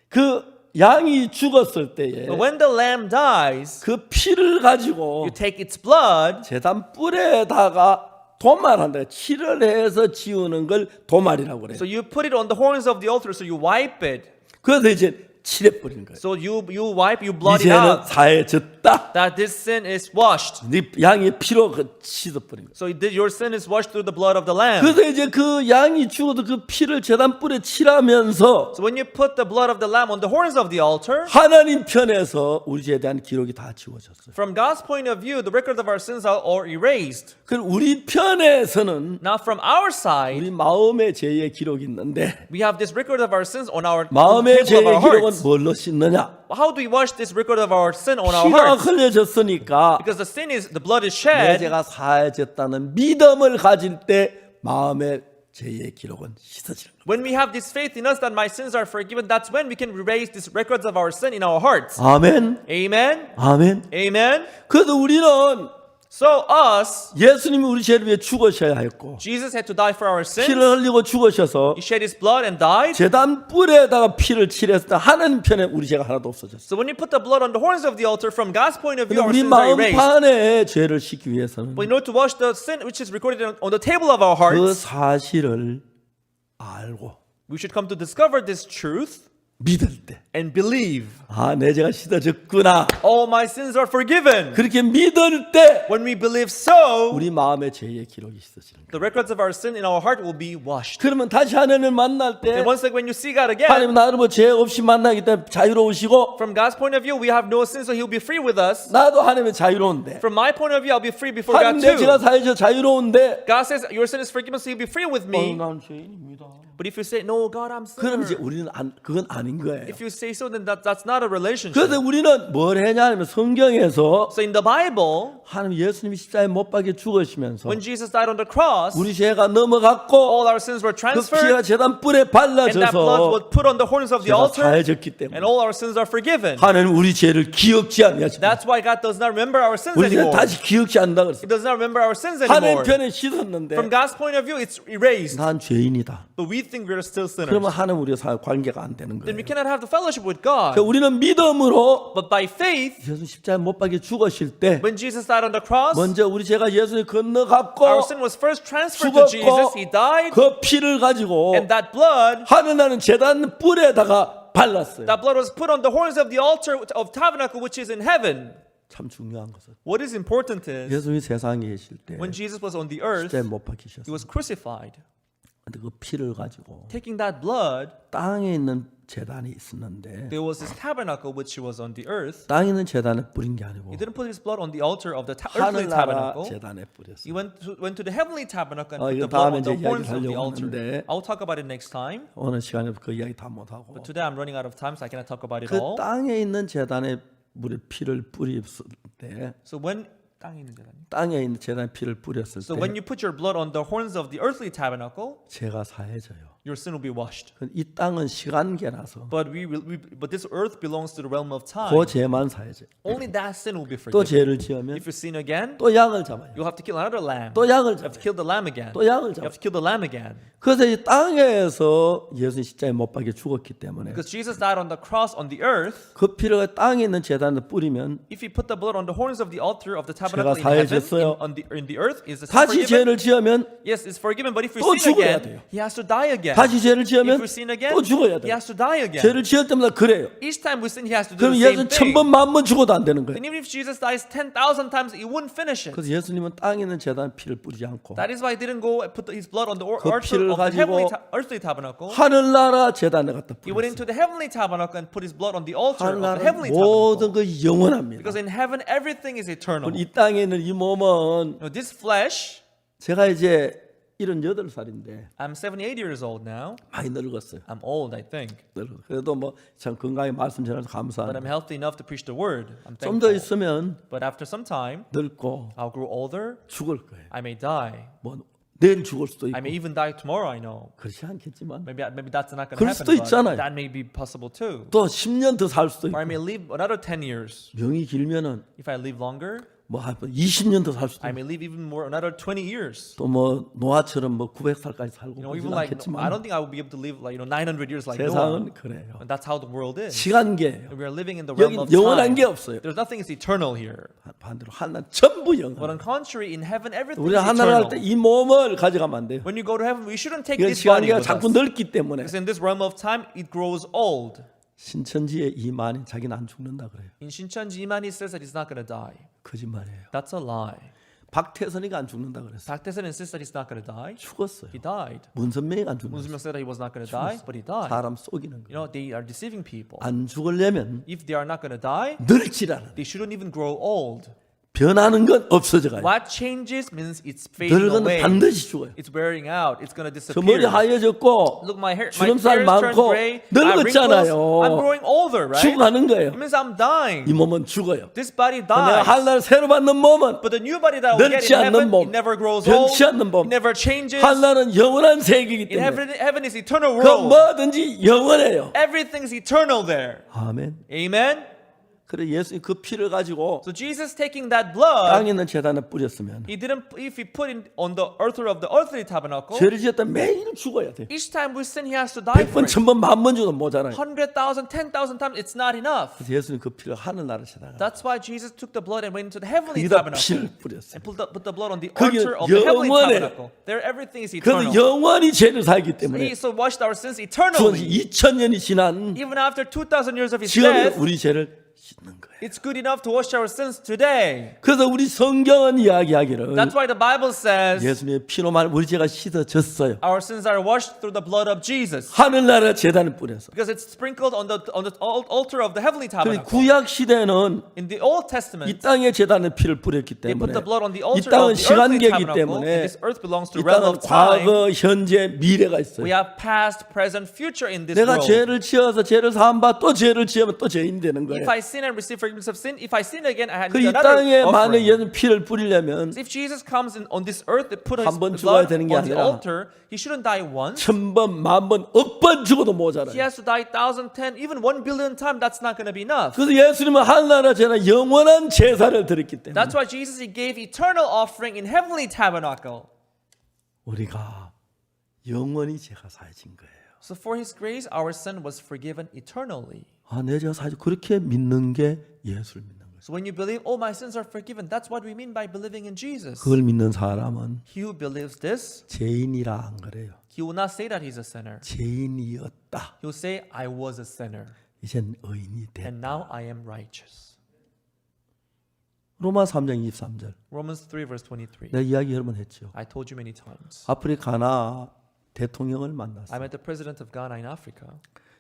Speaker 1: 그 양이 죽었을 때에
Speaker 2: But when the lamb dies,
Speaker 1: 그 피를 가지고
Speaker 2: you take its blood
Speaker 1: 제단 뿔에다가 도말한다. 칠을 해서 지우는 걸 도말이라고 그래요.
Speaker 2: So you put it on the horns of the altar, so you wipe it.
Speaker 1: 그래서 이제 칠해 버린 거예요.
Speaker 2: So you wipe, you blot it
Speaker 1: 이제는
Speaker 2: out.
Speaker 1: 사해졌다.
Speaker 2: That this sin is washed.
Speaker 1: 네 양의 피로 그 씻어 버린 거예요.
Speaker 2: So your sin is washed through the blood of the lamb.
Speaker 1: 그래서 이제 그 양이 죽어도 그 피를 제단 뿔에 칠하면서
Speaker 2: So when you put the blood of the lamb on the horns of the altar,
Speaker 1: 하나님 편에서 우리 죄에 대한 기록이 다 지워졌어요.
Speaker 2: from God's point of view, the record of our sins are all erased.
Speaker 1: 그럼 우리 편에서는
Speaker 2: Now from our side,
Speaker 1: 우리 마음의 죄의 기록이 있는데
Speaker 2: we have this record of our sins on our
Speaker 1: 마음의
Speaker 2: table of our
Speaker 1: 죄의 기록은
Speaker 2: hearts.
Speaker 1: 뭘로 씻느냐?
Speaker 2: How do we wash this record of our sin on our
Speaker 1: 피가
Speaker 2: hearts?
Speaker 1: 흘려졌으니까
Speaker 2: Because the blood is
Speaker 1: 내
Speaker 2: shed.
Speaker 1: 죄가 사해졌다는 믿음을 가질 때 마음의 죄의 기록은 씻어지는 거예요.
Speaker 2: When we have this faith in us that my sins are forgiven, that's when we can erase these records of our sin in our hearts.
Speaker 1: 아멘.
Speaker 2: Amen.
Speaker 1: 아멘.
Speaker 2: Amen.
Speaker 1: 그래서 우리는
Speaker 2: So us,
Speaker 1: 예수님이 우리 죄를 위해 죽으셔야 했고
Speaker 2: Jesus had to die for our sins.
Speaker 1: 피를 흘리고 죽으셔서
Speaker 2: He shed his blood and died.
Speaker 1: 제단 뿔에다가 피를 칠했을 때 하나님 편에 우리 죄가 하나도 없어졌어요.
Speaker 2: So when you put the blood on the horns of the altar, from God's point of
Speaker 1: 근데
Speaker 2: view, our
Speaker 1: 우리
Speaker 2: sins are erased.
Speaker 1: 마음판에 죄를 씻기 위해서는
Speaker 2: But in order to wash the sin which is recorded on the table of our
Speaker 1: 그
Speaker 2: hearts,
Speaker 1: 사실을 알고
Speaker 2: we should come to discover this truth.
Speaker 1: 믿을 때,
Speaker 2: and believe,
Speaker 1: 아, 내 죄가 씻어졌구나.
Speaker 2: all my sins are forgiven.
Speaker 1: 그렇게 믿을 때
Speaker 2: When we believe so,
Speaker 1: 우리 마음의 죄의 기록이 씻어지는 거예요.
Speaker 2: the records of our sin in our heart will be washed.
Speaker 1: 그러면 다시 하나님을 만날 때
Speaker 2: And once when you see God again,
Speaker 1: 하나님 나를 뭐 죄 없이 만나기 때문에 자유로우시고
Speaker 2: from God's point of view, we have no sin, so He'll be free with us.
Speaker 1: 나도 하나님의 자유로운데
Speaker 2: From my point of view, I'll be free before God
Speaker 1: 하나님 내 죄가
Speaker 2: too.
Speaker 1: 사해져 자유로운데
Speaker 2: God says your sin is forgiven, so You'll be free with me.
Speaker 1: 난 죄인입니다.
Speaker 2: But if you say, no, God, I'm
Speaker 1: 그럼 이제
Speaker 2: sinner.
Speaker 1: 우리는 그건 아닌 거예요.
Speaker 2: If you say so, then that's not a relationship.
Speaker 1: 그래서 우리는 뭘 했냐 하면 성경에서
Speaker 2: So in the Bible,
Speaker 1: 하나님 예수님이 십자가에 못 박혀 죽으시면서
Speaker 2: when Jesus died on the cross,
Speaker 1: 우리 죄가 넘어갔고
Speaker 2: all our sins were
Speaker 1: 그
Speaker 2: transferred,
Speaker 1: 피가 제단 뿔에
Speaker 2: and that blood was
Speaker 1: 발라져서
Speaker 2: put on the horns of the
Speaker 1: 죄가
Speaker 2: altar,
Speaker 1: 사해졌기
Speaker 2: and
Speaker 1: 때문에
Speaker 2: all our sins are forgiven.
Speaker 1: 하나님 우리 죄를 기억지 아니하십니다.
Speaker 2: That's why God does not remember our sins
Speaker 1: 우리 죄
Speaker 2: anymore.
Speaker 1: 다시 기억지 않는다
Speaker 2: He
Speaker 1: 그랬어요.
Speaker 2: does not remember our sins
Speaker 1: 하나님
Speaker 2: anymore.
Speaker 1: 편에 씻었는데
Speaker 2: From God's point of view, it's erased.
Speaker 1: 난 죄인이다.
Speaker 2: But we think we're still sinners.
Speaker 1: 그러면 하나님 우리가 관계가 안 되는
Speaker 2: Then we
Speaker 1: 거예요.
Speaker 2: cannot have the fellowship with God.
Speaker 1: 그러니까 우리는 믿음으로
Speaker 2: But by faith,
Speaker 1: 예수 십자가에 못 박혀 죽으실 때
Speaker 2: when Jesus died on the cross,
Speaker 1: 먼저 우리 죄가 예수님 건너갔고
Speaker 2: our sin was first transferred to Jesus. He
Speaker 1: 죽었고
Speaker 2: died,
Speaker 1: 그 피를 가지고
Speaker 2: and that blood,
Speaker 1: 하늘나는 제단 뿔에다가 발랐어요.
Speaker 2: that blood was put on the horns of the altar of tabernacle, which is in heaven.
Speaker 1: 참 중요한 것은
Speaker 2: What is important is,
Speaker 1: 예수님이 세상에 계실 때
Speaker 2: when Jesus was on the earth,
Speaker 1: 십자가에 못
Speaker 2: He
Speaker 1: 박히셨어요.
Speaker 2: was crucified.
Speaker 1: 근데 그 피를 가지고
Speaker 2: Taking that blood,
Speaker 1: 땅에 있는 제단이 있었는데
Speaker 2: there was this tabernacle which was on the earth.
Speaker 1: 땅에 있는 제단에 뿌린 게 아니고
Speaker 2: He didn't put His blood on the altar of the earthly
Speaker 1: 하늘나라
Speaker 2: tabernacle.
Speaker 1: 제단에
Speaker 2: He
Speaker 1: 뿌렸어요.
Speaker 2: went to the heavenly tabernacle and put
Speaker 1: 이거
Speaker 2: the blood
Speaker 1: 다음에
Speaker 2: on the
Speaker 1: 이제
Speaker 2: horns of the
Speaker 1: 이야기하려고
Speaker 2: altar.
Speaker 1: 하는데
Speaker 2: I'll talk about it next time.
Speaker 1: 오늘 시간에 그 이야기 다 못하고
Speaker 2: But today I'm running out of time, so I cannot talk about it
Speaker 1: 그
Speaker 2: all.
Speaker 1: 땅에 있는 제단에 물에 피를 뿌렸을 때
Speaker 2: So when 땅에 있는 제단이.
Speaker 1: 땅에 있는 제단에 피를 뿌렸을
Speaker 2: So
Speaker 1: 때
Speaker 2: when you put your blood on the horns of the earthly tabernacle,
Speaker 1: 죄가 사해져요.
Speaker 2: your sin will be washed.
Speaker 1: 이 땅은 시간계라서
Speaker 2: But but this earth belongs to the realm of
Speaker 1: 그
Speaker 2: time.
Speaker 1: 죄만 사해져요.
Speaker 2: Only that sin will be
Speaker 1: 또
Speaker 2: forgiven.
Speaker 1: 죄를 지으면
Speaker 2: If you sin again,
Speaker 1: 또 양을 잡아요.
Speaker 2: you'll have to kill another lamb.
Speaker 1: 또 양을
Speaker 2: You have to
Speaker 1: 잡아요.
Speaker 2: kill the lamb again.
Speaker 1: 또 양을
Speaker 2: You
Speaker 1: 잡아요.
Speaker 2: have to kill the lamb again.
Speaker 1: 그래서 이 땅에서 예수님 십자가에 못 박혀 죽었기 때문에
Speaker 2: Because Jesus died on the cross on the earth.
Speaker 1: 그 피를 땅에 있는 제단에 뿌리면
Speaker 2: If you put the blood on the horns of the altar of the tabernacle in
Speaker 1: 죄가
Speaker 2: heaven,
Speaker 1: 사해졌어요.
Speaker 2: in the earth, is the sin
Speaker 1: 다시
Speaker 2: forgiven?
Speaker 1: 죄를 지으면
Speaker 2: Yes, it's forgiven. But if you
Speaker 1: 또
Speaker 2: sin
Speaker 1: 죽어야
Speaker 2: again,
Speaker 1: 돼요.
Speaker 2: he has to die again.
Speaker 1: 다시 죄를
Speaker 2: If
Speaker 1: 지으면
Speaker 2: we sin again,
Speaker 1: 또 죽어야
Speaker 2: he
Speaker 1: 돼요.
Speaker 2: has to die again.
Speaker 1: 죄를 지을 때마다 그래요.
Speaker 2: Each time we sin, he has to do
Speaker 1: 그럼
Speaker 2: the same
Speaker 1: 예수는
Speaker 2: thing.
Speaker 1: 1000번 만번 죽어도 안 되는 거예요.
Speaker 2: And even if Jesus dies 10,000 times, he wouldn't finish it.
Speaker 1: 그래서 예수님은 땅에 있는 제단에 피를 뿌리지 않고
Speaker 2: That is why he didn't go and put his blood on the
Speaker 1: 그
Speaker 2: altar
Speaker 1: 피를
Speaker 2: of the heavenly
Speaker 1: 가지고
Speaker 2: earthly tabernacle.
Speaker 1: 하늘나라 제단에 갖다
Speaker 2: He went
Speaker 1: 뿌렸어요.
Speaker 2: into the heavenly tabernacle and put his blood on the altar of the
Speaker 1: 하늘나라
Speaker 2: heavenly
Speaker 1: 모든
Speaker 2: tabernacle.
Speaker 1: 그 영원합니다.
Speaker 2: Because in heaven, everything is eternal.
Speaker 1: 이 땅에 있는 이 몸은
Speaker 2: Now, this flesh,
Speaker 1: 제가 이제 78살인데
Speaker 2: I'm 78 years old now.
Speaker 1: 많이 늙었어요.
Speaker 2: I'm old, I think.
Speaker 1: 그래도 뭐 참 건강하게 말씀 전해서
Speaker 2: But I'm
Speaker 1: 감사합니다.
Speaker 2: healthy enough to preach the word. I'm
Speaker 1: 좀 더
Speaker 2: thankful.
Speaker 1: 있으면
Speaker 2: But after some time,
Speaker 1: 늙고
Speaker 2: I'll grow older.
Speaker 1: 죽을 거예요.
Speaker 2: I may die.
Speaker 1: 뭐 내일 죽을 수도
Speaker 2: I may
Speaker 1: 있고
Speaker 2: even die tomorrow, I know.
Speaker 1: 그렇지 않겠지만
Speaker 2: Maybe that's not going to
Speaker 1: 그럴
Speaker 2: happen.
Speaker 1: 수도 있잖아요.
Speaker 2: But that may be possible too.
Speaker 1: 또 10년 더 살 수도
Speaker 2: Or I
Speaker 1: 있고
Speaker 2: may live another 10 years.
Speaker 1: 명이 길면은
Speaker 2: If I live longer,
Speaker 1: 뭐 20년 더 살 수도
Speaker 2: I
Speaker 1: 있고
Speaker 2: may live even more, another 20 years.
Speaker 1: 또 뭐 노아처럼 뭐 900살까지 살고
Speaker 2: You know,
Speaker 1: 그러진
Speaker 2: even like, I
Speaker 1: 않겠지만
Speaker 2: don't think I will be able to live like, 900 years like Noah.
Speaker 1: 세상은 그래요.
Speaker 2: And that's how the world is.
Speaker 1: 시간계예요.
Speaker 2: We are living in the realm
Speaker 1: 여기
Speaker 2: of
Speaker 1: 영원한
Speaker 2: time.
Speaker 1: 게 없어요.
Speaker 2: There's nothing is eternal here.
Speaker 1: 반대로 하나는 전부
Speaker 2: But
Speaker 1: 영원.
Speaker 2: on contrary, in heaven, everything
Speaker 1: 우리
Speaker 2: is
Speaker 1: 하나를 할
Speaker 2: eternal.
Speaker 1: 때 이 몸을 가져가면 안 돼요.
Speaker 2: When you go to heaven, we shouldn't take
Speaker 1: 이건
Speaker 2: this body
Speaker 1: 시간계가
Speaker 2: with
Speaker 1: 자꾸
Speaker 2: us.
Speaker 1: 넓기 때문에
Speaker 2: Because in this realm of time, it grows old.
Speaker 1: 신천지의 이만이 자기는 안 죽는다 그래요.
Speaker 2: In Shincheonji Imani says that he's not going to die.
Speaker 1: 거짓말이에요.
Speaker 2: That's a lie.
Speaker 1: 박태선이가 안 죽는다 그랬어요.
Speaker 2: Park Tae-sun insists that he's not going to die.
Speaker 1: 죽었어요.
Speaker 2: He died.
Speaker 1: 문선명이가 안
Speaker 2: Moon
Speaker 1: 죽는다.
Speaker 2: Seung said that he was not going to die, but he died.
Speaker 1: 사람 속이는
Speaker 2: You
Speaker 1: 거예요.
Speaker 2: know, they are deceiving people.
Speaker 1: 안 죽으려면
Speaker 2: If they are not going to die,
Speaker 1: 늙지라는
Speaker 2: they shouldn't even grow old.
Speaker 1: 변하는 건 없어져 가요.
Speaker 2: What changes means it's fading
Speaker 1: 늙은
Speaker 2: away.
Speaker 1: 반드시 죽어요.
Speaker 2: It's wearing out. It's going to
Speaker 1: 저 머리
Speaker 2: disappear.
Speaker 1: 하얘졌고
Speaker 2: Look, my hair
Speaker 1: 주름살
Speaker 2: turned
Speaker 1: 많고
Speaker 2: gray. I have wrinkles.
Speaker 1: 늙었잖아요.
Speaker 2: I'm growing older, right?
Speaker 1: 죽어가는 거예요.
Speaker 2: It means I'm dying.
Speaker 1: 이 몸은 죽어요.
Speaker 2: This body
Speaker 1: 내가
Speaker 2: dies.
Speaker 1: 하늘 새로 받는 몸은
Speaker 2: But the new body that I will get
Speaker 1: 늙지
Speaker 2: in
Speaker 1: 않는
Speaker 2: heaven,
Speaker 1: 몸,
Speaker 2: it never grows old.
Speaker 1: 변치 않는 몸.
Speaker 2: It never changes.
Speaker 1: 하늘은 영원한 세계이기
Speaker 2: In
Speaker 1: 때문에
Speaker 2: heaven is eternal
Speaker 1: 그
Speaker 2: world.
Speaker 1: 뭐든지 영원해요.
Speaker 2: Everything's eternal there.
Speaker 1: 아멘.
Speaker 2: Amen.
Speaker 1: 그래 예수님 그 피를 가지고
Speaker 2: So Jesus taking that blood,
Speaker 1: 땅에 있는 제단에 뿌렸으면
Speaker 2: he didn't. If he put it on the altar of the earthly tabernacle,
Speaker 1: 죄를 지었다 매일 죽어야 돼.
Speaker 2: each time we sin, he has to die for
Speaker 1: 100번,
Speaker 2: it.
Speaker 1: 1000번, 10,000번 죽어도 모자라요.
Speaker 2: 100,000, 10,000 times, it's not enough.
Speaker 1: 그래서 예수님 그 피를 하늘나라 제단에
Speaker 2: That's why Jesus took the blood and went into the heavenly
Speaker 1: 거기다
Speaker 2: tabernacle
Speaker 1: 피를 뿌렸어요.
Speaker 2: and put the blood on the
Speaker 1: 거기는
Speaker 2: altar of the heavenly
Speaker 1: 영원해.
Speaker 2: tabernacle. There, everything is
Speaker 1: 그래서
Speaker 2: eternal.
Speaker 1: 영원히 죄를 살기
Speaker 2: He
Speaker 1: 때문에
Speaker 2: so washed our sins
Speaker 1: 주어진
Speaker 2: eternally.
Speaker 1: 2000년이 지난
Speaker 2: Even after 2,000 years of his
Speaker 1: 지금
Speaker 2: death,
Speaker 1: 우리 죄를 씻는 거예요.
Speaker 2: it's good enough to wash our sins today.
Speaker 1: 그래서 우리 성경은 이야기하기를
Speaker 2: That's why the Bible says
Speaker 1: 예수님의 피로만 우리 죄가 씻어졌어요.
Speaker 2: our sins are washed through the blood of Jesus.
Speaker 1: 하늘나라 제단을 뿌려서.
Speaker 2: Because it's sprinkled on the altar of the heavenly
Speaker 1: 그리고
Speaker 2: tabernacle.
Speaker 1: 구약 시대는
Speaker 2: In the Old
Speaker 1: 이
Speaker 2: Testament,
Speaker 1: 땅의 제단에 피를 뿌렸기
Speaker 2: they put
Speaker 1: 때문에
Speaker 2: the blood on the
Speaker 1: 이
Speaker 2: altar
Speaker 1: 땅은
Speaker 2: of the earthly
Speaker 1: 시간계이기
Speaker 2: tabernacle.
Speaker 1: 때문에
Speaker 2: And this earth belongs to
Speaker 1: 이
Speaker 2: the realm
Speaker 1: 땅은
Speaker 2: of time.
Speaker 1: 과거, 현재, 미래가 있어요.
Speaker 2: We have past, present, future in this
Speaker 1: 내가
Speaker 2: world.
Speaker 1: 죄를 지어서 죄를 사함받 또 죄를 지으면 또 죄인 되는 거예요.
Speaker 2: If I sin and receive forgiveness of sin, if I sin again, I
Speaker 1: 그
Speaker 2: need
Speaker 1: 이
Speaker 2: another
Speaker 1: 땅에 만약
Speaker 2: offering.
Speaker 1: 예수님 피를 뿌리려면
Speaker 2: If Jesus comes on this earth to put his
Speaker 1: 한 번 죽어야
Speaker 2: blood
Speaker 1: 되는 게
Speaker 2: on the
Speaker 1: 아니라
Speaker 2: altar, he shouldn't die once.
Speaker 1: 1000번, 10,000번, 억번 죽어도
Speaker 2: He
Speaker 1: 모자라요.
Speaker 2: has to die 1,000, 10, even 1 billion times. That's not going to be enough.
Speaker 1: 그래서 예수님은 하늘나라 제단 영원한 제사를 드렸기 때문에
Speaker 2: That's why Jesus, he gave eternal offering in heavenly tabernacle.
Speaker 1: 우리가 영원히 죄가 사해진 거예요.
Speaker 2: So for his grace, our sin was forgiven eternally.
Speaker 1: 아, 내 죄가 사해진 그렇게 믿는 게 예수를 믿는 거예요.
Speaker 2: So when you believe, oh, my sins are forgiven, that's what we mean by believing in Jesus.
Speaker 1: 그걸 믿는 사람은
Speaker 2: He who believes this,
Speaker 1: 죄인이라 안 그래요.
Speaker 2: he will not say that he's a sinner.
Speaker 1: 죄인이었다.
Speaker 2: He will say, I was a sinner,
Speaker 1: 이젠 의인이 됐다.
Speaker 2: and now I am righteous.
Speaker 1: 로마 3장 23절.
Speaker 2: Romans 3 verse 23.
Speaker 1: 내가 이야기 여러 번 했죠.
Speaker 2: I told you many times.
Speaker 1: 아프리카 가나 대통령을
Speaker 2: I
Speaker 1: 만났어요.
Speaker 2: met the president of Ghana in Africa.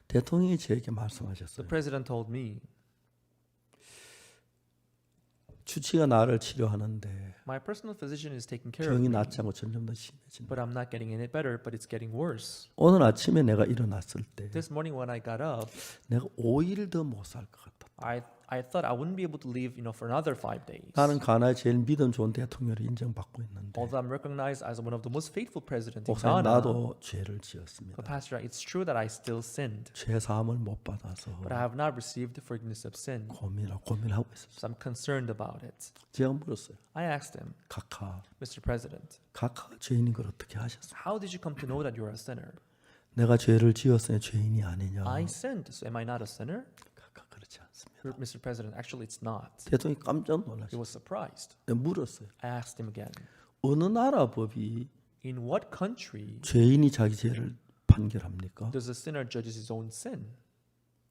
Speaker 1: 대통령이 저에게
Speaker 2: The
Speaker 1: 말씀하셨어요.
Speaker 2: president told me,
Speaker 1: 주치가 나를 치료하는데
Speaker 2: my personal physician is taking care of
Speaker 1: 병이
Speaker 2: me,
Speaker 1: 낫지 않고 점점 더 심해진다.
Speaker 2: but I'm not getting any better, but it's getting worse.
Speaker 1: 오늘 아침에 내가 일어났을 때
Speaker 2: This morning when I got up,
Speaker 1: 내가 5일 더 못 살 것 같다.
Speaker 2: I thought I wouldn't be able to live, for another 5 days.
Speaker 1: 나는 가나의 제일 믿음 좋은 대통령으로 인정받고 있는데
Speaker 2: Although I'm recognized as one of the most faithful presidents in
Speaker 1: 목사님
Speaker 2: Ghana,
Speaker 1: 나도 죄를 지었습니다.
Speaker 2: but Pastor, it's true that I still sinned,
Speaker 1: 죄 사함을 못 받아서
Speaker 2: but I have not received the forgiveness of sin.
Speaker 1: 고민하고 있었어요.
Speaker 2: So I'm concerned about it.
Speaker 1: 제가 물었어요.
Speaker 2: I asked him,
Speaker 1: 각하
Speaker 2: Mr. President,
Speaker 1: 죄인인 걸 어떻게 하셨어요?
Speaker 2: how did you come to know that you're a sinner?
Speaker 1: 내가 죄를 지었으니 죄인이 아니냐?
Speaker 2: I sinned, so am I not a sinner?
Speaker 1: 각하 그렇지 않습니다.
Speaker 2: Mr. President, actually it's not.
Speaker 1: 대통령이 깜짝
Speaker 2: He
Speaker 1: 놀랐어요.
Speaker 2: was surprised.
Speaker 1: 내가 물었어요.
Speaker 2: I asked him again,
Speaker 1: 어느 나라 법이
Speaker 2: in what country
Speaker 1: 죄인이 자기 죄를 판결합니까?
Speaker 2: does a sinner judge his own sin?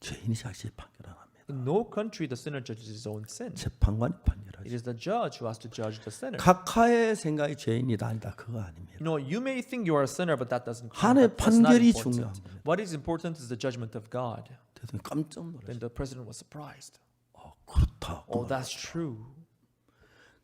Speaker 1: 죄인이 자기 죄 판결 안 합니다.
Speaker 2: In no country the sinner judges his own sin.
Speaker 1: 재판관이
Speaker 2: It
Speaker 1: 판결하죠.
Speaker 2: is the judge who has to judge the sinner.
Speaker 1: 각하의 생각이 죄인이다 아니다 그거 아닙니다.
Speaker 2: You may think you are a sinner, but that doesn't count.
Speaker 1: 하나의
Speaker 2: That's not
Speaker 1: 판결이
Speaker 2: important.
Speaker 1: 중요합니다.
Speaker 2: What is important is the judgment of God.
Speaker 1: 대통령이 깜짝
Speaker 2: Then
Speaker 1: 놀랐어요.
Speaker 2: the president was surprised.
Speaker 1: 그렇다.
Speaker 2: Oh, that's true.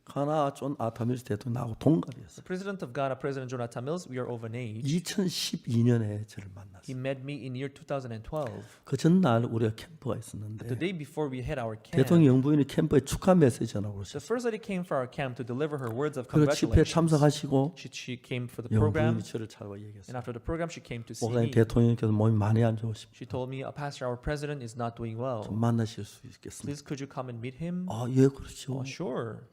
Speaker 1: 가나 존 아타밀스 대통령 나하고 동갑이었어요.
Speaker 2: The president of Ghana, President Jonathan Mills, we are over in age.
Speaker 1: 2012년에 저를
Speaker 2: He
Speaker 1: 만났어요.
Speaker 2: met me in year 2012.
Speaker 1: 그 전날 우리가 캠프가
Speaker 2: The
Speaker 1: 있었는데
Speaker 2: day before we had our camp,
Speaker 1: 대통령 영부인이 캠프에 축하 메시지 전하고
Speaker 2: the
Speaker 1: 오셨어요.
Speaker 2: first lady came for our camp to deliver her words of
Speaker 1: 그리고 집회에
Speaker 2: congratulations.
Speaker 1: 참석하시고
Speaker 2: She came for the program,
Speaker 1: 영부인이 저를 찾아와
Speaker 2: and
Speaker 1: 얘기했어요.
Speaker 2: after the program, she came to see
Speaker 1: 목사님
Speaker 2: me.
Speaker 1: 대통령께서 몸이 많이 안 좋으십니다.
Speaker 2: She told me, Pastor, our president is not doing well.
Speaker 1: 좀 만나실 수 있겠습니까?
Speaker 2: Please, could you come and meet him?
Speaker 1: 아, 예, 그렇죠.
Speaker 2: Oh, sure.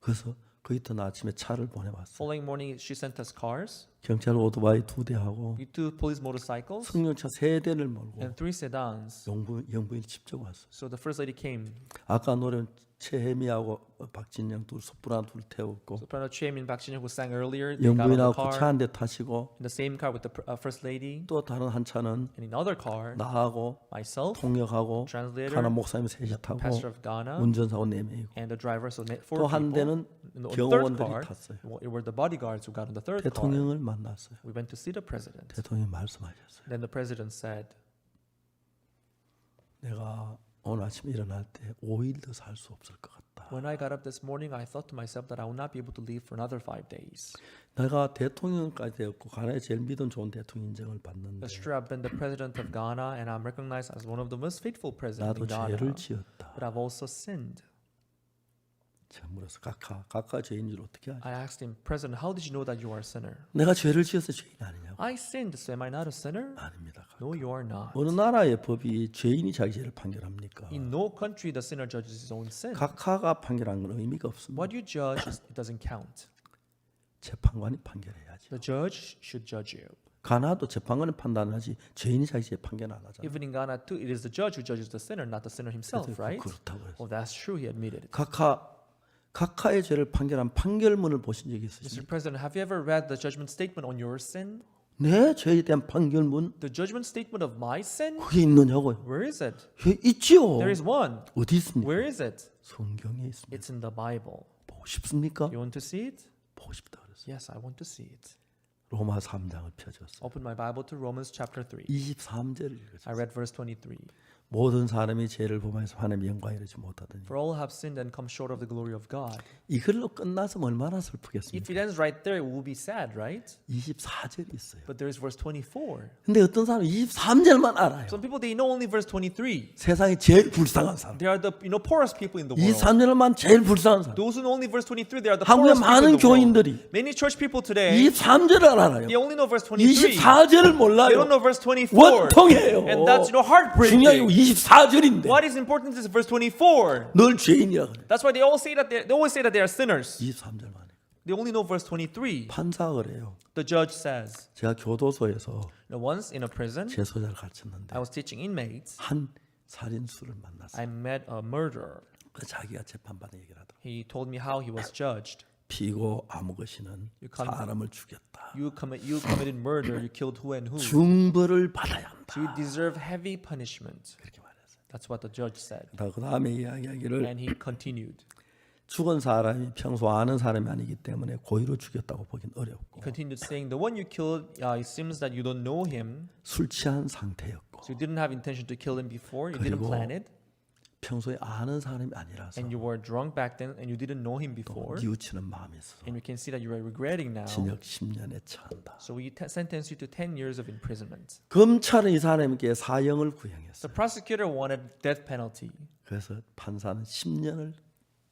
Speaker 1: 그래서 그 이튿날 아침에 차를 보내왔어요.
Speaker 2: Following morning, she sent us cars,
Speaker 1: 경찰 오토바이 2대하고
Speaker 2: 2 police motorcycles,
Speaker 1: 승용차 3대를 몰고
Speaker 2: and 3 sedans.
Speaker 1: 영부인이 직접 왔어요.
Speaker 2: So the first lady came.
Speaker 1: 아까 노래는 최혜미하고 박진영 둘, 소프라노 둘 태웠고
Speaker 2: Soprano Chaemin Park Jin-young, who sang earlier, they got on the
Speaker 1: 영부인하고 그 차
Speaker 2: car,
Speaker 1: 한 대 타시고
Speaker 2: in the same car with the first lady,
Speaker 1: 또 다른 한 차는
Speaker 2: and in another car,
Speaker 1: 나하고
Speaker 2: myself,
Speaker 1: 통역하고
Speaker 2: translator,
Speaker 1: 가나 목사님 셋이 타고
Speaker 2: pastor of Ghana,
Speaker 1: 운전사고 4명이고
Speaker 2: and the driver. So 4
Speaker 1: 또 한
Speaker 2: people.
Speaker 1: 대는
Speaker 2: In the third
Speaker 1: 경호원들이
Speaker 2: car,
Speaker 1: 탔어요.
Speaker 2: it were the bodyguards who got on the third car.
Speaker 1: 대통령을 만났어요.
Speaker 2: We went to see the president.
Speaker 1: 대통령이 말씀하셨어요.
Speaker 2: Then the president said,
Speaker 1: 내가 오늘 아침에 일어날 때 5일 더 살 수 없을 것 같다.
Speaker 2: when I got up this morning, I thought to myself that I would not be able to live for another 5 days.
Speaker 1: 내가 대통령까지 되었고 가나의 제일 믿음 좋은 대통령 인정을 받는데
Speaker 2: That's true. I've been the president of Ghana, and I'm recognized as one of the most faithful presidents
Speaker 1: 나도
Speaker 2: in Ghana.
Speaker 1: 죄를 지었다.
Speaker 2: But I've also sinned.
Speaker 1: 제가 물어서 각하 죄인 줄 어떻게 알지?
Speaker 2: I asked him, President, how did you know that you are a sinner?
Speaker 1: 내가 죄를 지어서 죄인 아니냐고.
Speaker 2: I sinned, so am I not a sinner?
Speaker 1: 아닙니다.
Speaker 2: No, you are not.
Speaker 1: 어느 나라의 법이 죄인이 자기 죄를 판결합니까?
Speaker 2: In no country the sinner judges his own sin.
Speaker 1: 각하가 판결한 건 의미가 없습니다.
Speaker 2: What you judge, it doesn't count.
Speaker 1: 재판관이 판결해야죠.
Speaker 2: The judge should judge you.
Speaker 1: 가나도 재판관이 판단하지 죄인이 자기 죄 판결 안 하잖아요.
Speaker 2: Even in Ghana too, it is the judge who judges the sinner, not the sinner himself, right?
Speaker 1: 그렇다고 해서
Speaker 2: Oh, that's true. He admitted it.
Speaker 1: 각하의 죄를 판결한 판결문을 보신 적이 있으십니까?
Speaker 2: Mr. President, have you ever read the judgment statement on your sin?
Speaker 1: 내 죄에 대한 판결문
Speaker 2: The judgment statement of my sin?
Speaker 1: 그게 있느냐고요?
Speaker 2: Where is it?
Speaker 1: 예, 있지요.
Speaker 2: There is one.
Speaker 1: 어디 있습니까?
Speaker 2: Where is it?
Speaker 1: 성경에 있습니다.
Speaker 2: It's in the Bible.
Speaker 1: 보고 싶습니까?
Speaker 2: You want to see it?
Speaker 1: 보고 싶다 그랬어요.
Speaker 2: Yes, I want to see it.
Speaker 1: 로마 3장을 펴줬어요.
Speaker 2: Open my Bible to Romans chapter 3.
Speaker 1: 23절을
Speaker 2: I
Speaker 1: 읽었어요.
Speaker 2: read verse 23.
Speaker 1: 모든 사람이 죄를 범해서 하나님의 영광에 이르지 못하더니
Speaker 2: For all have sinned and come short of the glory of God.
Speaker 1: 이걸로 끝나서면 얼마나 슬프겠습니까?
Speaker 2: If it ends right there, it will be sad, right?
Speaker 1: 24절이 있어요.
Speaker 2: But there is verse 24.
Speaker 1: 근데 어떤 사람은 23절만 알아요.
Speaker 2: Some people, they know only verse 23.
Speaker 1: 세상에 제일 불쌍한 사람.
Speaker 2: They are the poorest people in the world.
Speaker 1: 23절만 제일 불쌍한 사람.
Speaker 2: Those who know only verse 23, they are the
Speaker 1: 한국의
Speaker 2: poorest people
Speaker 1: 많은
Speaker 2: in the world.
Speaker 1: 교인들이
Speaker 2: Many church people today,
Speaker 1: 23절을 알아요.
Speaker 2: they only know verse 23.
Speaker 1: 24절을
Speaker 2: They
Speaker 1: 몰라요.
Speaker 2: don't know verse 24.
Speaker 1: 원통해요.
Speaker 2: And that's
Speaker 1: 중요한
Speaker 2: heartbreaking.
Speaker 1: 게 24절인데
Speaker 2: What is important is verse 24.
Speaker 1: 늘 죄인이라 그래.
Speaker 2: That's why they always say that they are sinners.
Speaker 1: 23절만 해.
Speaker 2: They only know verse 23.
Speaker 1: 판사가 그래요.
Speaker 2: The judge says,
Speaker 1: 제가 교도소에서
Speaker 2: once in a prison,
Speaker 1: 재소자를 가르쳤는데
Speaker 2: I was teaching inmates.
Speaker 1: 한 살인수를 만났어요.
Speaker 2: I met a murderer.
Speaker 1: 그 자기가 재판반에 얘기를 하더라고요.
Speaker 2: He told me how he was judged.
Speaker 1: 피고 아무것이는 사람을 죽였다.
Speaker 2: You committed murder. You killed who and who.
Speaker 1: 중벌을 받아야 한다.
Speaker 2: So you deserve heavy punishment.
Speaker 1: 그렇게 말했어요.
Speaker 2: That's what the judge said.
Speaker 1: 그 다음에 이야기를
Speaker 2: And he continued.
Speaker 1: 죽은 사람이 평소 아는 사람이 아니기 때문에 고의로 죽였다고 보긴 어렵고
Speaker 2: He continued saying, the one you killed, it seems that you don't know him.
Speaker 1: 술 취한 상태였고
Speaker 2: So you didn't have intention to kill him before. You didn't
Speaker 1: 그리고
Speaker 2: plan it.
Speaker 1: 평소에 아는 사람이 아니라서
Speaker 2: And you were drunk back then and you didn't know him before.
Speaker 1: 뉘우치는 마음이 있어서
Speaker 2: And we can see that you are regretting now.
Speaker 1: 징역 10년에 처한다.
Speaker 2: So we sentence you to 10 years of imprisonment.
Speaker 1: 검찰은 이 사람에게 사형을
Speaker 2: The
Speaker 1: 구형했어요.
Speaker 2: prosecutor wanted death penalty,
Speaker 1: 그래서 판사는 10년을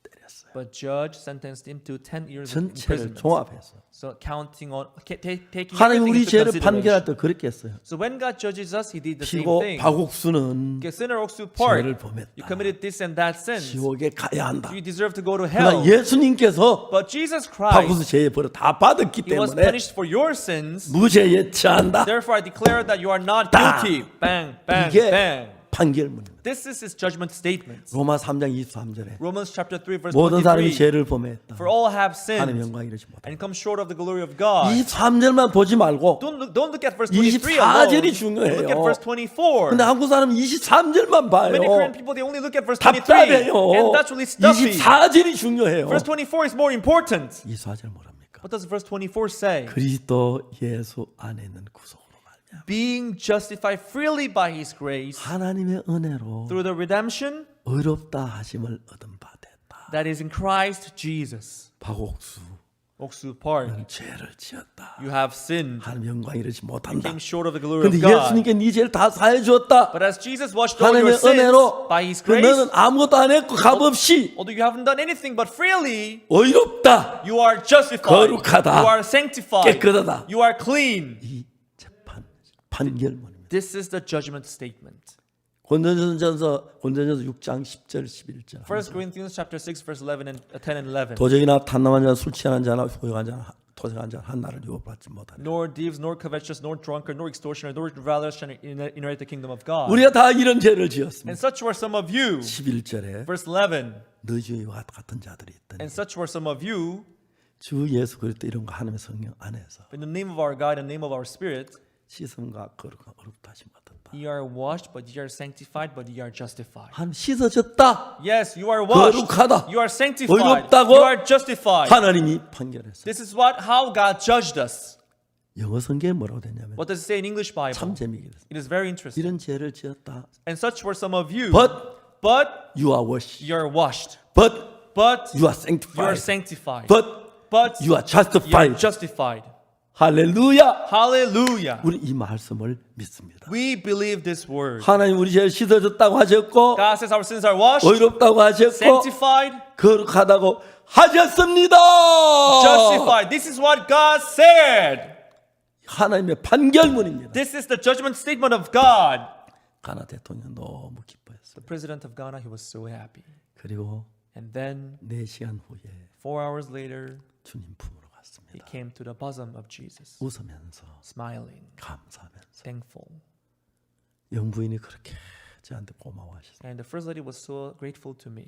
Speaker 1: 때렸어요.
Speaker 2: but judge sentenced him to 10 years of
Speaker 1: 전체를
Speaker 2: imprisonment.
Speaker 1: 종합해서
Speaker 2: So counting on taking
Speaker 1: 하나님
Speaker 2: everything
Speaker 1: 우리
Speaker 2: into
Speaker 1: 죄를
Speaker 2: consideration.
Speaker 1: 판결할 때 그렇게 했어요.
Speaker 2: So when God judges us, He did the same
Speaker 1: 피고
Speaker 2: thing.
Speaker 1: 박옥수는
Speaker 2: Sinner Oksu Park,
Speaker 1: 죄를
Speaker 2: you
Speaker 1: 범했다.
Speaker 2: committed this and that sin.
Speaker 1: 지옥에 가야 한다.
Speaker 2: You deserve to go to
Speaker 1: 그러나
Speaker 2: hell.
Speaker 1: 예수님께서
Speaker 2: But Jesus
Speaker 1: 박옥수
Speaker 2: Christ,
Speaker 1: 죄의 벌을 다 받았기
Speaker 2: He was
Speaker 1: 때문에
Speaker 2: punished for your sins.
Speaker 1: 무죄에 처한다.
Speaker 2: Therefore, I declare that you are not
Speaker 1: 다.
Speaker 2: guilty. Bang, bang,
Speaker 1: 이게
Speaker 2: bang.
Speaker 1: 판결문입니다.
Speaker 2: This is His judgment statement.
Speaker 1: 로마 3장 23절에
Speaker 2: Romans chapter 3 verse
Speaker 1: 모든 사람이
Speaker 2: 23.
Speaker 1: 죄를 범했다.
Speaker 2: For all have
Speaker 1: 하나님
Speaker 2: sinned
Speaker 1: 영광 이르지 못한다.
Speaker 2: and come short of the glory of God.
Speaker 1: 23절만 보지 말고
Speaker 2: Don't look at verse 23 alone.
Speaker 1: 24절이 중요해요.
Speaker 2: Look at verse 24.
Speaker 1: 근데 한국 사람은 23절만 봐요.
Speaker 2: Many Korean people, they only look at verse 23.
Speaker 1: 답답해요.
Speaker 2: And that's really stuffy.
Speaker 1: 24절이 중요해요.
Speaker 2: Verse 24 is more important.
Speaker 1: 24절 뭐랍니까?
Speaker 2: What does verse 24 say?
Speaker 1: 그리스도 예수 안에 있는 구속으로 말미암아
Speaker 2: Being justified freely by His grace
Speaker 1: 하나님의 은혜로
Speaker 2: through the redemption
Speaker 1: 의롭다 하심을 얻은 바 됐다.
Speaker 2: that is in Christ Jesus.
Speaker 1: 박옥수
Speaker 2: Oksu Park,
Speaker 1: 너는 죄를 지었다.
Speaker 2: you have sinned.
Speaker 1: 하나님 영광 이르지 못한다.
Speaker 2: Came short of the glory
Speaker 1: 근데
Speaker 2: of God.
Speaker 1: 예수님께 네 죄를 다 사해 주었다.
Speaker 2: But as Jesus washed all your
Speaker 1: 하나님의
Speaker 2: sins
Speaker 1: 은혜로
Speaker 2: by His
Speaker 1: 그
Speaker 2: grace,
Speaker 1: 너는 아무것도 안 했고 값없이
Speaker 2: although you haven't done anything but freely,
Speaker 1: 의롭다.
Speaker 2: you are justified.
Speaker 1: 거룩하다.
Speaker 2: You are sanctified.
Speaker 1: 깨끗하다.
Speaker 2: You are clean.
Speaker 1: 이 재판 판결문입니다.
Speaker 2: This is the judgment statement.
Speaker 1: 고린도전서 6장 10절 11절.
Speaker 2: 1 Corinthians chapter 6 verse 11 and 10 and 11.
Speaker 1: 도적이나 탐남한 자나 술 취한 자나 소유한 자나 토색한 자나 한 날을 유업받지 못하리라.
Speaker 2: Nor thieves, nor covetous, nor drunkard, nor extortioner, nor revilers shall inherit the kingdom of God.
Speaker 1: 우리가 다 이런 죄를 지었습니다.
Speaker 2: And such were some of you.
Speaker 1: 11절에
Speaker 2: Verse 11.
Speaker 1: 너희 주와 같은 자들이 있더니
Speaker 2: And such were some of you.
Speaker 1: 주 예수 그리스도 이런 거 하나님의 성령 안에서
Speaker 2: In the name of our God and the name of our Spirit,
Speaker 1: 씻음과 거룩과 어렵다 하심 받았다.
Speaker 2: ye are washed, but ye are sanctified, but ye are justified.
Speaker 1: 하나님 씻어졌다.
Speaker 2: Yes, you are washed.
Speaker 1: 거룩하다.
Speaker 2: You are sanctified.
Speaker 1: 의롭다고
Speaker 2: You are justified.
Speaker 1: 하나님이 판결했어요.
Speaker 2: This is how God judged us.
Speaker 1: 영어 성경에 뭐라고 되냐면
Speaker 2: What does it say in English Bible?
Speaker 1: 참 재미있게 됐어요.
Speaker 2: It is very interesting.
Speaker 1: 이런 죄를 지었다.
Speaker 2: And such were some of you.
Speaker 1: But you are washed.
Speaker 2: you are washed.
Speaker 1: But
Speaker 2: But
Speaker 1: you are
Speaker 2: you are
Speaker 1: sanctified.
Speaker 2: sanctified.
Speaker 1: But
Speaker 2: But
Speaker 1: you are
Speaker 2: you are
Speaker 1: justified.
Speaker 2: justified.
Speaker 1: 할렐루야.
Speaker 2: Hallelujah.
Speaker 1: 우리 이 말씀을 믿습니다.
Speaker 2: We believe this word.
Speaker 1: 하나님 우리 죄를 씻어줬다고 하셨고
Speaker 2: God says our sins are washed,
Speaker 1: 의롭다고 하셨고
Speaker 2: sanctified,
Speaker 1: 거룩하다고 하셨습니다.
Speaker 2: justified. This is what God said.
Speaker 1: 하나님의 판결문입니다.
Speaker 2: This is the judgment statement of God.
Speaker 1: 가나 대통령 너무 기뻐했어요.
Speaker 2: The president of Ghana, he was so happy.
Speaker 1: 그리고
Speaker 2: And then
Speaker 1: 4시간 후에
Speaker 2: 4 hours later,
Speaker 1: 주님 품으로
Speaker 2: he
Speaker 1: 갔습니다.
Speaker 2: came to the bosom of Jesus,
Speaker 1: 웃으면서
Speaker 2: smiling,
Speaker 1: 감사하면서
Speaker 2: thankful.
Speaker 1: 영부인이 그렇게 저한테 고마워하셨어요.
Speaker 2: And the first lady was so grateful to me.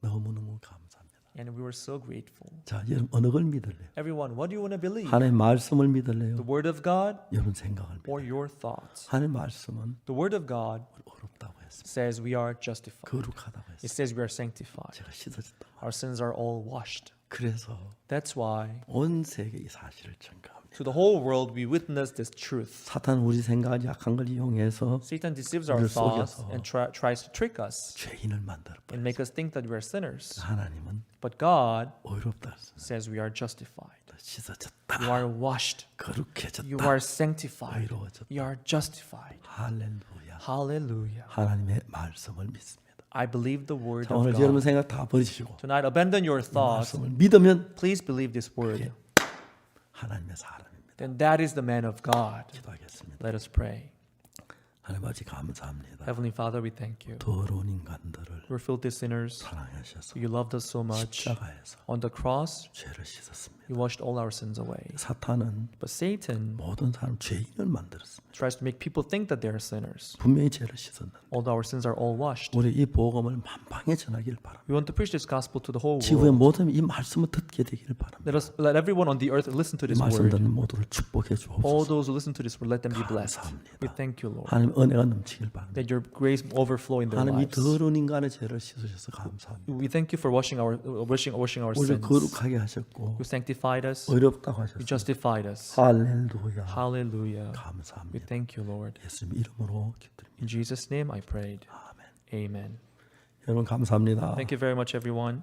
Speaker 1: 너무너무 감사합니다.
Speaker 2: And we were so grateful.
Speaker 1: 자, 여러분 어느 걸 믿을래요?
Speaker 2: Everyone, what do you want to believe?
Speaker 1: 하나님의 말씀을 믿을래요?
Speaker 2: The word of God
Speaker 1: 여러분 생각을 믿어요.
Speaker 2: or your thoughts?
Speaker 1: 하나님의 말씀은
Speaker 2: The word of God
Speaker 1: 우리 어렵다고 했습니다.
Speaker 2: says we are justified.
Speaker 1: 거룩하다고
Speaker 2: It
Speaker 1: 했습니다.
Speaker 2: says we are sanctified.
Speaker 1: 제가 씻어졌다.
Speaker 2: Our sins are all washed.
Speaker 1: 그래서
Speaker 2: That's why
Speaker 1: 온 세계 이 사실을 증거합니다.
Speaker 2: to the whole world we witness this truth.
Speaker 1: 사탄 우리 생각 약한 걸 이용해서
Speaker 2: Satan deceives our
Speaker 1: 우리를
Speaker 2: thoughts
Speaker 1: 속여서
Speaker 2: and tries to trick us
Speaker 1: 죄인을 만들어
Speaker 2: and make us think that we are sinners.
Speaker 1: 하나님은
Speaker 2: But God
Speaker 1: 의롭다 했습니다.
Speaker 2: says we are justified.
Speaker 1: 씻어졌다.
Speaker 2: You are washed.
Speaker 1: 거룩해졌다.
Speaker 2: You are sanctified.
Speaker 1: 의로워졌다.
Speaker 2: You are justified.
Speaker 1: 할렐루야.
Speaker 2: Hallelujah.
Speaker 1: 하나님의 말씀을 믿습니다.
Speaker 2: I believe the word
Speaker 1: 자,
Speaker 2: of
Speaker 1: 오늘 여러분
Speaker 2: God.
Speaker 1: 생각 다 버리시고
Speaker 2: Tonight, abandon your thoughts.
Speaker 1: 말씀을 믿으면
Speaker 2: Please believe this word.
Speaker 1: 하나님의 사람입니다.
Speaker 2: Then that is the man of God.
Speaker 1: 기도하겠습니다.
Speaker 2: Let us pray.
Speaker 1: 하나님 아버지 감사합니다.
Speaker 2: Heavenly Father, we thank you.
Speaker 1: 더러운 인간들을
Speaker 2: We're filthy sinners.
Speaker 1: 사랑하셔서
Speaker 2: You loved us so much.
Speaker 1: 십자가에서
Speaker 2: On the cross,
Speaker 1: 죄를 씻었습니다.
Speaker 2: you washed all our sins away.
Speaker 1: 사탄은
Speaker 2: But Satan
Speaker 1: 모든 사람 죄인을 만들었습니다.
Speaker 2: tries to make people think that they are sinners.
Speaker 1: 분명히 죄를 씻었는데
Speaker 2: Although our sins are all washed.
Speaker 1: 우리 이 복음을 만방에 전하기를 바랍니다.
Speaker 2: We want to preach this gospel to the whole
Speaker 1: 지구의
Speaker 2: world.
Speaker 1: 모든 이 말씀을 듣게 되기를 바랍니다.
Speaker 2: Let everyone on the earth listen to
Speaker 1: 이
Speaker 2: this
Speaker 1: 말씀
Speaker 2: word.
Speaker 1: 듣는 모두를 축복해
Speaker 2: All
Speaker 1: 주옵소서.
Speaker 2: those who listen to this word, let them be blessed.
Speaker 1: 감사합니다.
Speaker 2: We thank you, Lord.
Speaker 1: 하나님 은혜가 넘치길 바랍니다.
Speaker 2: That your grace overflow in their
Speaker 1: 하나님 이
Speaker 2: lives.
Speaker 1: 더러운 인간의 죄를 씻으셔서 감사합니다.
Speaker 2: We thank you for washing our
Speaker 1: 우리를
Speaker 2: sins.
Speaker 1: 거룩하게 하셨고
Speaker 2: You sanctified us.
Speaker 1: 의롭다고
Speaker 2: You
Speaker 1: 하셨습니다.
Speaker 2: justified us.
Speaker 1: 할렐루야.
Speaker 2: Hallelujah. We
Speaker 1: 감사합니다.
Speaker 2: thank you, Lord.
Speaker 1: 예수님 이름으로 기도드립니다.
Speaker 2: In Jesus' name I prayed.
Speaker 1: 아멘.
Speaker 2: Amen.
Speaker 1: 여러분 감사합니다.
Speaker 2: Thank you very much, everyone.